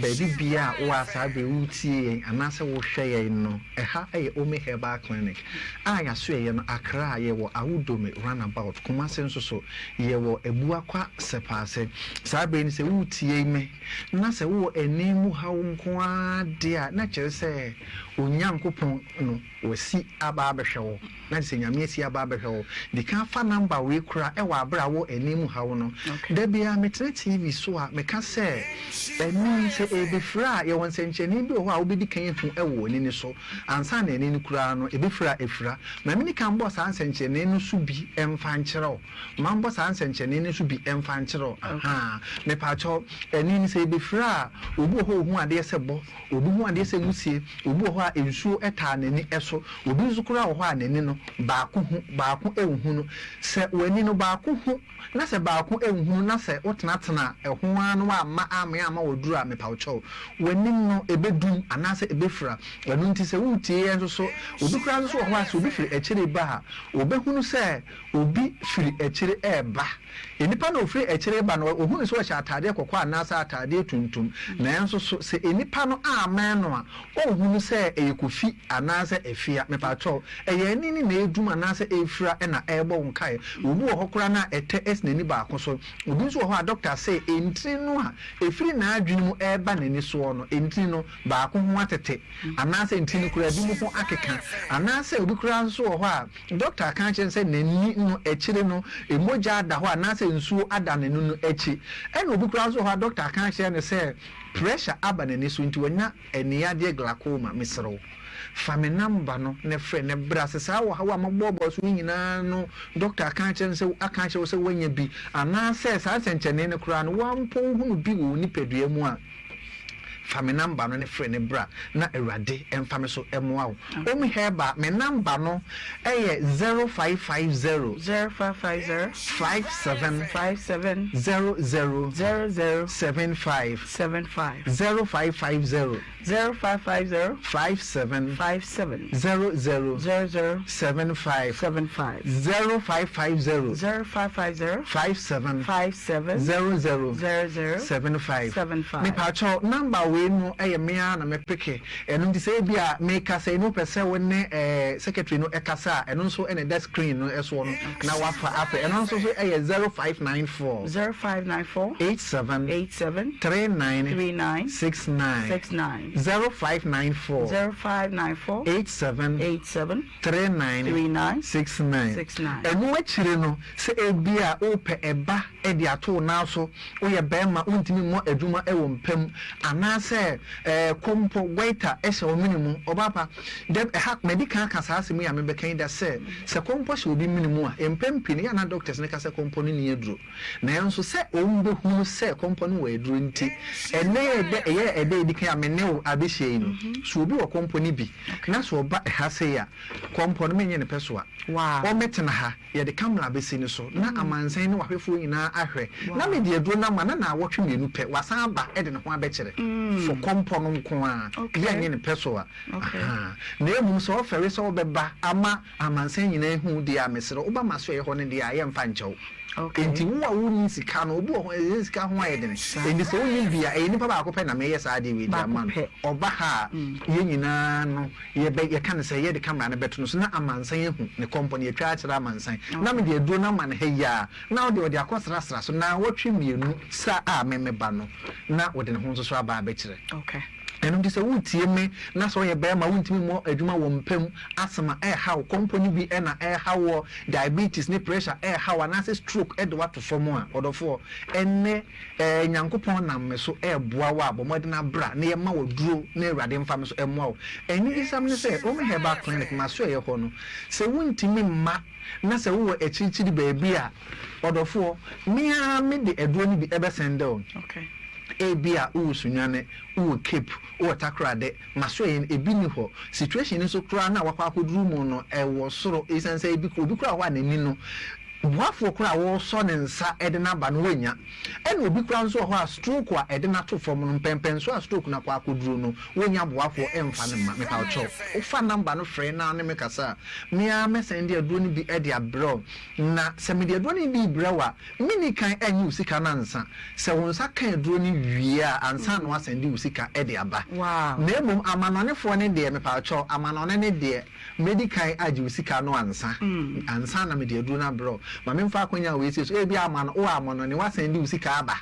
baby bia wo asa be wutie anase wo hweye no eha eye ome herbal clinic aya so ye no akra ye wo awudome runabout kumase nso so ye wo ebuakwa sepase sa be ni se wutie me na se wo enemu hawo nko ade a na kire se onyankopon no wasi aba abehwe na se nyame si aba abehwe de kan fa number we kura e wa abra wo enemu hawo no da bia metre TV so a meka se eni se ebefra ye won sencheni bi ho a obedi kan efu e wo ni so ansa na eni kura no ebefra efra ma mini kan boss an sencheni no so bi emfa nkyerɛw ma boss an sencheni no so bi emfa nkyerɛw aha me pa cho eni ni se ebefra obi ho hu ade se bo obi hu ade se musie obi ho a ensuo eta nani eso obi nzukura ho a nani no baako ehunu no se wani no baako hu na se baako ehunu na se otenatena eho anu ama ama woduru a mepawcho wani no ebedum anase ebefra wanu nti se wutie enso so obi kura nso ho a se obi firi ekire ba ha obehunu se obi firi ekire eba enipa na ofiri ekire ba no ohunu so hya atade kokwa anase atade tuntum na enso so se enipa no amen no a ohunu se eyekufi anase efia mepawcho eye nini na edum anase efra na ebo nkae obi wo hokora na ete esnani baako so obi nso ho a doctor say entri no a efiri na adwene mu eba nani so no entri no baako ho atete anase entri no kura bi mu ho akeka anase obi kura nso ho a doctor kan chen say nani no ekire no emoja ada ho anase nsuo ada nani no echi ena obi kura nso ho a doctor kan chen ne say pressure aba nani so nti wanya eniade glaucoma misro fame number no ne frɛ ne brase sa wo hawa mabobo so nyina no doctor kan chen se aka che wo se wanya bi ana se sa senchene ne kura no wampo hunu bi wo ni pedua mu a family number no ne friend ne bra na Erade emfame so emoa wo omi heba me number no 0550 0550 57 00 75 75 0550 0550 57 00 75 75 0550 0550 57 00 75 me pacho number we no mea na me peke eno ndi say bia me kasa eno pese woni secretary no ekasa eno nso ene that screen no eso no na wafa afa eno nso so 0594 87 39 69 0594 87 39 69 eno wachire no se ebia ope eba edi ato na so oye bema untimi mo adwuma ewo mpam anase kompo waiter ehye o minimum obapa dem hack medical kasa asemu ya mebekan da se kompo she obi minimum a empam pini ya na doctors ne kasa kompo ni eduro na enso se o mbe hu se kompo ni wa eduro nti ene ede edikan amenewo abehye no so obi wo kompo ni bi na so oba ha se ya kompo no menye ne peso a o metena ha ye de camera besi ni so na amansan ne wahwefo nyina ahwe na me de eduro na ma na awotwe menu pe wasan ba ede ne ho abekere for kompo no nko a ya nye ne peso a na emu so ofere so obeba ama amansan nyina hu de a mesere oba maso ye ho ne de a ye mfa nchew enti wo wuni sika no obu ho sika ho ayede ne enti so wuni bia nipa ba akopɛ na me yes ade we dia man oba ha ye nyina no ye kan sɛ ye de camera na beto no so na amansan ehu ne company atwa akyerɛ amansan na me de do na man ha ya na wo de akɔsrasra so na wotwe mienu sa a memeba no na wo de ne ho so so aba abekyerɛ enu di se wutie me na so ye be ma wuntimi mo adwuma wo mpam asema how company bi na how diabetes ni pressure how na stroke de wato form a odofo enne nyankopon na me so boa wa abomode na bra na ye ma wo duro na Awurade mfa me so emoa wo eni isam ne se o me heba clinic ma so ye ho no se wuntimi ma na se wo echichiri baabi a odofo me de aduro ni bi ebe send down ebia usunwane cape takrade masoyen ebi ni ho situation nso kura na wakwa akoduru mu no ewo soro esansa ebi kura wa nani no buafo kura wo so ne nsa ede na ba no wanya ene obi kura nso ho a stroke a ede na to form no pempen so a stroke na kwa akoduru no wanya buafo emfa ne ma me ka ocho ufa number no frɛ na ne me kasa me a me send dia do ni bi ede abro na se me dia do ni bi brewa mini kan anyi usika na nsa se won sa kan do ni wie a ansa na wa send usika ede aba na emom amanonefo ne de me pa ocho amanone ne de medical agi usika no ansa na me dia do na bro ma me mfa akonya we se so e bia amano o amano ne wa send usika aba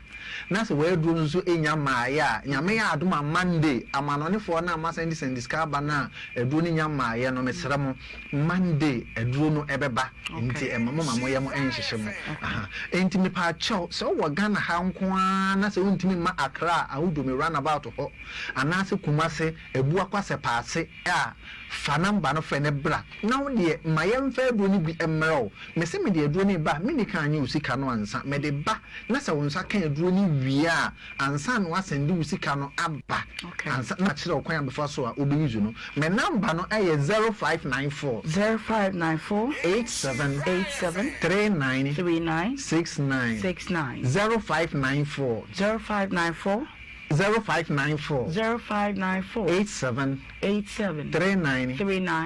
na se we do nso enya maaya nyame ya adoma Monday amanonefo na ma send usika aba na edu ni nya maaya no mesere mo Monday edu no ebeba nti emamo mamo ye mo enhyehye mo enti me pa cho so wo Ghana ha nko na se wontimi ma Accra awudo me run about ho anase Kumase ebu akwase paase a fa number no fe ne bra na wo de mayem fa edu ni bi emreo me se me de edu ni ba me ni kan anya usika no ansa me de ba na se won sa kan edu ni wie a ansa no asende usika no aba ansa na kire okwan before so a obi use no me number no 0594 87 39 69 0594 87 39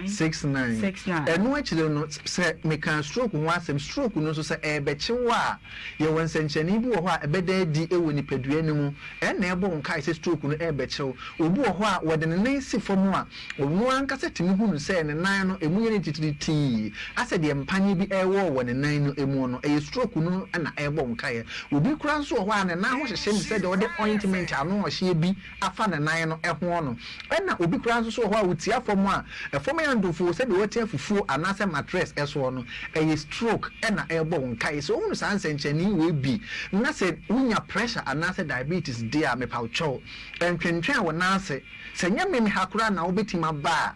69 enu achile no se meka stroke ho asem stroke no so se ebechewa ye wonsenchani bi wo ho a ebeda di ewo nipadua nimu na ebo nka se stroke no ebechew obi wo ho a wode ne nan si fom a onu anka se timi hunu se ne nan no emu ye ne titiriti ase de mpanye bi ewo ne nan no emu no stroke no na ebo nka ye obi kura nso ho a ne nan ho hyehye ni se de wode ointment ano ho hye bi afa ne nan no eho no na obi kura so ho a wutia fom a fom ya ndofo se de wotia fufuo anase mattress eso no stroke na ebo nkai so unu san senchani we bi na se unya pressure anase diabetes dia me paucho entwentwen wo nase se nya me hakura na obetima ba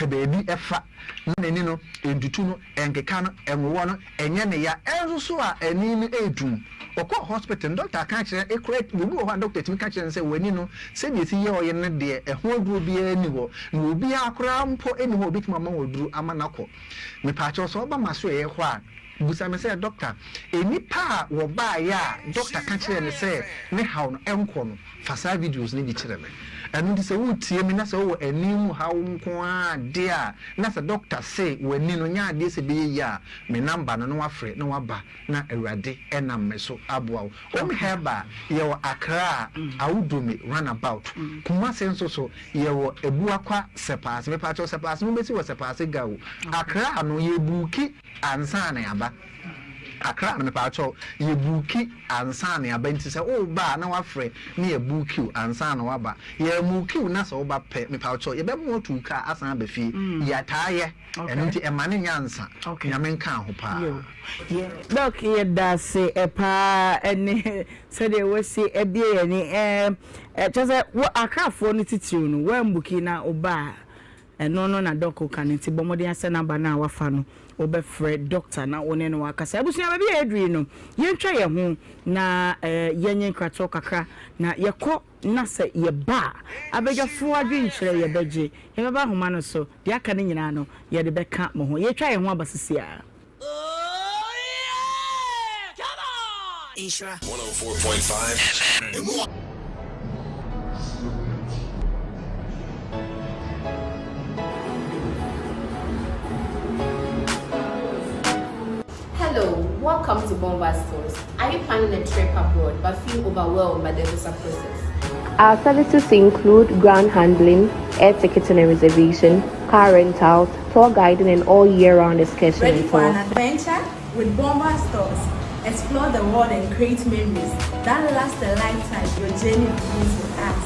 baby efa na ni no entutu no enkeka no enwo no enye ne ya enso so a ani no edum okọ hospital doctor kan kire ecorrect obi wo doctor timi kan kire say wani no say bi si ye oye ne de eho aduro bi ani ho na obi akora mpo eni ho obi tuma ma woduru amanako me pa cho so ba maso ye ho a busa me say doctor enipa wo ba ya doctor kan kire ne say ne hawo no enko no fasa videos ne bi kire me anu di say wo tie me na say wo anim hawo nko a de a na say doctor say wani no nya de say be ya me number no no afre no waba na awurade enam me so aboa wo me heba ye wo Accra awudumi runabout kuma senso so ye wo ebuakwa sepas me pa cho sepas me besi wo sepas gawo Accra no ye buki ansa na yaba Accra me pa cho ye buki ansa na yaba nti se o ba na wafre na ye buki ansa na waba ye buki na so ba pe me pa cho ye be mo tu ka asan ba fi ya taaye enti e mane nyansa nyame nka ho pa ye doc ye da se e pa ene se de we si e bie ni chose wo Accra no titiru no we mbuki na oba no na doc ka nti bomode ase na ba na wafa no obefre doctor na one no akasa abusia ba bia edri no yentwa ye ho na yenyen krato kakra na yekọ na se ye ba abegafo adwenkyere ye beje ye baba homa no so de aka ne nyina no ye de beka mo ho yetwa ye ho abasisia Nhyira 104.5 Hello, welcome to Bomba Stores. Are you planning a trip abroad but feel overwhelmed by the visa process? Our services include ground handling, air ticketing and reservation, car rentals, tour guiding and all year-round excursions. Ready for an adventure? With Bomba Stores, explore the world and create memories that last a lifetime. Your journey begins with us.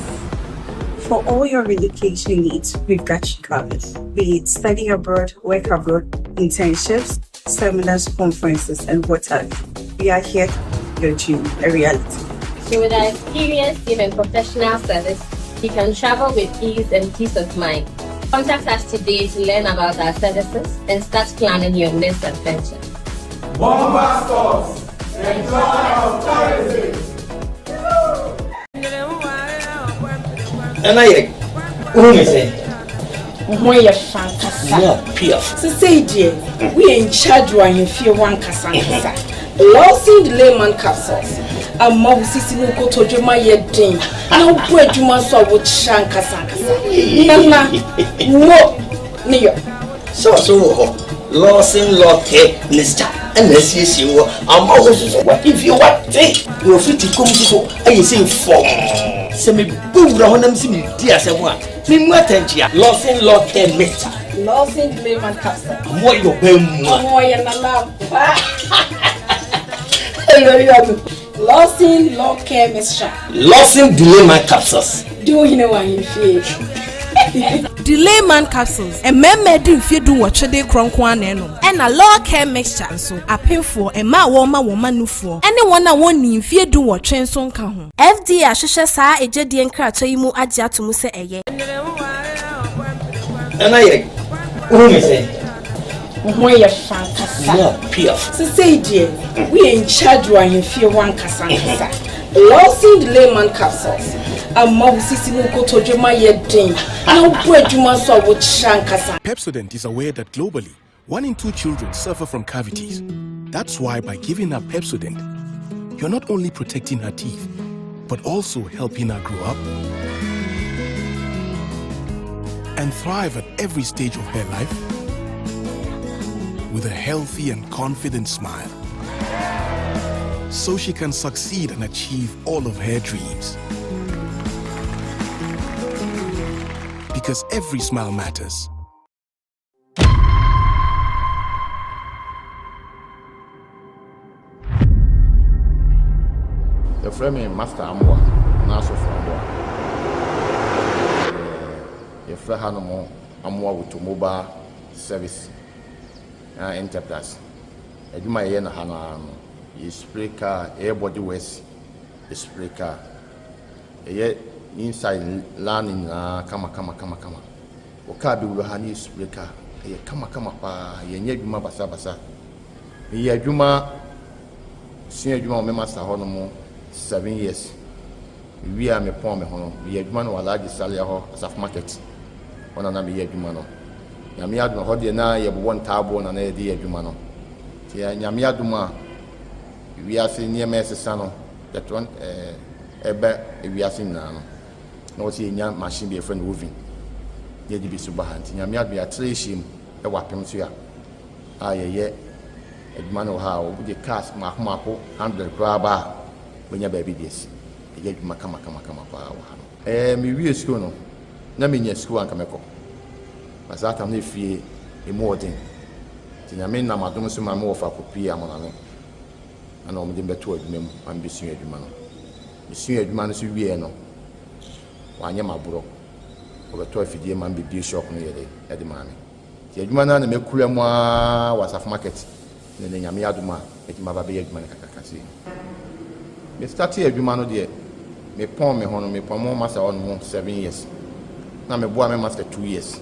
For all your relocation needs, we've got you covered. Be it study abroad, work abroad, internships, seminars, conferences, and whatever. We are here to make your dream a reality. So with our experienced team and professional service, you can travel with ease and peace of mind. Contact us today to learn about our services and start planning your next adventure. Bomba Stores, enjoy our tourism. And I who is it? When you're fantastic. So say, dear, we in charge when you feel one cassansa. Losing the layman capsules. A mouse is in go to my yedding. No bread you must have with Shankasanka. Nana, no, near. So, losing Locke, Mr. And this is you. I'm always what if you want take your feet to come to I say for semi boom round them see dear someone. Losing Locke, Mr. Losing the layman capsule. More your bem. More than a love. Losing Locke, Mr. Losing delay my capsules. Do you know what you feel? Delay man capsules and men didn't feel do what they cronkwan and a low care mixture so a pay for a ma woman no for anyone I want in fear do what train son can FD Ashisha sa a jedian kratoimu adia to muse a ye. And I who is it? When you're fantastic. So say, dear, we in charge when you feel one cassansa. Losing the layman capsules. A mouse is in go to my yedding. No bread you must have with Shankasa. Pepsodent is aware that globally, 1 in 2 children suffer from cavities. That's why by giving her Pepsodent, you're not only protecting her teeth, but also helping her grow up and thrive at every stage of her life with a healthy and confident smile, so she can succeed and achieve all of her dreams. Because every smile matters. The frame master Amwa, Naso Framboa. The Frahanamo Amwa with mobile service enterprise. A Juma Yen Hana is spray car, airbody waste, a spray car. Inside learning kama o car bi wo ha ni spray car ye kama pa ye nya adwuma basa ye adwuma sin adwuma o me master ho no mo 7 years we are me pon me ho no ye adwuma no wala gisalia ho asaf market ona na me ye adwuma no nyame adwuma ho de na ye bo ntaabo na ye de adwuma no ti ya nyame adwuma we are seeing near mesesa no that one ebe we are seeing na no na o see nya machine be friend moving ye di bi suba hanti nyame adwuma ya treshim e wapem so ya ye adwuma no ha o de cars mako 100 kraba benya baby this ye adwuma kama pa wa ha mi wie school no na me nya school anka meko masata na fie e modern ti nyame na madom so ma me wo fa kopi amona no ana o mde beto adwuma mu ambisu adwuma no misu adwuma no so wie no wanye maburo o beto afidie ma mbi shop no ye de maame ti adwuma na mekura mu a wasaf market ne nyame adwuma e ti ma ba be adwuma ne kakakase me start adwuma no de me pon me hono me pon mo master on 7 years na me boa me master 2 years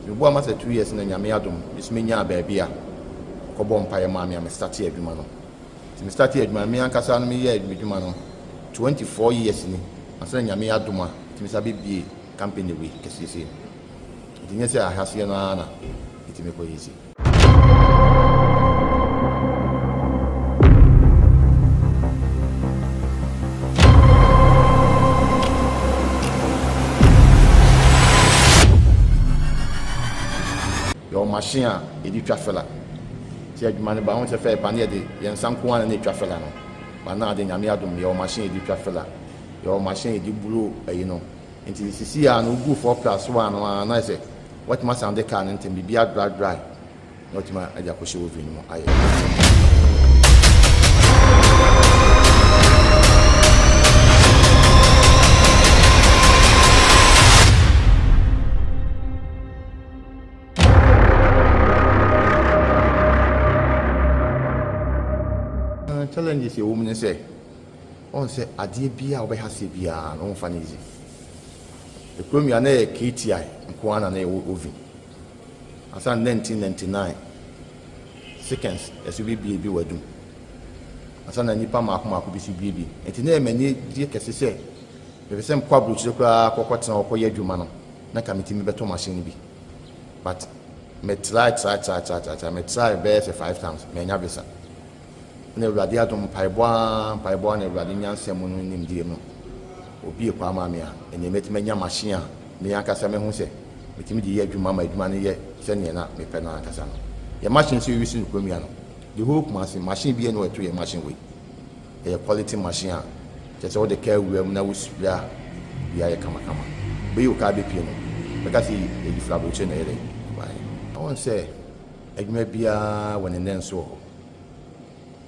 me boa master 2 years na nyame adom bisme nya ba bia ko bom pa ye maame me start adwuma no ti me start adwuma me ankasa no me ye adwuma no 24 years ni asa nyame adom ti me sabe bie company we kesese ti nyese ahase no ana ti me ko yisi your machine edi twafela ti adwuma ne ba ho se fe pa ne de yensan ko ana ne twafela no ba na de nyame adom your machine edi twafela your machine edi bulu ayi no enti sisi ya no gu 4+1 no na se what ma sound the car enti bibia dry what ma aja ko she ovi no aye challenges you woman say on say adie bia obehase bia no mfa easy the premier na KTI nkwana na ovi asa 1999 seconds SUBB bi wadu asa na nipa mako bi SUBB enti na emani die kese se be sem kwa bruch kra kokotena okoye adwuma no na committee mi beto machine bi but me try me try best 5 times me nya bisa na urade adom paibwa na urade nyansem no nim die no obi kwa maame a ene metima nya machine a me yakasa me hu se metimi di ye adwuma ma adwuma ne ye se ne na me pe na akasa no ye machine so wi sin kwamia no the whole machine bi ene weto ye machine we ye quality machine a just all the care we na we spray ya ye kama be you ka be pie no because e di flabo che na ye why I want say adwuma bia won ne nso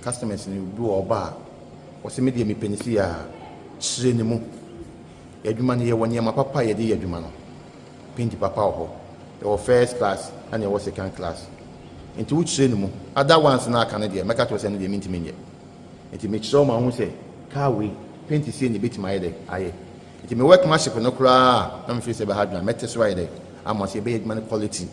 customers ni do oba o se me de me penisi ya chire ni mu adwuma ne ye woni ma papa ye de adwuma no pinti papa ho your first class and your second class into which chire ni mu other ones na aka ne de make to say ne de minti menye enti me chire ma hu se car we pinti see ni bit my de aye enti me work machine no kura na me face be hardware mete so de am say be adwuma quality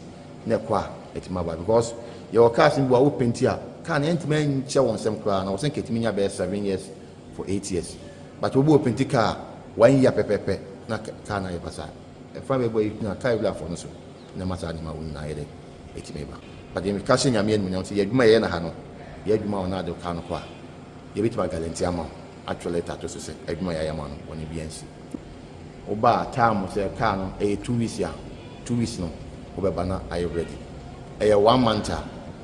na kwa enti ma ba because your car sin bo pinti a can enti che won sem kura na wo sen ketimi nya be 7 years for 8 years but obo pinti car 1 year pepepe na car na ye pasa e fa be boy na car bla for no so na masa ni ma won na ye de etimi ba but dem ka she nyame enu nya so ye dwuma ye na ha no ye dwuma ona de car no kwa ye bitima guarantee ama actually tato so se dwuma ya ma no woni biansi oba time se car no 2 weeks ya 2 weeks no obeba na are you ready 1 month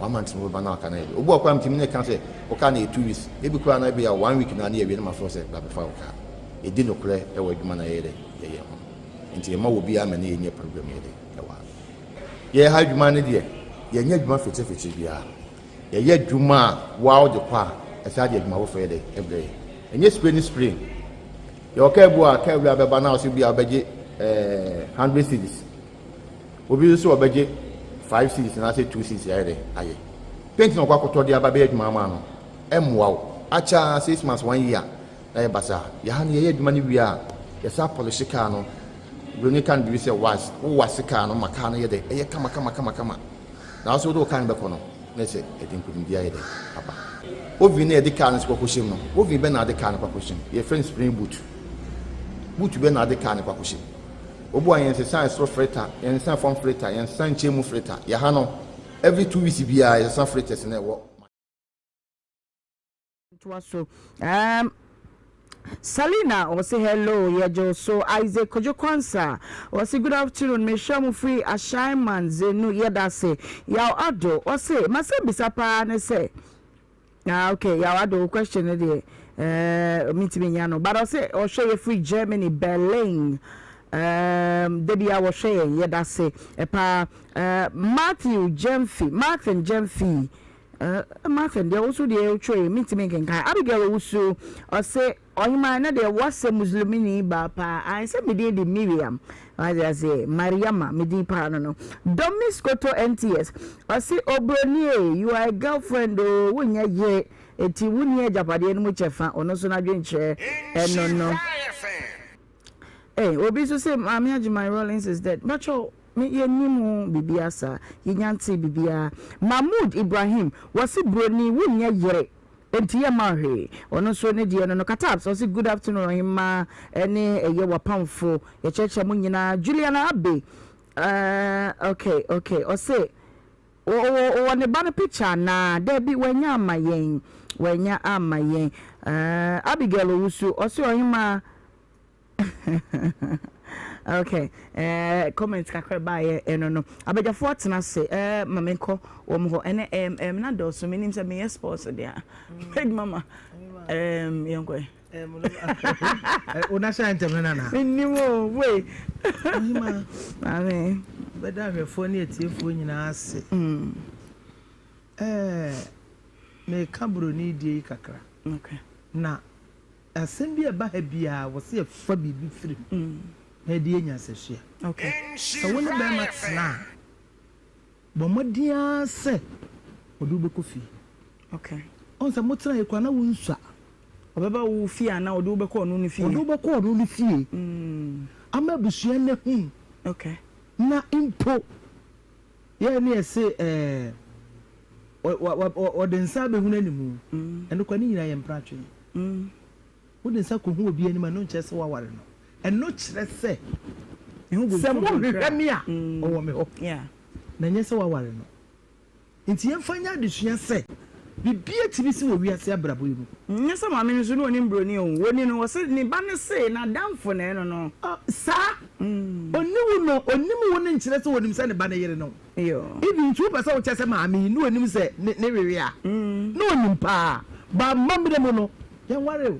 1 month no ba na aka na ye obo akwa mtimi ne kan se o ka na 2 weeks e bi kura na be ya 1 week na na ye wi na ma force ba be fa o ka e di no kure e wa adwuma na ye de ye ho nti ma wo bia ma na ye nye program ye de e wa ye ha adwuma ne de ye nya adwuma fete bia ye adwuma wa o de kwa e sa de adwuma wo fe de e bre enye spring ye o ka ebu a ka wi abeba na o se bia obeje 100 cedis obi so obeje 5 cedis na say 2 cedis ya de aye paint no kwa koto de aba be adwuma ma no emwa o acha 6 months 1 year na ye basa ya ha ne ye adwuma ne wi a ye sa polish car no Bruni can be say was car no makano yede e kama na so do kan be kono na say e din kudin dia yede papa ovi na e di car no kwakoshim no ovi be na de car no kwakoshim ye friend spring boot be na de car no kwakoshim obo ayen say san so freta yen san form freta yen san chemu freta ya ha no every 2 weeks bia yen san fretas na e wo so Salina or say hello, yeah, so Isaac Kojo Kwansa or say good afternoon, me shamu free a shaman zenu yada say yaw ado or say masa bisapa ne say okay yaw ado question there meet me yano but I say or show you free Germany Berlin debi I was saying yada say Matthew Jemfi Martin, they also the tray, meet me can Abigail also or say, Ohemaa na there was a Muslimini Bapa. I said, me did Miriam, I say, Mariama, me di parano. Domis Koto NTS, or say, Obronier, you are a girlfriend, oh, when you're ye, a Tiwunia Japadian, which I found, or no sooner drink chair, and no. Hey, Obiso say, Mamma Jimmy Rollins is dead. Macho. Me yenimu bibiasa yenyanti bibia Mahmoud Ibrahim wasi broni wunya yere enti ye mahwe ono so ne die no kata so say good afternoon Ohemaa ene eye wapamfo ye cheche mu nyina Juliana Abe okay o say o ne ba picture na there be wanya amayen Abigail Owusu o say Ohemaa okay comments kakra ba no abeja fort na say mamenko wo ene na do so menim say me sports there big mama yonko una sha ntem na nimo we Ohemaa ame beda hwefo ne etiefo nyina ase me kabro ni die kakra okay na asem bi eba ha bia wo se fa bibi firi Hedi enya sehia. Okay. So when the be matna. Bo modia se odu be kofi. Okay. On se motra e kwa na wo nsua. Obeba wo fi ana odu be ko onu ni fi. Odu be ko onu ni fi. Ama busua ne hu. Okay. Na impo. Ye ne ese o densa be hu na nimu. Eno kwa ni nyina ye mpratwe. Wo densa ko hu obi anima no nche se wa ware no. And no say, you go Samia or me. Yeah. Nanya wa ware no. Inti yemfanya adesua say, bibia tibisi wo wiase abrabo yi. Nyesa ma me nso no oni mbroni o. Woni no wose ni ba ne say na damfo na no no. Sa. Onimu no, onimu woni nkyere se wonim se ne ba ne yere no. Yo. Even two person wo kyese ma me no onim se ne wewe a. No onim pa. Ba mamre mo no. Yan ware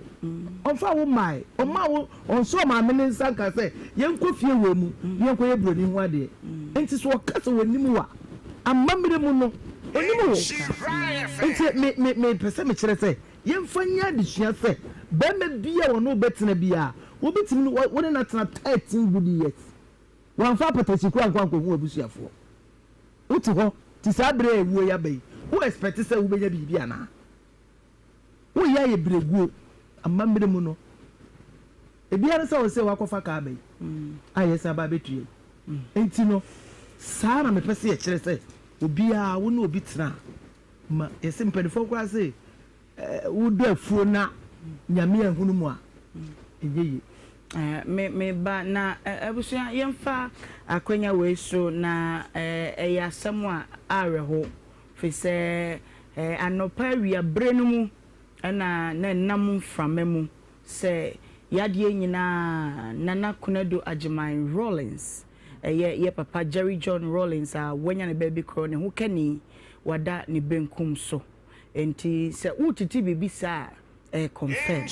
o fa wo mai o ma wo on so ma me nsa ka se yen ko fie wo mu yen ko ye broni ho ade enti so ka se wonimu wa amamre mu no onimu wo enti me pese me kire se yen fanya de sua se be me bia wo no betena bia wo betimi wo na tena 13 good years wan fa patasi kura nkwa hu abusuafo uti ho ti sa bre ewu ya bai wo expect se wo be ya bibia na wo ya ye breguo amamre mu no ebiara se wo se wakofa ka abai ayesa ba betue enti no saa na me pese ye kire se obia wo na obi tena ma yesi mpedifo kwa se wo do afuo na nyame ahunu mu a enyeye me ba na abusua yemfa akwanya we so na eya samwa areho fi se anopa wia brenu mu na nam framemu se yade nyina nana kunado Ajiman Rollins ye papa Jerry John Rollins a wanya ne baby kro ne ho kani wada ne benkum so enti se utiti bibisa confirm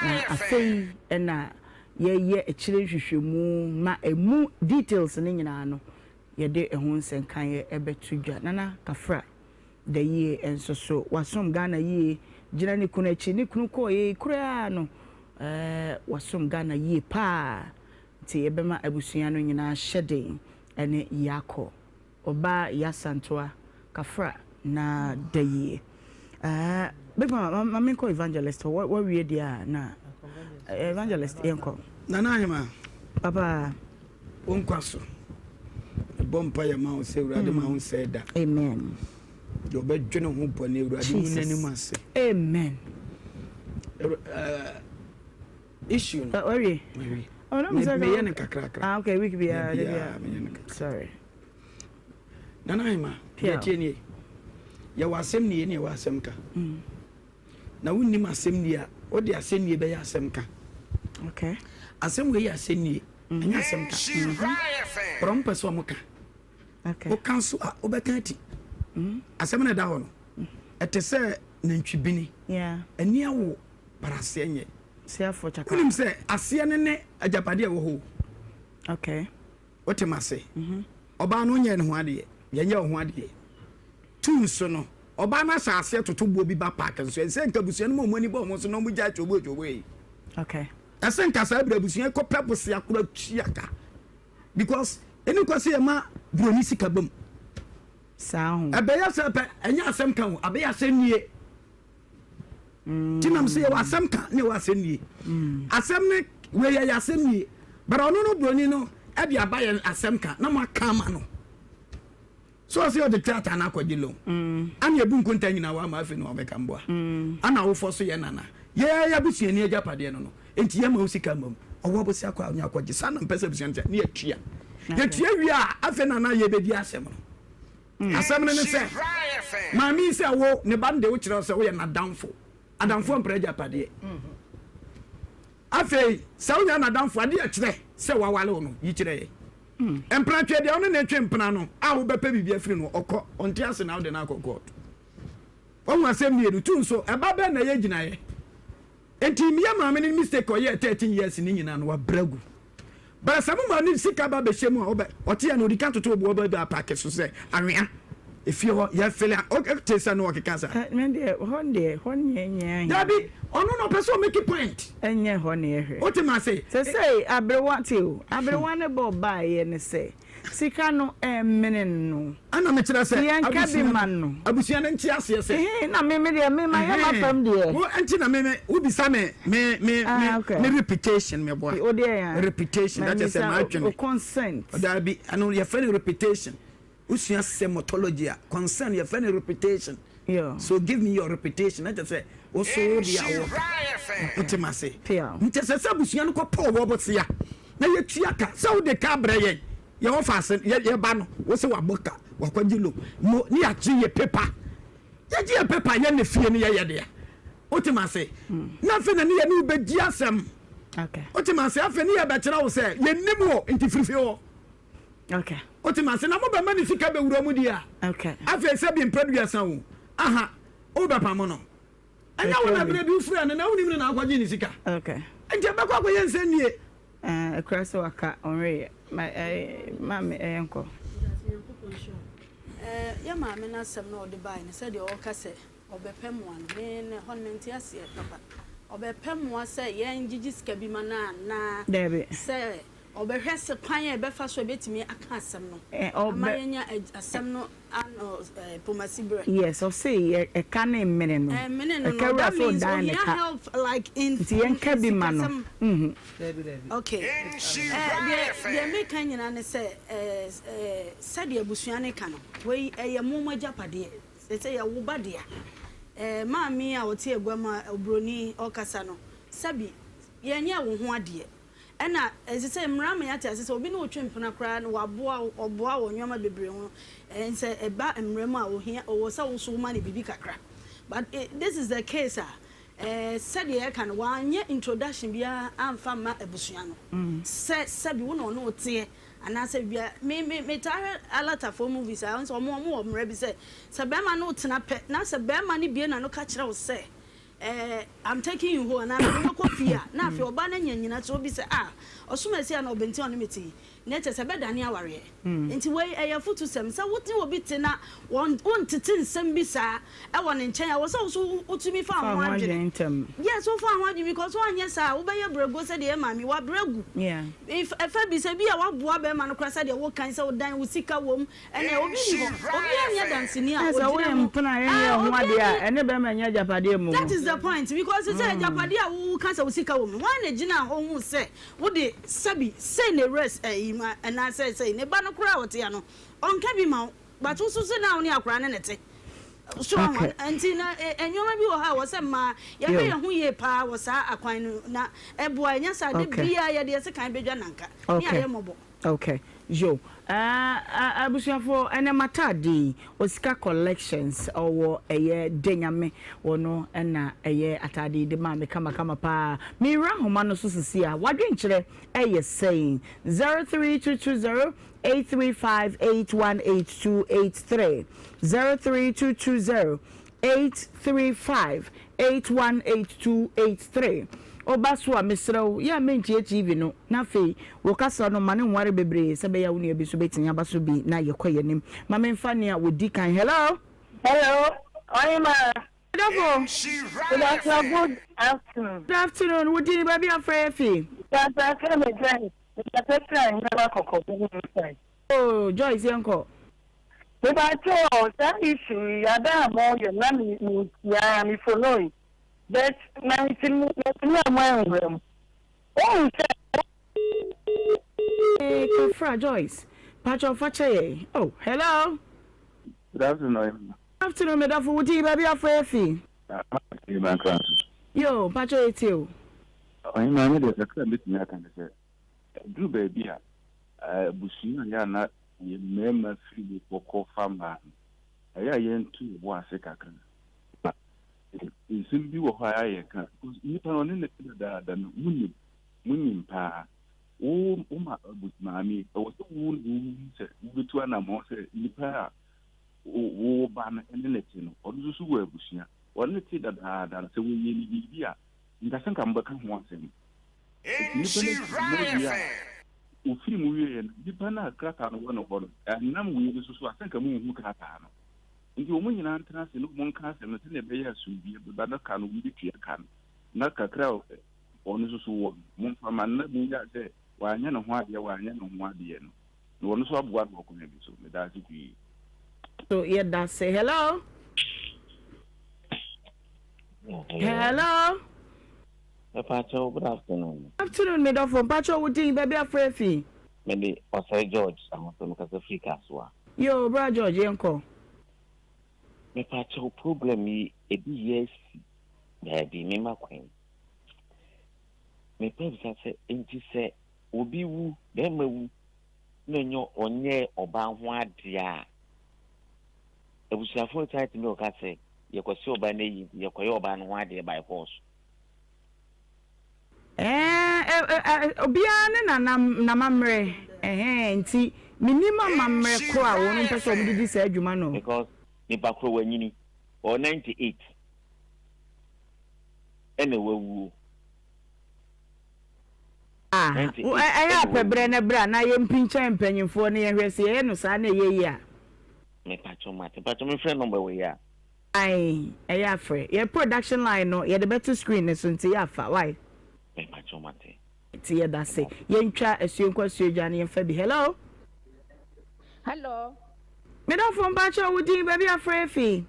na afei na ye echire hwehwemu ma emu details ne nyina no ye de ehun nsenkan ye ebetudwa nana kafra da ye enso so wasom Ghana ye jina ni kuna echi ni kunu ko ye kura no wasom Ghana ye pa ti ebema abusua no nyina hyede ene yako oba yasantoa kafra na da ye beba mama ko evangelist what we dia na evangelist enko nana anyama papa onkwaso bompa ya ma o se urade ma ho se da amen yo be dwene ho bone urade mu nanim ase amen issue no ori oh no me yene kakra okay we could be sorry nana hima ya tieni ya wasem ni ne wasem ka na wunni masem ni a o de asem ni be ya asem ka okay asem we ya asem ni anya asem ka from person muka okay o kanso a o be kan ti asem na da ho no etese nantwibini ani awo parase enye siafo chaka kunim se ase ne ajapade e wo ho okay otemase oba no nye ne ho ade ye nye ho ade tu so no oba na saase totobuo bi ba park so ense nka busua no mo ani bo mo so no mo ja chobo yi okay ase nka sa bra busua ko pepose akura tuaka because eni kwase e ma broni sika bam sahu abeya se pe enya asem kan ho abeya se nie tinam se wa asem kan ne wa se nie asem ne we ya asem nie bara ono no broni no e bia ba ya asem kan na ma kama no so say o de theater na akwadilo ana ebu nkonta nyina wa ma afi no obeka mboa ana wo fo so ye nana ye ya busuani ajapade no no enti ye ma usika mam owo bo si akwa anya akwaje sana mpesa busuani ne atua ye tua wi a afi nana ye bedi asem no asem ne se ma mi se wo ne bande wo kire se wo ye na danfo adamfo mpre ajapade afi se wo ya na danfo ade a kire se wa wale no yi kire ye empratwe de ono na etwe mpana no a wo bepa bibia firi no okọ onti ase na wo de na akọkọ won asem ni edu tun so eba be na ye gina ye enti miya maame ni mistake o ye 13 years ni nyina no wa bragu ba samu ma ni sika ba be shemu a wo be ote ya no di kan toto obo ba pack so se anwea efie ho ya fele o tesa no okeka sa men de honye dabi ono no person make point enye ho na ehwe o te ma say say abrewa ne bo ba ye ne say sika no emenen no ana me kira say abusi man no abusia na nti ase say na me de me ma ya ma fam de wo enti na me ubi sa me reputation me boy o de ya reputation that is my consent dabi ano ya feel reputation usua semotology concern your friend reputation so give me your reputation let us say also the awo intimacy nti se busua no ko paul wo botia na ye tuaka se wo de ka bra ye wo fasen ye ba no wo se wa boka wa kwagilo mo ni achi ye paper ye paper ye ne fie ne ye de intimacy na fe na ne ye ni be gi asem okay intimacy afa ne ye be kira wo se ye nim wo inti frifie wo okay otimase na mo be mani sika be wuro mu dia okay afa se bi mpraduasa wo aha o be pam no anya wo na bre bi fura na woni mi na akwaje ni sika okay nje be kwa koye nse nie akrasa waka onre ma me enko ya ma me na sem na ode bai ne se de o ka se obepem wan me ne honenti ase papa obepem wa se ye njiji sika bi mana na se obehwe se kwan e befa so betimi aka asem no amayenya asem no ano pomasibre yes of say e ka na emene no that means we help like in yenka bi ma no okay the make anyina ne se said abusuane ka no we eye moma japade say ya wo badea maami a wote egwama obroni okasa no sabi yenye wo ho ade ena ezise mrama yate asise obi na otwempena kra na waboa oboa wonwama bebre ho ense eba mrama a ohia owosa woso ma ne bibi kakra but this is the case said ye kan wanye introduction bia amfa ma ebusua no sabi wo no no tie anase bia me tare alata for movies a so mo mra bi se bema no tena pe na se bema ne bia na no ka kire wo se I'm taking you home na me ko fia na afi oba na nyanyina to bi se osumasi na obenti on meti na che se bedane aware enti we eyafutu sem se woti obi te na won tete nsem bi sa e won nchen ya wo so utumi fa ho adwene yes so fa ho adwene because one yes wo be ye brego se de mami wa bregu if efa bi se bi a wa boa be ma no kra se de wo kan se wo dan wo sika wom ene obi ni ho obi anya dance ni a wo mpona ye ho ade a ene be ma nya japade mu that is the point because it's a Japadia who can't usika woman. One a Gina who say, what the Sabi say the rest and I say, Nebano Crowtiano on Cabimount, but also sit down near Granite. So and Tina and you maybe was a ma, Yaya who ye pa was a quine na a boy, yes, I did be a kind of Jananka. Okay, Joe. Abusiafo ene matadi osika collections owo eye denyame wono na eye atade de ma me kama pa mira homa no so sisia wadwenkyere eye saying 03220 835818283 03220 835818283 Obaswa misro ya mentie TV no na fe wo kasa no mane nware bebre se be ya wonu ebi so betin abaso bi na yekoyenim ma memfa ne a wodi kan hello Ohemaa good afternoon wodi ba bi afre fi oh Joyce yanko that issue ya da mo yo na mi ya mi follow but na no my oh Kafra Joyce Pacho Fache oh hello good afternoon me da for wodi ba bi afre fi yo Pacho etio Ohemaa me de ka bitimi aka ne se du ba bi a busu ya na ye mema free poko famba aya ye ntu bo ase kakra isim bi wo ha ya ka nipa no ne da no munim pa o ma busmami o so wu se bitu na mo se nipa o ba na ne ti no o du su wo abusia o ne ti da se wo ye ni bi a ndase nka mbaka ho asem ufiri mu wiye nipa na krata no wono ho nam wiye so asanka mu hu krata no ndi o mu nyina ntana se no mu nka se no te be ya su bi ba na ka no bi tia kan na kakra o no so wo mu fama na mu ya se wa anya no ho ade wa anya no ho ade no no no so aboa no ko na bi so me da ku yi so yeah that say hello Pacho, good afternoon. Afternoon, me do from Pacho wodi baby afre fi. Me de Osai George, I want to make a free kaswa. Yo, bra George yanko. Me Pacho problem yi e bi yes. Baby me makwen. Me pebisa se enti se obi wu, be mawu. No nyo onye oba ho ade a. Ebusiafo tight me o ka se yekwasi oba na yi, yekoye oba no ho ade by force. Obia ne na mamre nti minimum mamre ko a wonu pese obi di se adwuma no because ni bakro wanyini or 98 ene wawu aya pebre ne bra na ye mpincha mpanyimfo ne ye hwese ye no sa na ye yi a me pacho me friend number we ya ai aya frɛ ye production line no ye the better screen ne so nti ya fa why Pacho mate. Tia da say yentwa asuenko asuedwa ne yemfa bi hello me don from Pacho wodi baby afre fi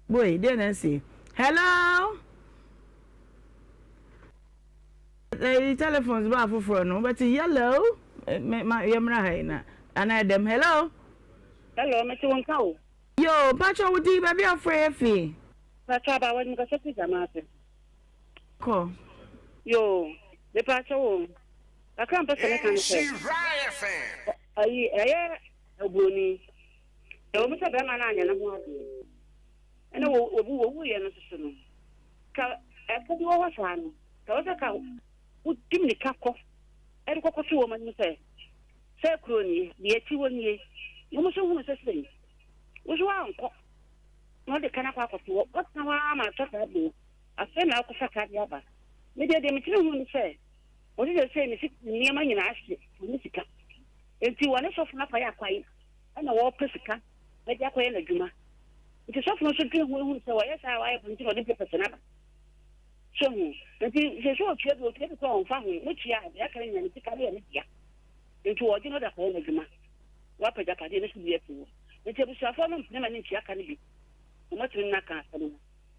boy then say hello the telephones ba for no but yellow my yemra haina and them hello Mr. Wonkao. Yo, Pacho wodi baby afre fi. Pacho ba wani ka sefi jama'ate. Ko. Yo, the Pacho. I can't pass the kind of thing. Aye, obuni. Yo, Mr. Bemana na mo ade. Ena wo ye no so no. Ka e ko wo wa sanu. Ka o ka wo timni ka ko. E ko ko so wo man se. Se kro ni, de ati woni. You must want to say, was one cock. Not the kind of what's now I'm a top of you. I send out a yaba. Maybe the material will say, what is the same as near my Ashley, Musica. If you want to soften up fire quiet, and a war Pessica, let your quail a juma. It is often so good who say, yes, I have until the person up. So, that is so clear will take a call on family, which you have, and into ordinary the whole juma. wapa japade ne subi efu nti ebusuafo no mpene ma ne ntia ka ne bi mo tiri na ka asɛm no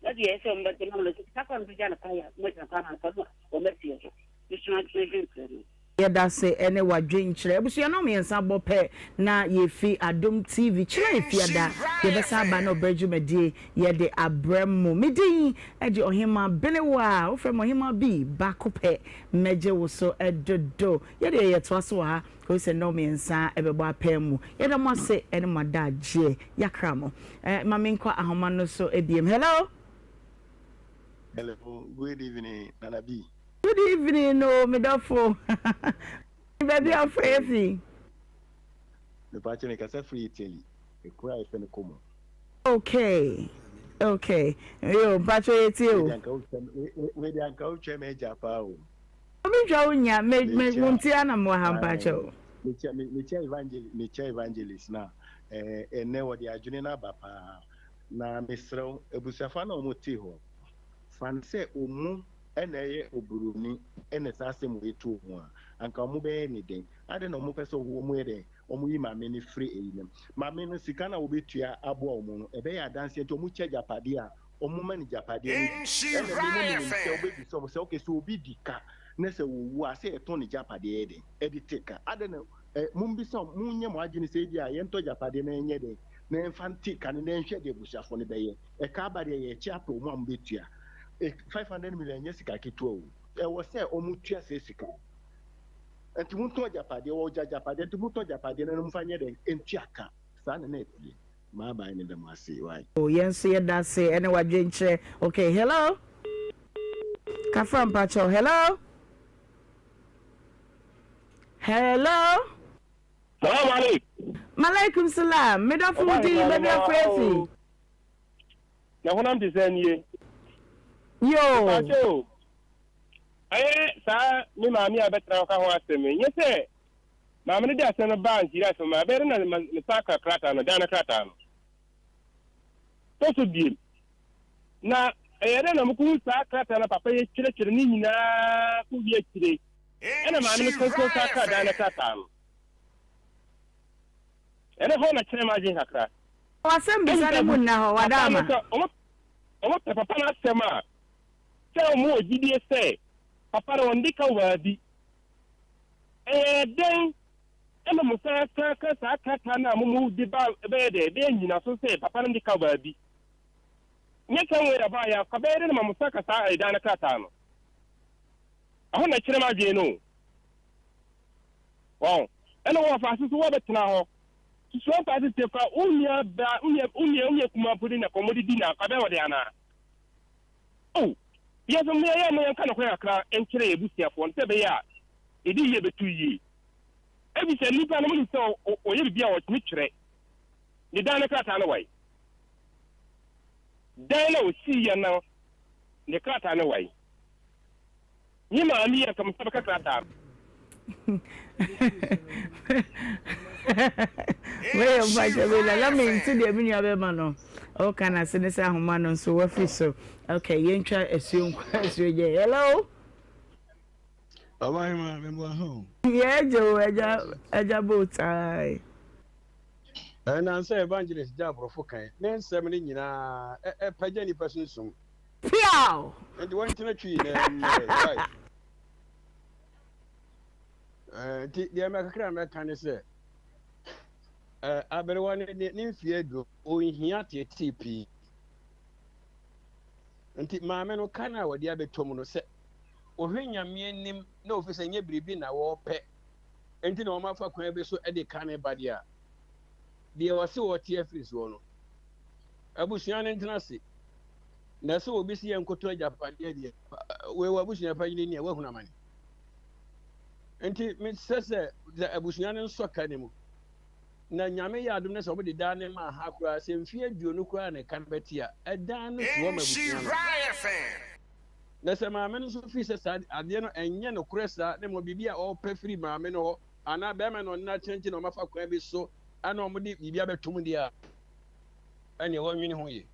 na de yɛsɛ mo bɛde no ka kwa no gya na ka ya mo gya ka na ka no o mɛtie so bisuna tiri yɛda se ene wadwen kyerɛ abusua no mmiɛnsa bɔ pɛ na yɛfi adom tv kyerɛ efiada yɛbɛsa aba na ɔbrɛdwumadie yɛde abrɛmo medin ɛde Ohemaa Benewaa wofrɛ mo Ohemaa bi baako pɛ mɛgye wo so ɛdodo yɛde yɛtoa so ha ko sɛ no mmiɛnsa ɛbɛbɔ apɛ mu yɛda mo ase ene madagye yakra mo ma menkɔ ahoma no so ebiem. Hello, good evening Nana B. Good evening, no, Medofo. Baby, I'm free. The patron is a free telly. A cry for the common. Okay. Yo, patron, you. With the uncle Major Power. I'm enjoying ya, make Muntiana Mohampacho. Micha evangelist now. And now the Ajunina Bapa. Na Mr. Ebusafano Motiho. Fancy Umu. Ena ye oburuni ena sasem we to ho anka omo be anything ade na omo peso wo mo ere omo yi maame ni free eyinem maame no sika na wo betua abo omo no ebe ya dance enti omo che japade a omo mani japade ni ena mi se obebi so okay so obi dika na se wo wu ase eton ni japade ede editeka ade na mumbi so munye mo agini se bi a ye nto japade na enye de na enfantika ne nhwe de bushafo ne beye e ka ba de ye chi apo omo am betua 500 million yes kakito e wo se omutua se sika enti munto japade wo japade enti munto japade na mfanye de entiaka sa na na epie ma ba ni dem ase why oh yes ye da say ene wadwenche. Okay, hello Kafram Pacho. Hello Salam alaikum. Malaikum salam. Medafudi baby afrefi na honam de sanye yo sa mi maami abetra ka ho aseme nyese maami ne de aseme ba Nhyira so ma be na ne saka krata no dana krata no to so bi na eyere na muku sa krata na papa ye kire ni nyina ku bi kire ena maami ne ko saka dana krata no ena ho na kire ma je kakra wasem bisare mun na ho wadama omo papa na asema tell mo gidie say papa ro ndika wadi den ema musa ka na mu di ba be de nyina so say papa ndika wadi nye kan we ba ya ka be na musa ka sa ida na kata no aho na kire ma je no wow ena wo fa so wo betina ho so fa se te fa unya kuma pudi na komodi dina ka be wo de ana oh yes, me I am kind of crack and tray busia for Tebea. It is here between ye. Every said, Nipa no so or you'll be out mitre. The Dana cat away. Dana will see you now. The cat away. Nima and me come Sabaka. Well, let me see the mini oh, can I send this out man so what so okay, you try assume question. Hello. Ohemaa Benewaa home. Yeah, Joe, Eja botai. And I say evangelist Jabro Fokai. Then 70 nyina e pagani person sum. Piao. And one to tree right. The American can say Aberwan Nymphia o in here TP. And mamma no canna what the other Tomono said. Or when you mean no for saying every bin a war pet. And no matter for so Eddie Canna Badia. There was so what TF one. Abusian and Tennessee. That's so busy and Cotoya Japan. We were bushing a pioneer near Wahunaman. And it says the Abusian and Sock animal. Na nyame ya adum na so be da ne ma ha kura se mfie duonu kura ne kan betia e dan no so ma butia na se ma me no so fi se sa ade no enye no kuresa ne mo bibia o pe free ma me no ana be ma no na chenchi no mafa kwa bi so ana o mo di bibia betum dia ene wo nwini ho ye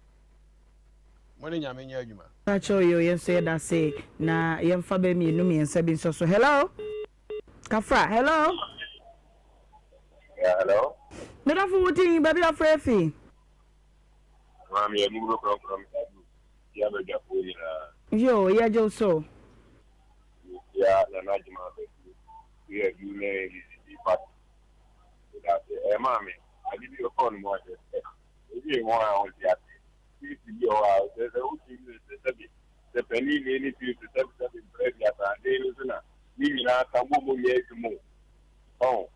mo ne nyame nya adwuma acho yo yen say that say na yen fa be mi no mi ensa bi so hello Kafra hello. Yeah, hello. Me da fu tin baby afrefi. Mami ya nugo from ya be ja ko ni na. Yo, ya jo so. Ya na najima be. Ya you ne di part. Mami, I give you a phone more. If you want on the if you are the penny any to the previous and they are some more. Oh,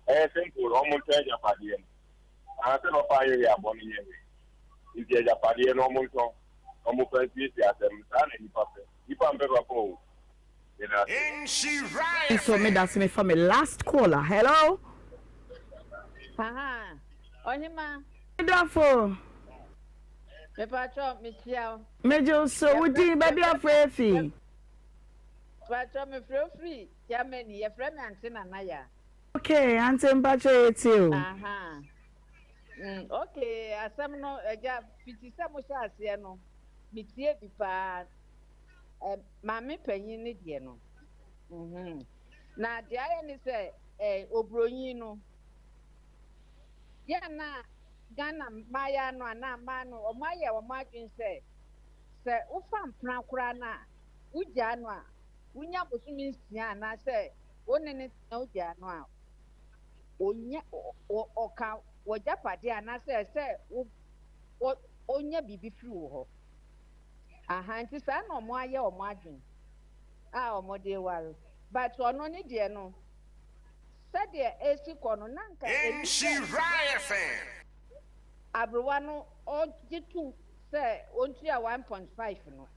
I think we'll almost tell you about the end. I don't know why you are born in if you are party and almost almost at them, and if I'm better for so me that's me from my last caller. Hello. Aha. Ohemaa. Dafo. Me pacho me tia. Mejo so wudi baby afrefi. Pacho me free. Germany ye frame antina na ya. Okay, antem pacho etiu. Aha. Okay, asam no eja fitisa mo sha ase no. Me tie bi pa. Mama panyin ne die no. Na dia ye ni se obronyin no. Ya na Ghana maya no ana manu o maya o madwin se ufa mpra kura na uja no a unya bosumi nsia na se onene na uja no a onya oka wojapade ana se onya bibi firi wo ho aha nti sa na omo aye o madwin a omo de waro but ono ne de no Sadia esi kono nanka Nhyira FM. Abruwano ojitu se ontua 1.5 no.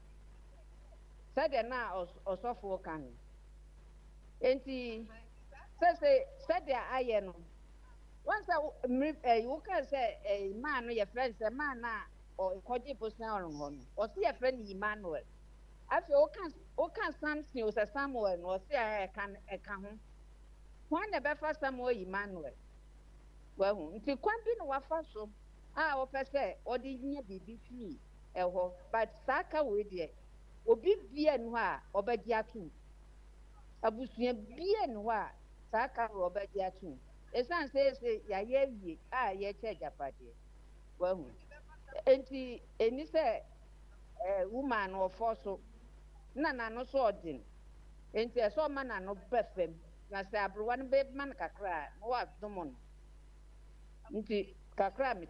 Sadia na osofo kan. Enti sadia aye no. Once you can say man no your friend say man na o koji posna on ho no. O se your friend Emmanuel. Afi o kan something o say Samuel no o say kan ho. When the befa Samuel Emmanuel. Well, nti kwambi no wafa so. O pese odi nya bibi fi eho, but saka we de. Obi bia no a obagi atu. Abusua bia no a saka ro obagi atu. Esan say ya ye wie ye che japade. Well, enti eni se woman no so na no so odin. Enti so man na no befem. Na se abruwa no be man kakra no wa domo no nti kakra mi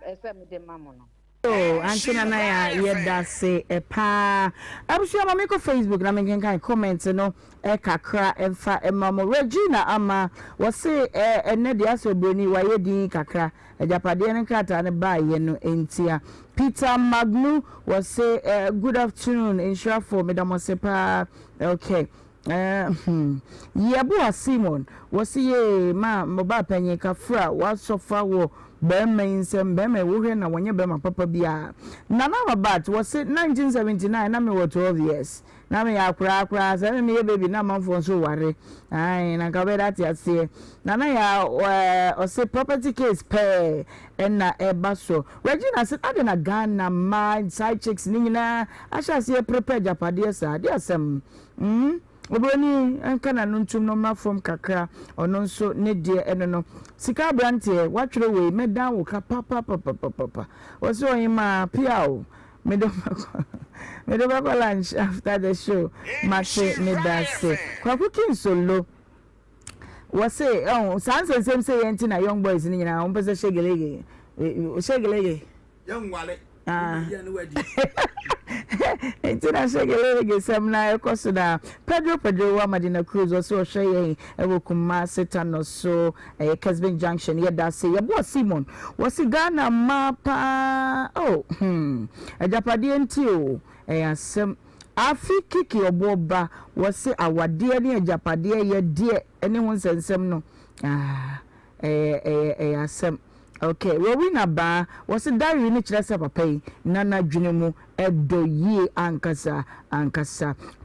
ese mi de mamo no Antina na ya yeda se pa abusu ama me ko Facebook na me kan comment no kakra emfa emamo Regina ama wo se enne de asobroni wa yedi kakra ejapade ne krata ne ba ye no entia Peter Magnu wo se good afternoon insure for me da mo se pa okay Yabua Simon was ye ma moba penye kafra was so far wo bema insem bema wo na wonye bema papa bia nana babat was it 1979 na me wo 12 years na me akra say me baby na manfo so ware ai na ka be that yase nana ya o say property case pay na eba so Regina said adena Ghana my side chicks ni nyina asha se prepare japade sa dia sem Obroni ankana nuntum no ma from kakra ono nso ne de eno no sika brantie watwere we meda wo ka papa oso Ohemaa piao medo ba lunch after the show mache medase kwa cooking solo wase sanse say yenti na young boys ni nyina on pese shegelege young wale Entina shegelege semna ekosuda Pedro wa Madina Cruz also shey ewokuma setano so Kesben Junction yeda say yebo Simon wasi Ghana mapa ajapade enti o asem afi kiki oboba wasi awade ne ajapade ye de ene ho nsensem no asem okay we win aba was diary ni kire se papa yi nana dwene mu edo yi ankasa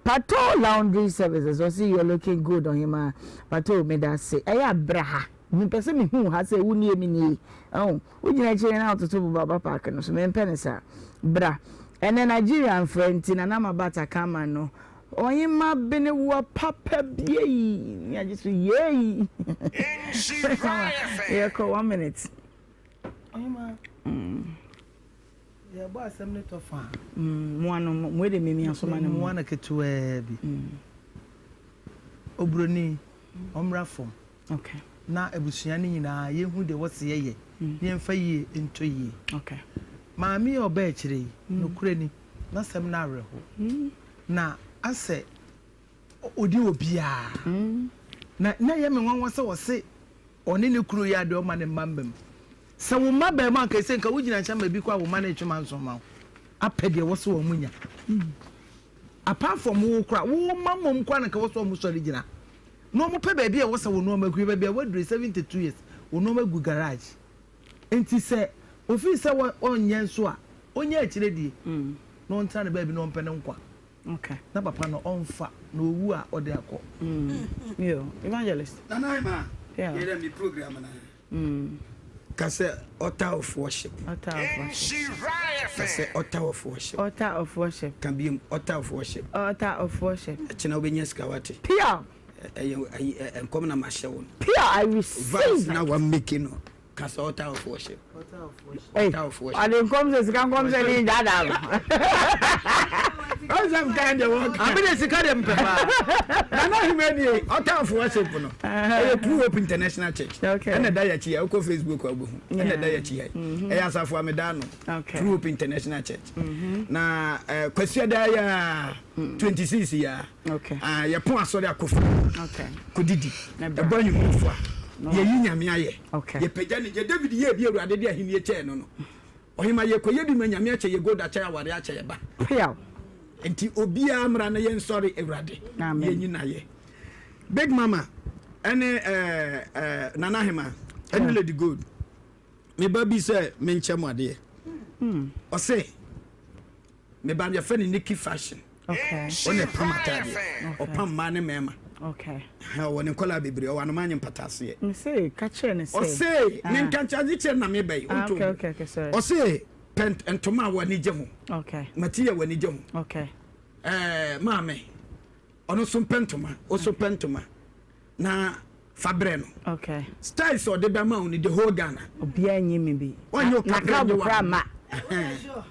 Pato laundry services was you looking good on him Pato me that say eya braha mi pese mi hu ha say wuni emi ni wo gina kire na to baba park no so me penisa bra ene Nigerian friend na mabata kama no Ohemaa Benewaa papa biei. I just yay. Yeah, 1 minute. Ohemaa. Yeah, boy, some little fun. One where the mimi and so many one get to be. Obroni, Omrafom. Okay. Na ebusuani na ye hu de wose ye ye mfa ye into ye. Okay. Maami oba chire no kurani na sem na areho. Na ase odi obia. Na ye me nwanwa se wose oni ne kuru ya de o ma ne mbambam. Se wo maba ma ka se nka wo gina ncha ma bi kwa wo ma na twema nso ma. Apede wose wo munya. Apart from wo kra wo mamom kwa na ka wose wo musori gina. No mo pe baby e wo se wo no magu baby e wo 72 years wo no magu garage. Enti se ofi se wo onye nso a onye akire die. No nta na baby no mpe ne nkwa. Okay. Na papa no onfa na owu a ode akọ. Yo, evangelist. Nanaima. Yeah. Here me program na. Kase altar of worship. Altar of worship. Kase altar of worship. Altar of worship. Can be altar of worship. Altar of worship. China obenya skawati. Pia. Come na mashawo. Pia, I receive. Now I'm making no. Kase altar of worship. Altar of worship. Altar of worship. I didn't come to come say that. Oh, some kind of work. I'm going to see them. I know he made altar of worship. No, True Hope International Church. Okay. And a diet here, go Facebook. And a diet here. I ask for Medano. Okay. True Hope International Church. Na question there 26 year. Okay. Ya point sorry akofu. Okay. Kodidi. E boy you move for. Ye yinyame aye. Okay. Ye pejani je David ye bi awurade de ahini che no no. Ohemaa ye koye di manyame ache ye goda cha aware ache ye ba. Pia. Enti obia amra na yen sorry awurade. Ye nyina ye. Big Mama ene Nana Hema ene Lady Good. Me baby say me nchemu ade. O say me ba ya fani Nikki Fashion. Okay. One pamata o pam ma ne mema. Okay. Ha woni kola bebre o anu manye patase ye. Me say catch ne say. O say me kan chaji che na me bai. Okay, sorry. O say pent entoma wani jemu. Okay. Matia wani jemu. Okay. Mame. Ono so pentoma, o so pentoma. Na fabreno. Okay. Styles o de be ma oni the whole Ghana. Obia nyi me bi. Na ka ma.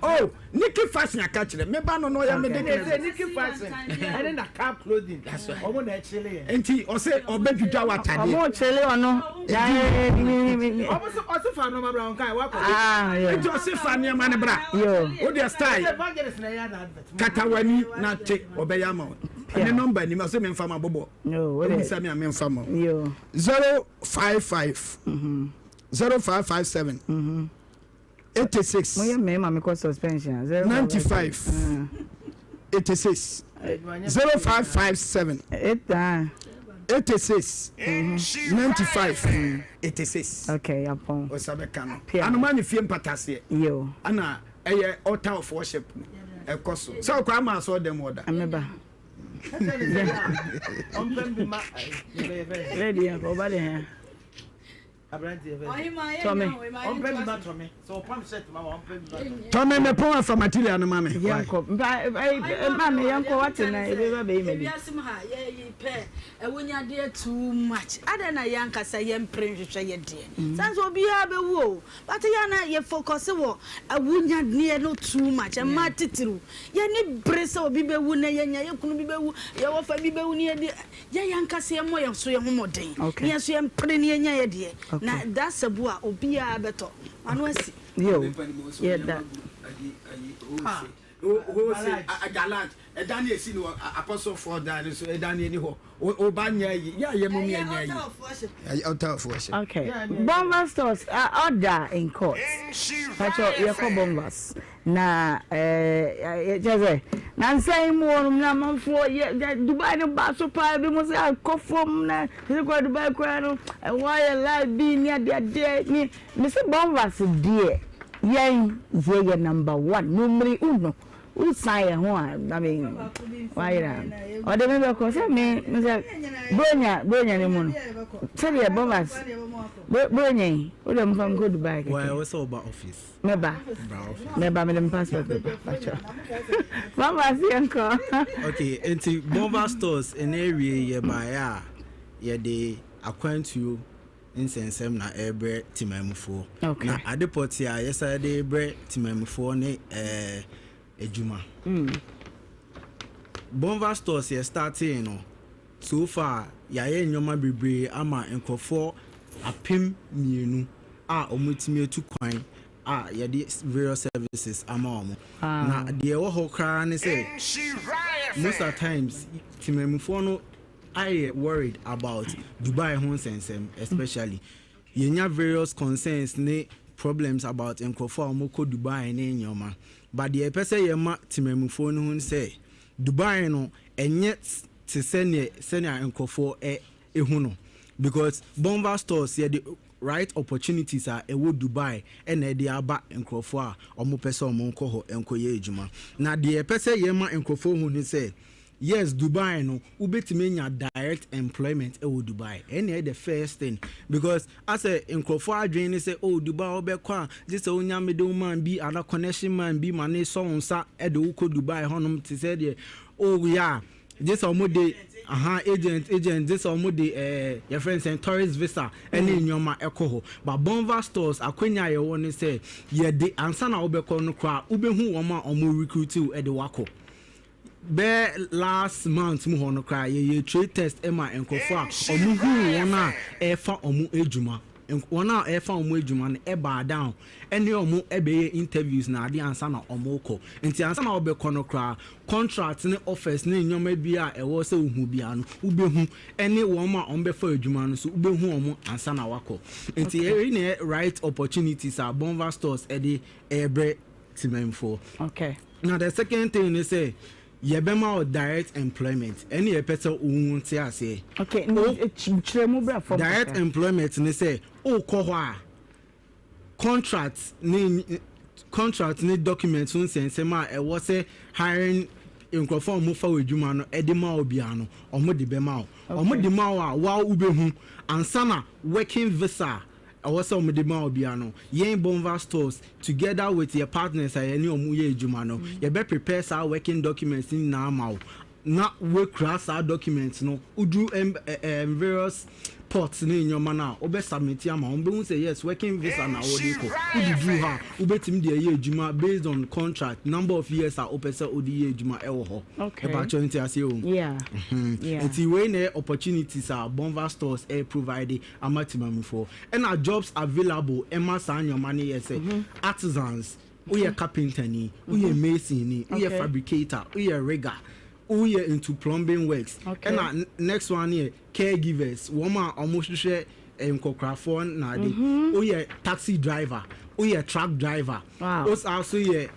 Oh, Nikki Fashion akachire. Me ba no ya me de Nikki Fashion. I didn't cap clothing. That's why. Omo na chile. Enti o say obeduda watade. Omo chile ono. Omo fa no ma bra on kai wa ko. Yeah. Enti o say fa ne ma ne bra. Yo. O de style. Katawani na te obeya ma. Any number ni ma say me mfa ma bobo. No, what is me mfa ma. Yo. 055 0557 86 Moya me ma me ko suspension 95 86 0557 86 95 86. Okay, upon Osabekano. Anumani fie mpatase. Yo. Ana eye altar of worship. Ekoso. So kwa ma so dem order. Ameba. Ready over there. Tommy me pon for material no mama. Yanko. Mama yanko what na e be be me. Biasem ha ye pe e wonya de too much. Ada na yanka say ye mprehwehwe ye de. Sans obi a be wo. But ya na ye focus wo e wonya de no too much. E ma titiru. Ye ni brese obi be wu na ye nya ye kunu bi be wu. Ye wo fa bi be wu ni ye de. Ye yanka say mo ye so ye homoden. Ye so ye mpre ni ye nya ye de. Na that's a boa obia beto anu asi yo yeah that who say a gallant e Daniel si no apostle for Daniel so e Daniel ni ho o ba nya yi ya ye mum ya nya yi out of worship. Okay, Bombas stores order in court pacho ye ko Bombas na jeze na nsai mo na manfo ye Dubai no ba so pa bi mo say akofom na se ko Dubai ko no why live bi ni ade ni me say Bombas die ye number 1 numeri 1 who say ho I mean why or the member ko say me say bonya ni mu no say the bombers bonya who dem from go Dubai why also about office meba me dem passport mama see enko okay enti bomber stores in area ye buy ye dey acquaint you insensem na ebre timamufo na adepoti a yesterday ebre timamufo ne ejuma bomber stores ye starting no so far ya ye nyoma bebre ama enkofo apem mienu a omutimi etu kwan ye the various services ama omo na de wo ho kra ne say most of times timamufo no I worried about Dubai home sensem especially yenya various concerns ne problems about enkofo amoko Dubai ne nyoma but the person yema timamufo no say Dubai no enye te senia enkofo ehu no because bomber stores here the right opportunities are ewo Dubai and e dey aba enkofo a omo pese omo nko ho enkoye ejuma na the person yema enkofo hu ni say yes Dubai no ubetime nya direct employment ewo Dubai any the first thing because as a enkofo adwen say oh Dubai obekwa this onya mede man bi other connection man bi mane so nsa e de uko Dubai honom te say the oh yeah this omode agent this omode your friends and tourist visa any nyoma ekoho but bomber stores akwenya ye won say ye de ansa na obekọ no kra ubehu wo ma omo recruit you e de wako be last month mu hono kra ye trade test ema enkofo a omu hu wona e fa omu ejuma wona e fa omu ejuma na e ba down ene omu e be interviews na ade ansa na omu ko nti ansa na obekọ no kra contract ne offers ne nyoma bia e wo se ohu bia no ubehu ene wo ma ombe fa ejuma no so ubehu omu ansa na wako nti e right opportunities are bomber stores e de ebre timemfo. Okay, now the second thing is say yebema or direct employment any person who say okay direct employment ne say o ko ho a contract ne documents un sense ma e wo say hiring enkofo mo fa wadwuma no e de ma obia no omo de be ma omo de ma a wa ubehu ansana working visa also Medima Obiano, Yen Bomber stores together with your partners any omuye jumano. You better prepare our working documents in now. Not work class our documents no. Udu various ports in your manner. Obe submit yama. Umbe say yes, working visa na odiko. Udu ha. Ube tim de ye juma based on contract. Number of years are opesa odi juma ewo. Okay. Opportunity as you. Yeah. Yeah. Until when opportunities are bomber stores provided amatimam for. And our jobs available. Emma san your money yes. Artisans. We are carpenter ni. We are mason ni. We are fabricator. We are rigger. We are into plumbing works. Okay. And next one here, caregivers. Woman almost share microphone na de. We are taxi driver. We are truck driver. Wow. Us also here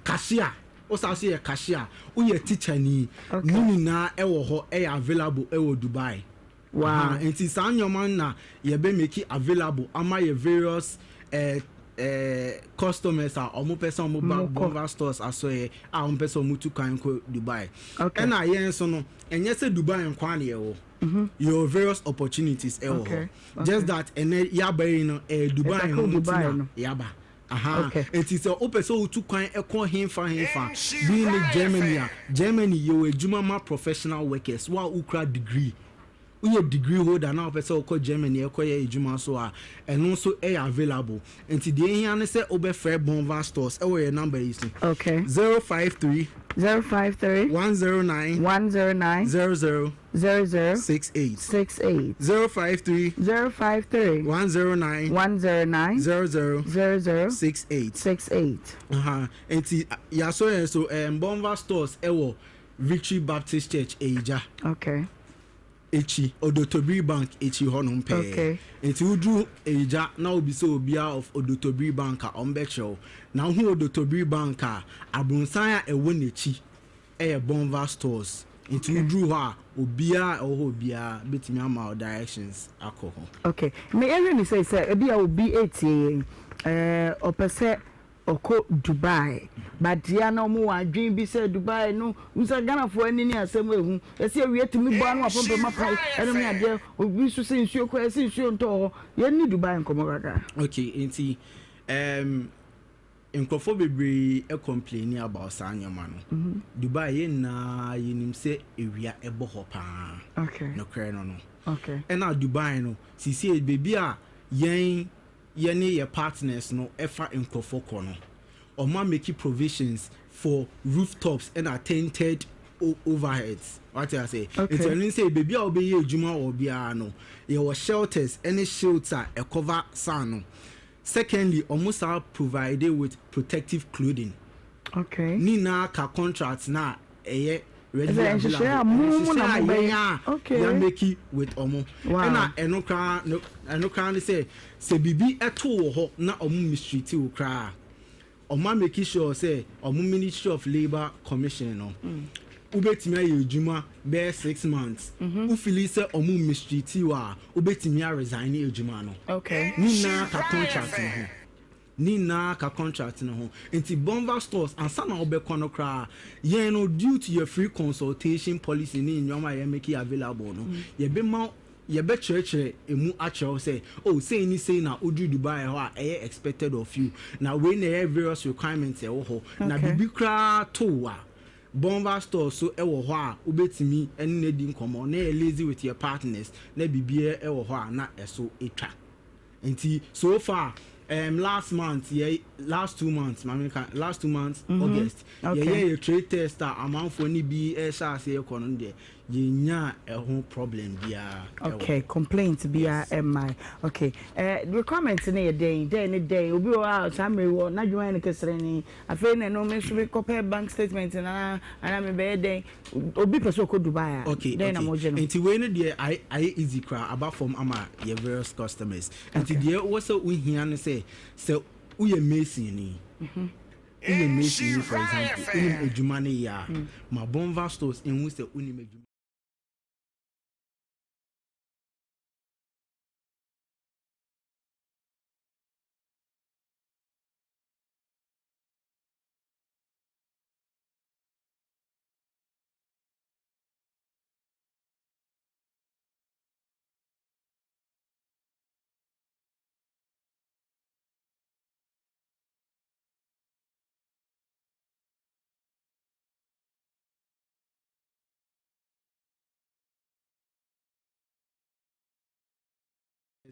cashier. Us also here cashier. We are teacher ni. Nuni na ewo ho available ewo Dubai. Wow. And it's on your man na ye be make it available. Ama ye various customers are omo person mo bomber stores aso e a omo person mo tu kan ko Dubai. Okay. And yen so no enye se Dubai nkwan ye wo. Your various opportunities okay. Just that and yaba no Dubai no yaba. Okay. It is a open so to kan e kon him being Germany you a juma professional workers wa ukra degree. We a degree holder now person call Germany e ejuma so a and also available until the here say obe fair bomber stores your number is okay 053 109 00 68 053 109 00 68 until ya so bomber stores ewo Victory Baptist Church Eja. Okay. Echi Odotobri Bank echi honum pe. Okay. Enti udru eja na obi so obia of Odotobri Bank a ombecho. Na hu Odotobri Bank a abunsan a ewo nechi bomber stores. Enti udru ha obia betimi ama directions akọ ho. Okay. Me every me say obi a obi 80 opese oko Dubai but dia no mo adwen bi say Dubai no unsa Ghana fo ani ni asem ehu ese awie timi bo anu apompe mapai eno me ade obi so se nsuo kwa se nsuo nto ye ni Dubai nkomo kaka okay enti Nkofo bebre complain about Sanyama no. Dubai ye na yenim se ewia ebo ho pa. Okay. No kre no. Okay. And now Dubai no, see baby a yen ye partners no efa Nkofo ko no. Oma make provisions for rooftops and attended overheads. What I say? Okay. It's only say baby a obey ejuma or bia no. Ye was shelters, any shelter a cover sun. Secondly, almost are provided with protective clothing. Okay. Nina ka contracts na ready. Okay. Ya make it with omo. Wow. Eno kan say bibi eto ho na omo mistreat wo kra. Omo make sure say omo Ministry of Labor Commission no. Ubetimi aye ejuma be 6 months. Ufili say omo mistreat wa ubetimi a resign ejuma no. Okay. Nina ka contract no ho. Enti Bomba stores ansa na obekọ no kra. Yen no due to your free consultation policy ni nyoma ye make available no. Ye be ma ye be church emu acho say say ni say na odu Dubai ho a expected of you. Na we na various requirements e wo ho. Na bibi kra to wa. Bomba store so ewo ho a ubetimi ene na di nkomo na lazy with your partners na bibie ewo ho a na eso etwa enti so far last 2 months August yeah trade test amount for ni bi sha say ekono de yenya ehun problem bia okay complaint bia my okay requirement na ye day obi o out amre wo na dwuma ne kesere ni afi na no me so be copy bank statement na ana me be day obi person ko Dubai okay na mo je no enti we no de I easy cra about from ama your various customers enti de also we hia no say we are mason ni for example in ejuma ne ya ma Bomba stores in we say uni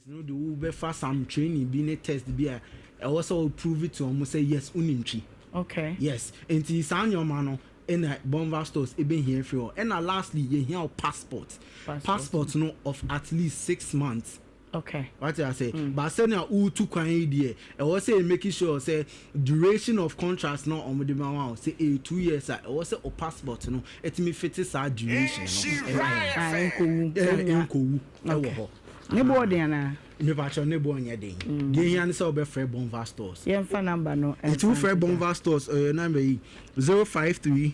no the will for some training being a test be I also prove it to almost say yes unimchi. Okay. Yes. And to sign your man in a Bomba stores even here for and lastly you hear passport no of at least 6 months. Okay. What I say, but say na u tu kwan idea. I was say making sure say duration of contracts no on the man say 2 years. I was say o passport no. It me fit this duration no. Nebo de na me bacho nebo nya den de yan se obefre Bomba stores yen fa number no and two free Bomba stores number 053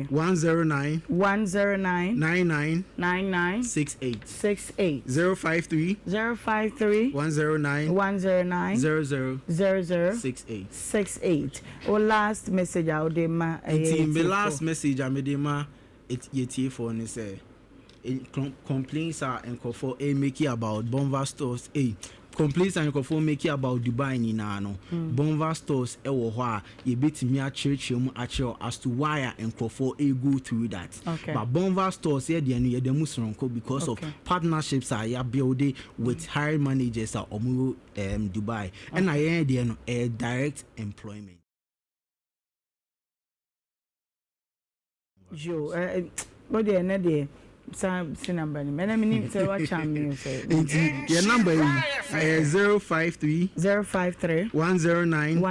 109 99 68 053 109 68 o last message out de ma the last message I made ma it yeti for ni say complaints are for making about Bomba stores complaints and for making about Dubai ni na no Bomba stores ewo ho a ye betimi a church as to why and for go through that but Bomba stores here the no yedemu sonko because of partnerships are ya building with hiring managers at Dubai and I hear the no direct employment what the na there some number me na me say what cham me say your number is 053 109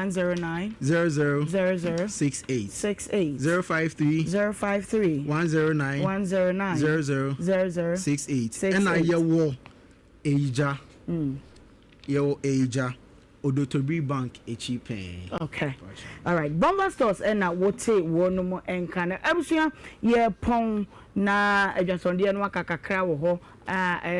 68 053 109 68 and I your Asia your Asia Odotobi Bank echipen. Okay. All right. Bomba stores and na wote wono mo enkana. Abusua ye pon na adwasonde no akakakra wo ho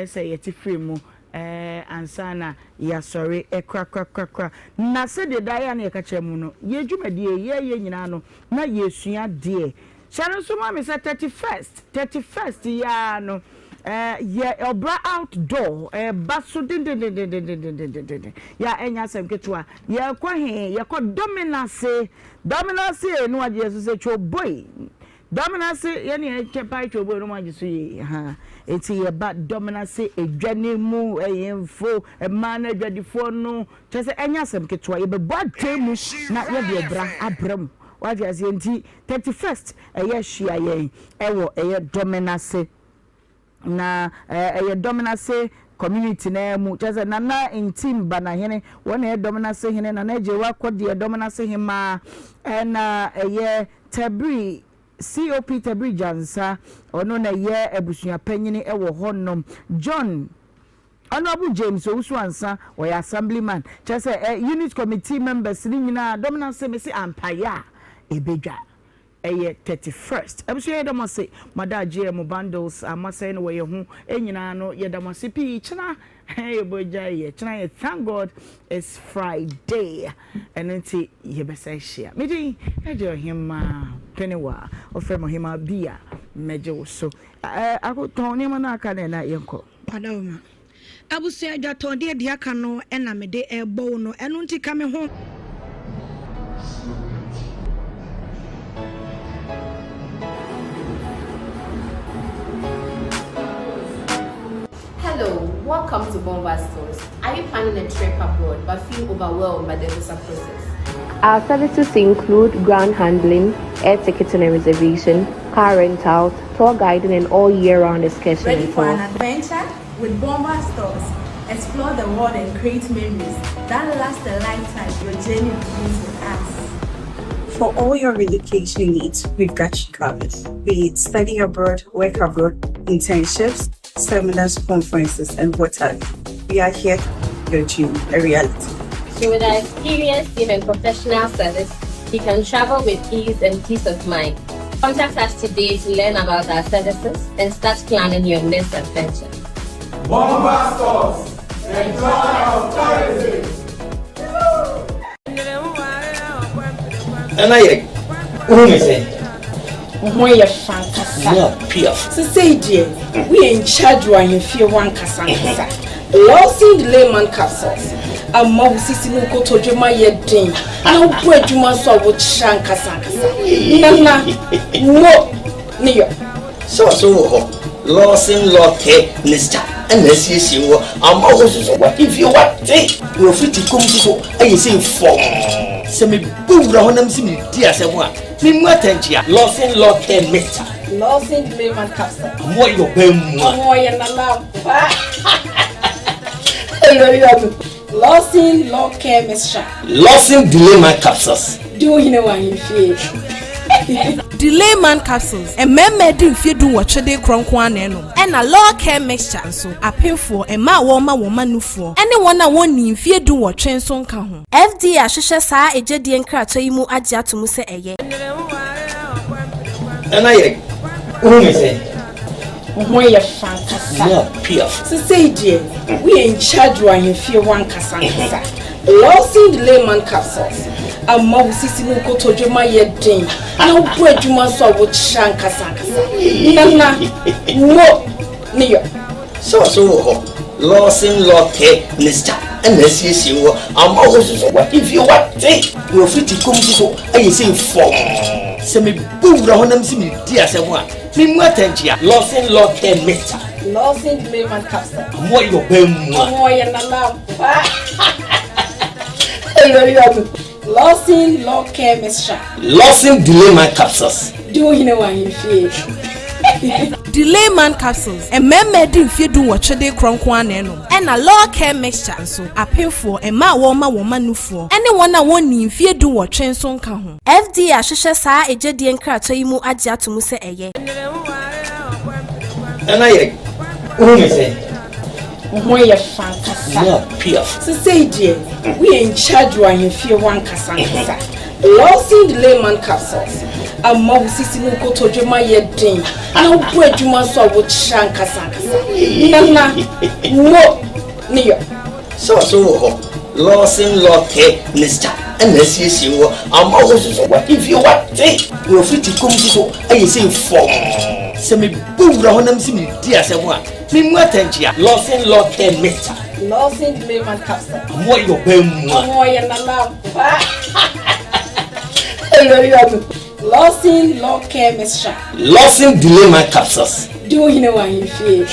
say yeti free mu ansana ya sorry ekra na se de daya na yekache mu no ye dwumadie ye nyina no na yesua de share so ma me say 31st ya no ye obra outdoor baso din ya enya sem ketwa ye kwa he ye ko dominance no aje so se choboy dominance ye ne chepai choboy no aje so ye ha eti ye ba dominance edwane mu eyemfo man adwadifo no chese enya sem ketwa ye be boatwemu na ye de obra abram waje as enti 31st ye hia ye ewo ye dominance na dominance community na mu chese na intim bana hene wona dominance hene na je wa kode dominance hema na tabri COP tabri jansa ono na ebusua panyini ewo honnom John Honorable James Owusu-Ansa or assemblyman chese unit committee members ni nyina dominance me si ampaya ebedwa 31st ebuso yedamo se madaje mo bundles amase no we hu enyina no yedamo se pi china eboja ye china ye thank God it's Friday and nti yebesa share medi eje Ohemaa Benewaa ofem Ohemaa bia meje wo so akoton ni mana aka na yenko padawma abuso adwaton de aka no na mede ebo no eno nti ka me ho. Hello, welcome to Bomba Stores. Are you planning a trip abroad but feel overwhelmed by the visa process? Our services include ground handling, air ticketing and reservation, car rentals, tour guiding, and all year-round excursions. Ready for an adventure? With Bomba Stores, explore the world and create memories that last a lifetime. Your journey begins with us. For all your relocation needs, we've got you covered. Be it study abroad, work abroad, internships, seminars, conferences, and what have you. We are here to your dream a reality. So with our experienced team and professional service, you can travel with ease and peace of mind. Contact us today to learn about our services and start planning your next adventure. Bomba Stores, enjoy our tourism. And I who is it? Moya fantastic. Yeah, Pierre. So say dear, we in charge when you feel one casangasa. Lossing the layman capsules. A mob sissy no go to my yedding. No bread you must solve with shankasangasa. Nana, no, near. So, Lawson Locke, Mr. And this is you. I'm also what if you want take your free to come to I say for some boom round them see me, dear someone. Me matentia, Lawson Locke, Mr. Lawson the layman capsule. More your bem, more and allow. Lawson Locke, Mr. Lawson delay my capsules. Do you know what you feel? Delay man capsules and made in fear do what they cronkwan and a law care mixture so a painful and ma woman no for anyone I want in fear do what train son can FD Ashisha sa a jedi and crato you adia to muse a ye. And I who is it? Moya fantastic. Yeah, Pierre. So say dear, we in charge when you feel one casangasa. Lossing the layman capsules. A mob sissy no go to my yedding. No bread you must solve with shankasangasa. Nana, no, near. So, Lawson Locke, Mr. And this is you. I'm also what if you want take your free to come to I say for some boom round them see me, dear someone. Me matentia, Lawson Locke, Mr. Lawson the layman capsule. More your bem, more and allow. Lawson Locke, Mr. Lawson delay my capsules. Do you know what you feel? Delay man capsules and made in fear do what they cronkwan and a law care mixture so a painful and ma woman no for anyone I want in fear do what train son can FD Ashisha sa a jedi and crato you adia to muse a ye. And I who is it? Moya fantastic. Yeah, Pierre. So say dear, we in charge when you feel one casangasa. Lossing the layman capsules. A mob sissy no go to my yedding. No bread you must solve with shankasangasa. Nana, no, Nhyira. So Lawson Locke, Mr. And this is you. I'm always what if you what take your free to come to I say for semi boom round them see me dear someone. Me what here Lawson Locke, Mr. Lawson Layman Capsule. What your bem more and love. Hello, Lawson Locke, Mr. Lawson Layman Capsules. Do you know why you feel?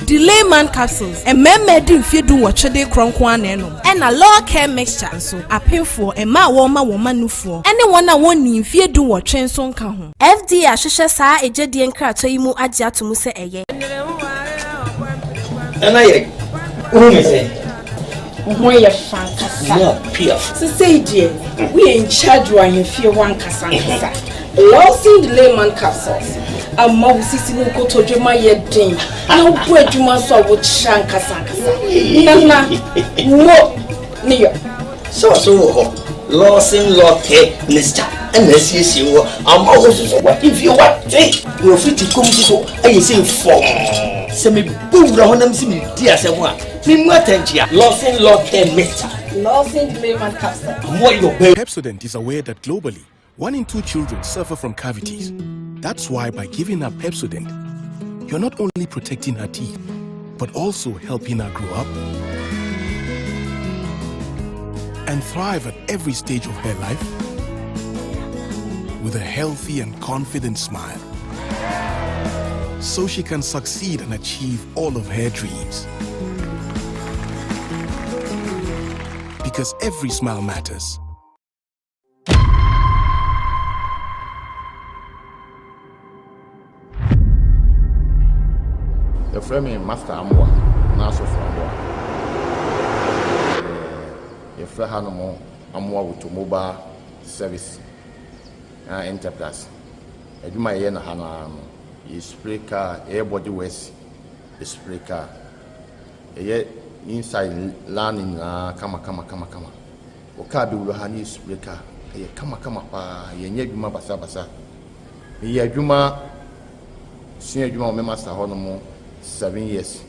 Delay man capsules and made in feed do what they cronkwan and a law care mixture so a pay for a ma woman no for anyone I want in fear do what train son can FD Ashisha sa a jedian crato imu adia to muse a ye. And I say, why you fantastic? So say, dear, we in charge when you feel one casansa. Lawson Delay man capsules. A mouse is in go to Ohemaa Benewaa. No bread you must so would shanka sankasa. Nana, no, Nhyira. So Lawson Locke, Mr. And this is you. I'm always what if you what take your free to come to I say for semi boom round them see me dear someone. Me what here Lawson Locke, Mr. Lawson Layman Capsule. What your Pepsodent is aware that globally 1 in 2 children suffer from cavities. That's why by giving her Pepsodent, you're not only protecting her teeth, but also helping her grow up and thrive at every stage of her life with a healthy and confident smile, so she can succeed and achieve all of her dreams. Because every smile matters. The framing master Amwa, Naso Framboa. If Hanamo Amwa with mobile service enterprise. Eduma Yena Hana is speaker, airbody west, the speaker. Yet inside learning, kama. Okabi Wuhani speaker, a kama pa, Yenjuma Basa. Yajuma, Senior Juma Master Honomo. 7 years.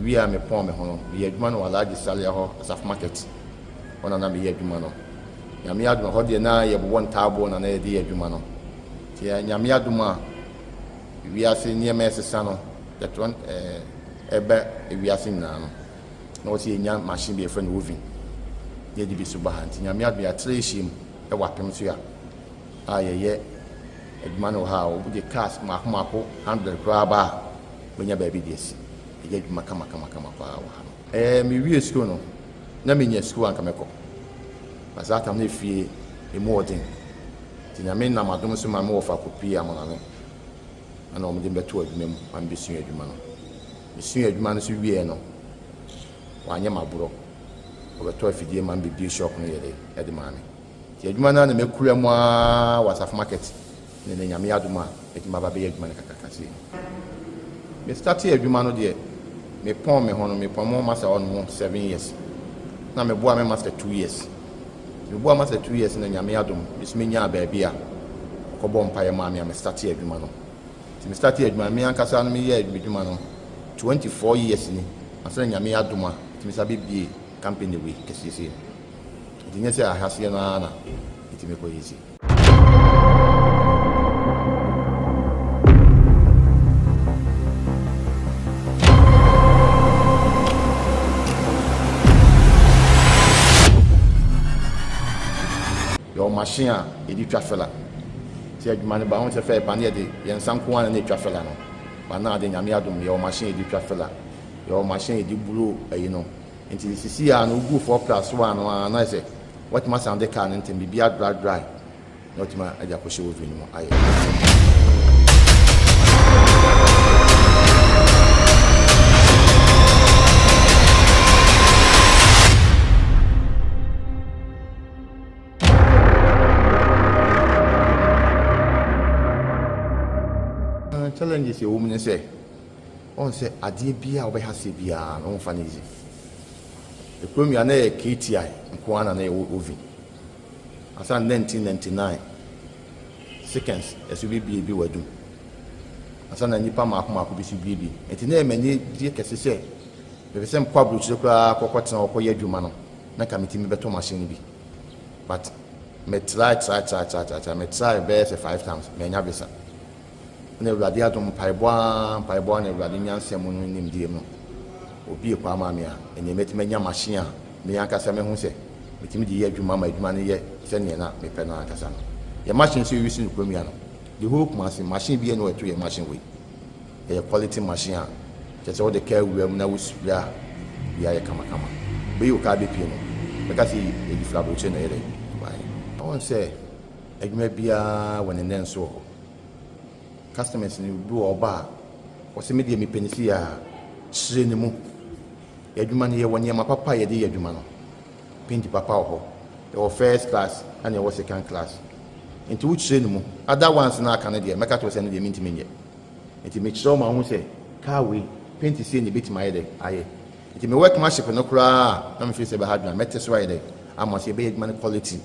We are me pon me hono. We adwuma no large salary ho asaf market. Ona na me adwuma no. Nyame adwuma ho de na ye bo ntabo na na ye de adwuma no. Ti nyame adwuma we ase niema esesa no. That one ebe we ase na no. Na o ti nya machine be e friend woven. Ye di bi so ba hanti nyame adwuma treshim e wapem so ya. Ye adwuma no ha o de cars mako 100 kraba. When your baby this, you get kama power. Me we school no, na me nya school an kameko. But that am na fie e more thing. Ti na me na madom so ma me ofa kopi amona no. Ana o me dem beto adwuma mu, am be sua adwuma no. Me sua adwuma no so wie no. Wa nya maburo. O beto afidie ma be bi shop no yede e de ma me. Ti adwuma na me kura mu a wasaf market. Ne nya me adwuma, e ti ma ba be adwuma na kakakase. Me started adwuma no de me pon me hono me pon mo master on 7 years na me boa me master 2 years me boa master 2 years na nyame adom me nya ba bia ko bom pa ye ma me started adwuma no ti me started adwuma me ankasa no me ye adwuma no 24 years ni asa nyame adom a ti me sabe bie company we kesese ti nya se ahase no ana ti me ko yesi your machine edi twafela ti adwuma ne ba won se fe pa ne de yen sanko an ne twafela no ba na de nyame adom your machine edi twafela your machine edi bulu ayi no enti sisi ya no gu 4+1 no na se what must and the car enti bibia dry not ma aja ko shewo vini mo ayi challenges you women say on say adie bia obe hase bia no fa easy the premier na KTI nko ana na ovi asa 1999 seconds SUBB bi wadu asa na nipa mako bi su bi enti na emani die kese se the same quabble to the cocoa or coya jumano, Nakamiti better machine be. But me try, me try best 5 times, me nyabisa. Never the atom paiboan, and Radinian Semon in Dimo. Obi a Pamamia, and you met many machine, me Yanka Samen, with me the year Jumama, money yet, sending up me penna Casano. Your machine so using Premiano. The whole machine be anywhere to your machine way. A quality machine, just all the care we have now spare, we are kama. Be you can be piano, because he is fabrication. I won't say, it may be when and then so. Customers in do or bar, or some medium penisia, cinema. Eduman here 1 year, my papa, a dear Dumano. Painted papa, there was first class and there was second class. Into which cinema, other ones in our Canada, make out was sending them into me. It makes so my own say, car we paint to see in the bit my head. Aye. It may work my ship and no cry. I'm face about hard man, met this right. I must say, big money quality.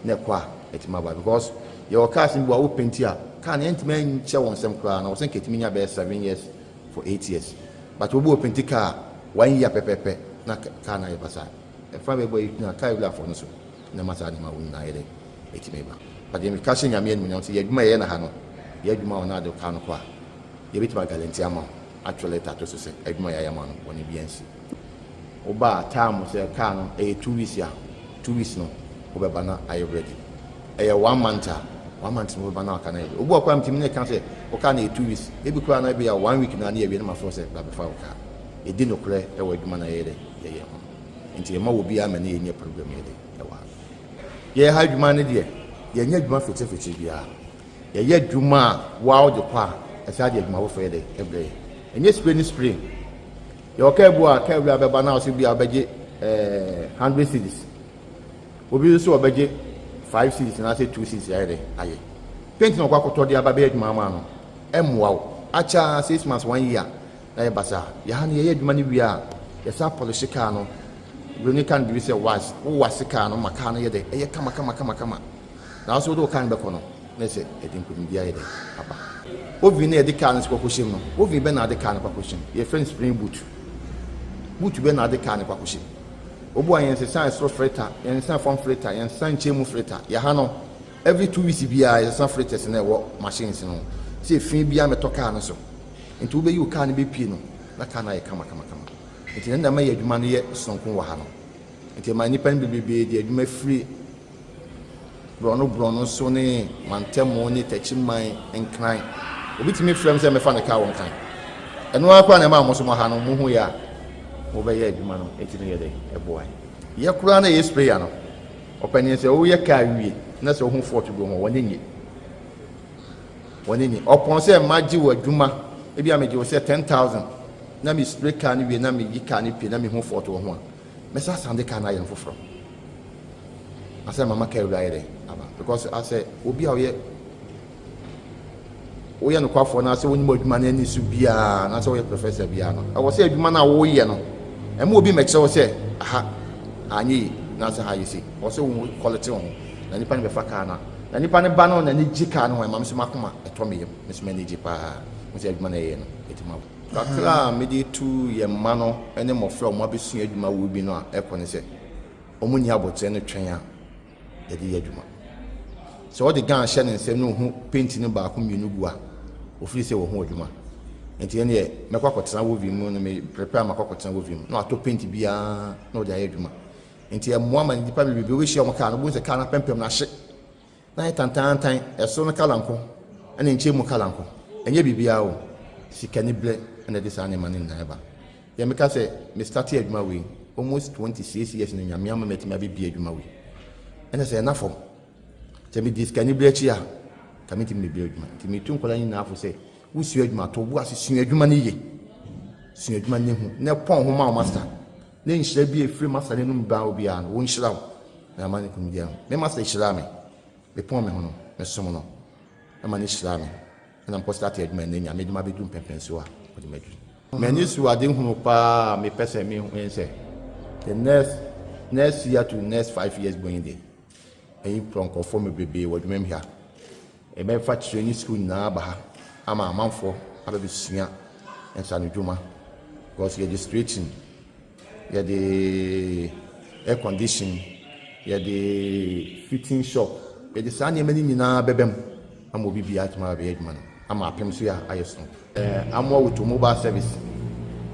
Nequa, it's my boy, because your casting will open here. Can't enter men show on some crown. I was thinking it mean your best 7 years for 8 years. But we will open the car 1 year pepe, not can I pass. A family boy, no carry for no so. No matter my own night. It's me. But the catching a man when you may end a hand. Yet you know another canopy. You beat my galantiamo. Actually, that was to say, admire man when you be NC. Oba time was a can a 2 weeks ya, 2 weeks no. Obabana, are you ready? A 1 month. 1 month in Obana can I? Obo kwam timine can say, okay, 2 weeks. Maybe can be a 1 week na near my first before. It didn't clear a word man. Until your mother will be a man in your program. Yeah, how you manage it? You need my fit. Yeah, yet Juma, wow, the pa, as I did my Friday every day. And yes, spring. Your cabwa, Cabra Banana will be a budget 100 cities. Will be so a budget 5 cities and I say 2 cities every day. Aye. Painting of Quaco to the Ababe, Mamma. Wow. Acha 6 months 1 year. Nay Bassa. Yahani yet money we are. Yes, up Polishicano. When you can't be said was, who was the can on Macana yet? Eh, come. Now so do can back on. Let's say, I think couldn't be idea. Papa. What we near the can is Quacushim. What we been at the can of Quacushim. Your friend spring boot. Boot been at the can of Quacushim. Obo and sign so freighter, and sign from freighter, and sign chemu freighter. Yahano. Every 2 weeks be a some freighters in their work machines. See, free be a tocano so. And to be you can't be pino. That can I come. It's in the may money yet, Sonko Wahano. Until my nippon be the you may free. Bruno, Sony, Mantemoni, touching my incline. Obit me friends and me find a cow on time. And no one among Mosumahano, Muhuya, obey man, 18 a day, a boy. Yakurana is piano. Open say, oh, ya carry, that's a home for to go one in it. One in it. Upon say, Maji or Juma, maybe I made you say 10,000. Nami spray can be Nami, you can't pay Nami home for to one. Messa Sunday can I am for from. I said, Mamma carry because I said, we'll be out here. We are no quite for now, so when you money needs to be an answer, Professor Biano. I was saying, man, I will, and we'll be make sure say, aha, I need, that's how you see. Also, quality on, and you pan the facana, and you pan a banner and a jicano, and Mamma Makuma, a Tommy, Miss Manijipa, with your money in it. Kakra mede tu ye mano ene mofra mo abesu adwuma wo bi no a ekone se omuni abotre no twen a ye de adwuma so o de gan hye ne nsem no hu paint no ba ko mienu gu a ofiri se wo hu adwuma enti ene ye mekwakotra wo vi mu no me prepare makwakotra wo vi mu no ato paint bia no de adwuma enti e mo ama nipa bebe we hye o ka no bu se ka na pempem na hye na tantan eso no kalanko ene nche mu kalanko enye bibia o sikani ble and this animal in Naiba. Yamika say, me started at Maui almost 26 years in Yamama met me be a Maui. And I say, enough for. Tell me this can you blech ya? Committee me build man. To me, 2 colony enough for say, who sued my to was senior humanity. Senior human who never pon home master. Then shall be a free master in Bow beyond, won't shall. Na money come down. Me master Shlami. The poor man, no someone. A man is Shlami. And I'm posted my name. I made my bedroom pepensua. Many who are doing pa me person me when say the next year to next 5 years going there. And you conform me baby what you here. A man for training school na ba ama man for ababi sua and San Juma because registration yɛde air condition yɛde fitting shop yɛde saa nneɛma no nyinaa bɛbɛm ama obi bia atuma bɛyɛ adwuma no ama apem so yɛ ayɛ so amoa with mobile service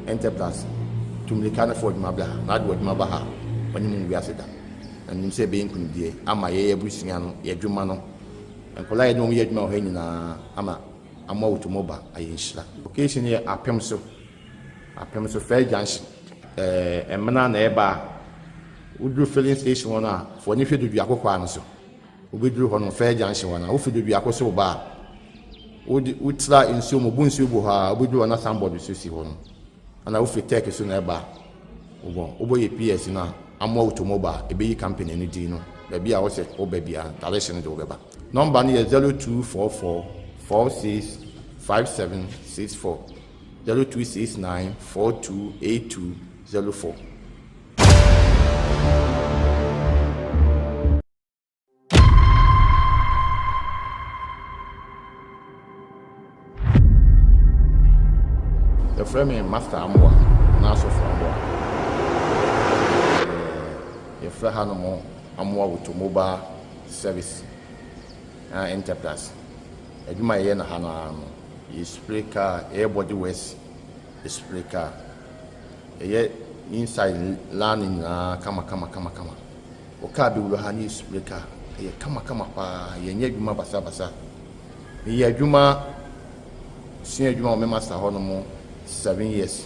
enterprise tumilika no fo adwuma bla na ade adwuma ba ha wɔne mu wiase da na nim sɛ bɛyɛ nkunimdie ama yɛyɛ abusua no yɛdwuma no nkɔla yɛde wɔn yɛ adwuma wɔ ha nyinaa ama amoa with mobile ayɛ nhyira location yɛ apem so fair junction emena na ɛba uduru filling station hɔ no a fo ne hwɛ dodu akɔkɔ ano so obeduru hɔ no fair junction hɔ no wo fi dodu akɔ so ba wotra nsuo mo bu nsuo bu hɔ a obeduru hɔ na sandboard so si hɔ no ana wo fi tech so na ɛba wo yɛ PS na amoa automobile ebeyi company no din no baabi a wo sɛ wo ba bia direction de wo bɛba number no yɛ 0244 46 5764 0269 428204. The frame master Amwa, Naso Framboa. The Frahanamo Amwa with mobile service enterprise. Eduma Yena Hana is breaker, airbody west, is breaker. Inside learning kama. Okabi Wuhani is breaker. Kama pa, Yanyaguma basa. Yajuma, Senior Juma Master Honomo. 7 years.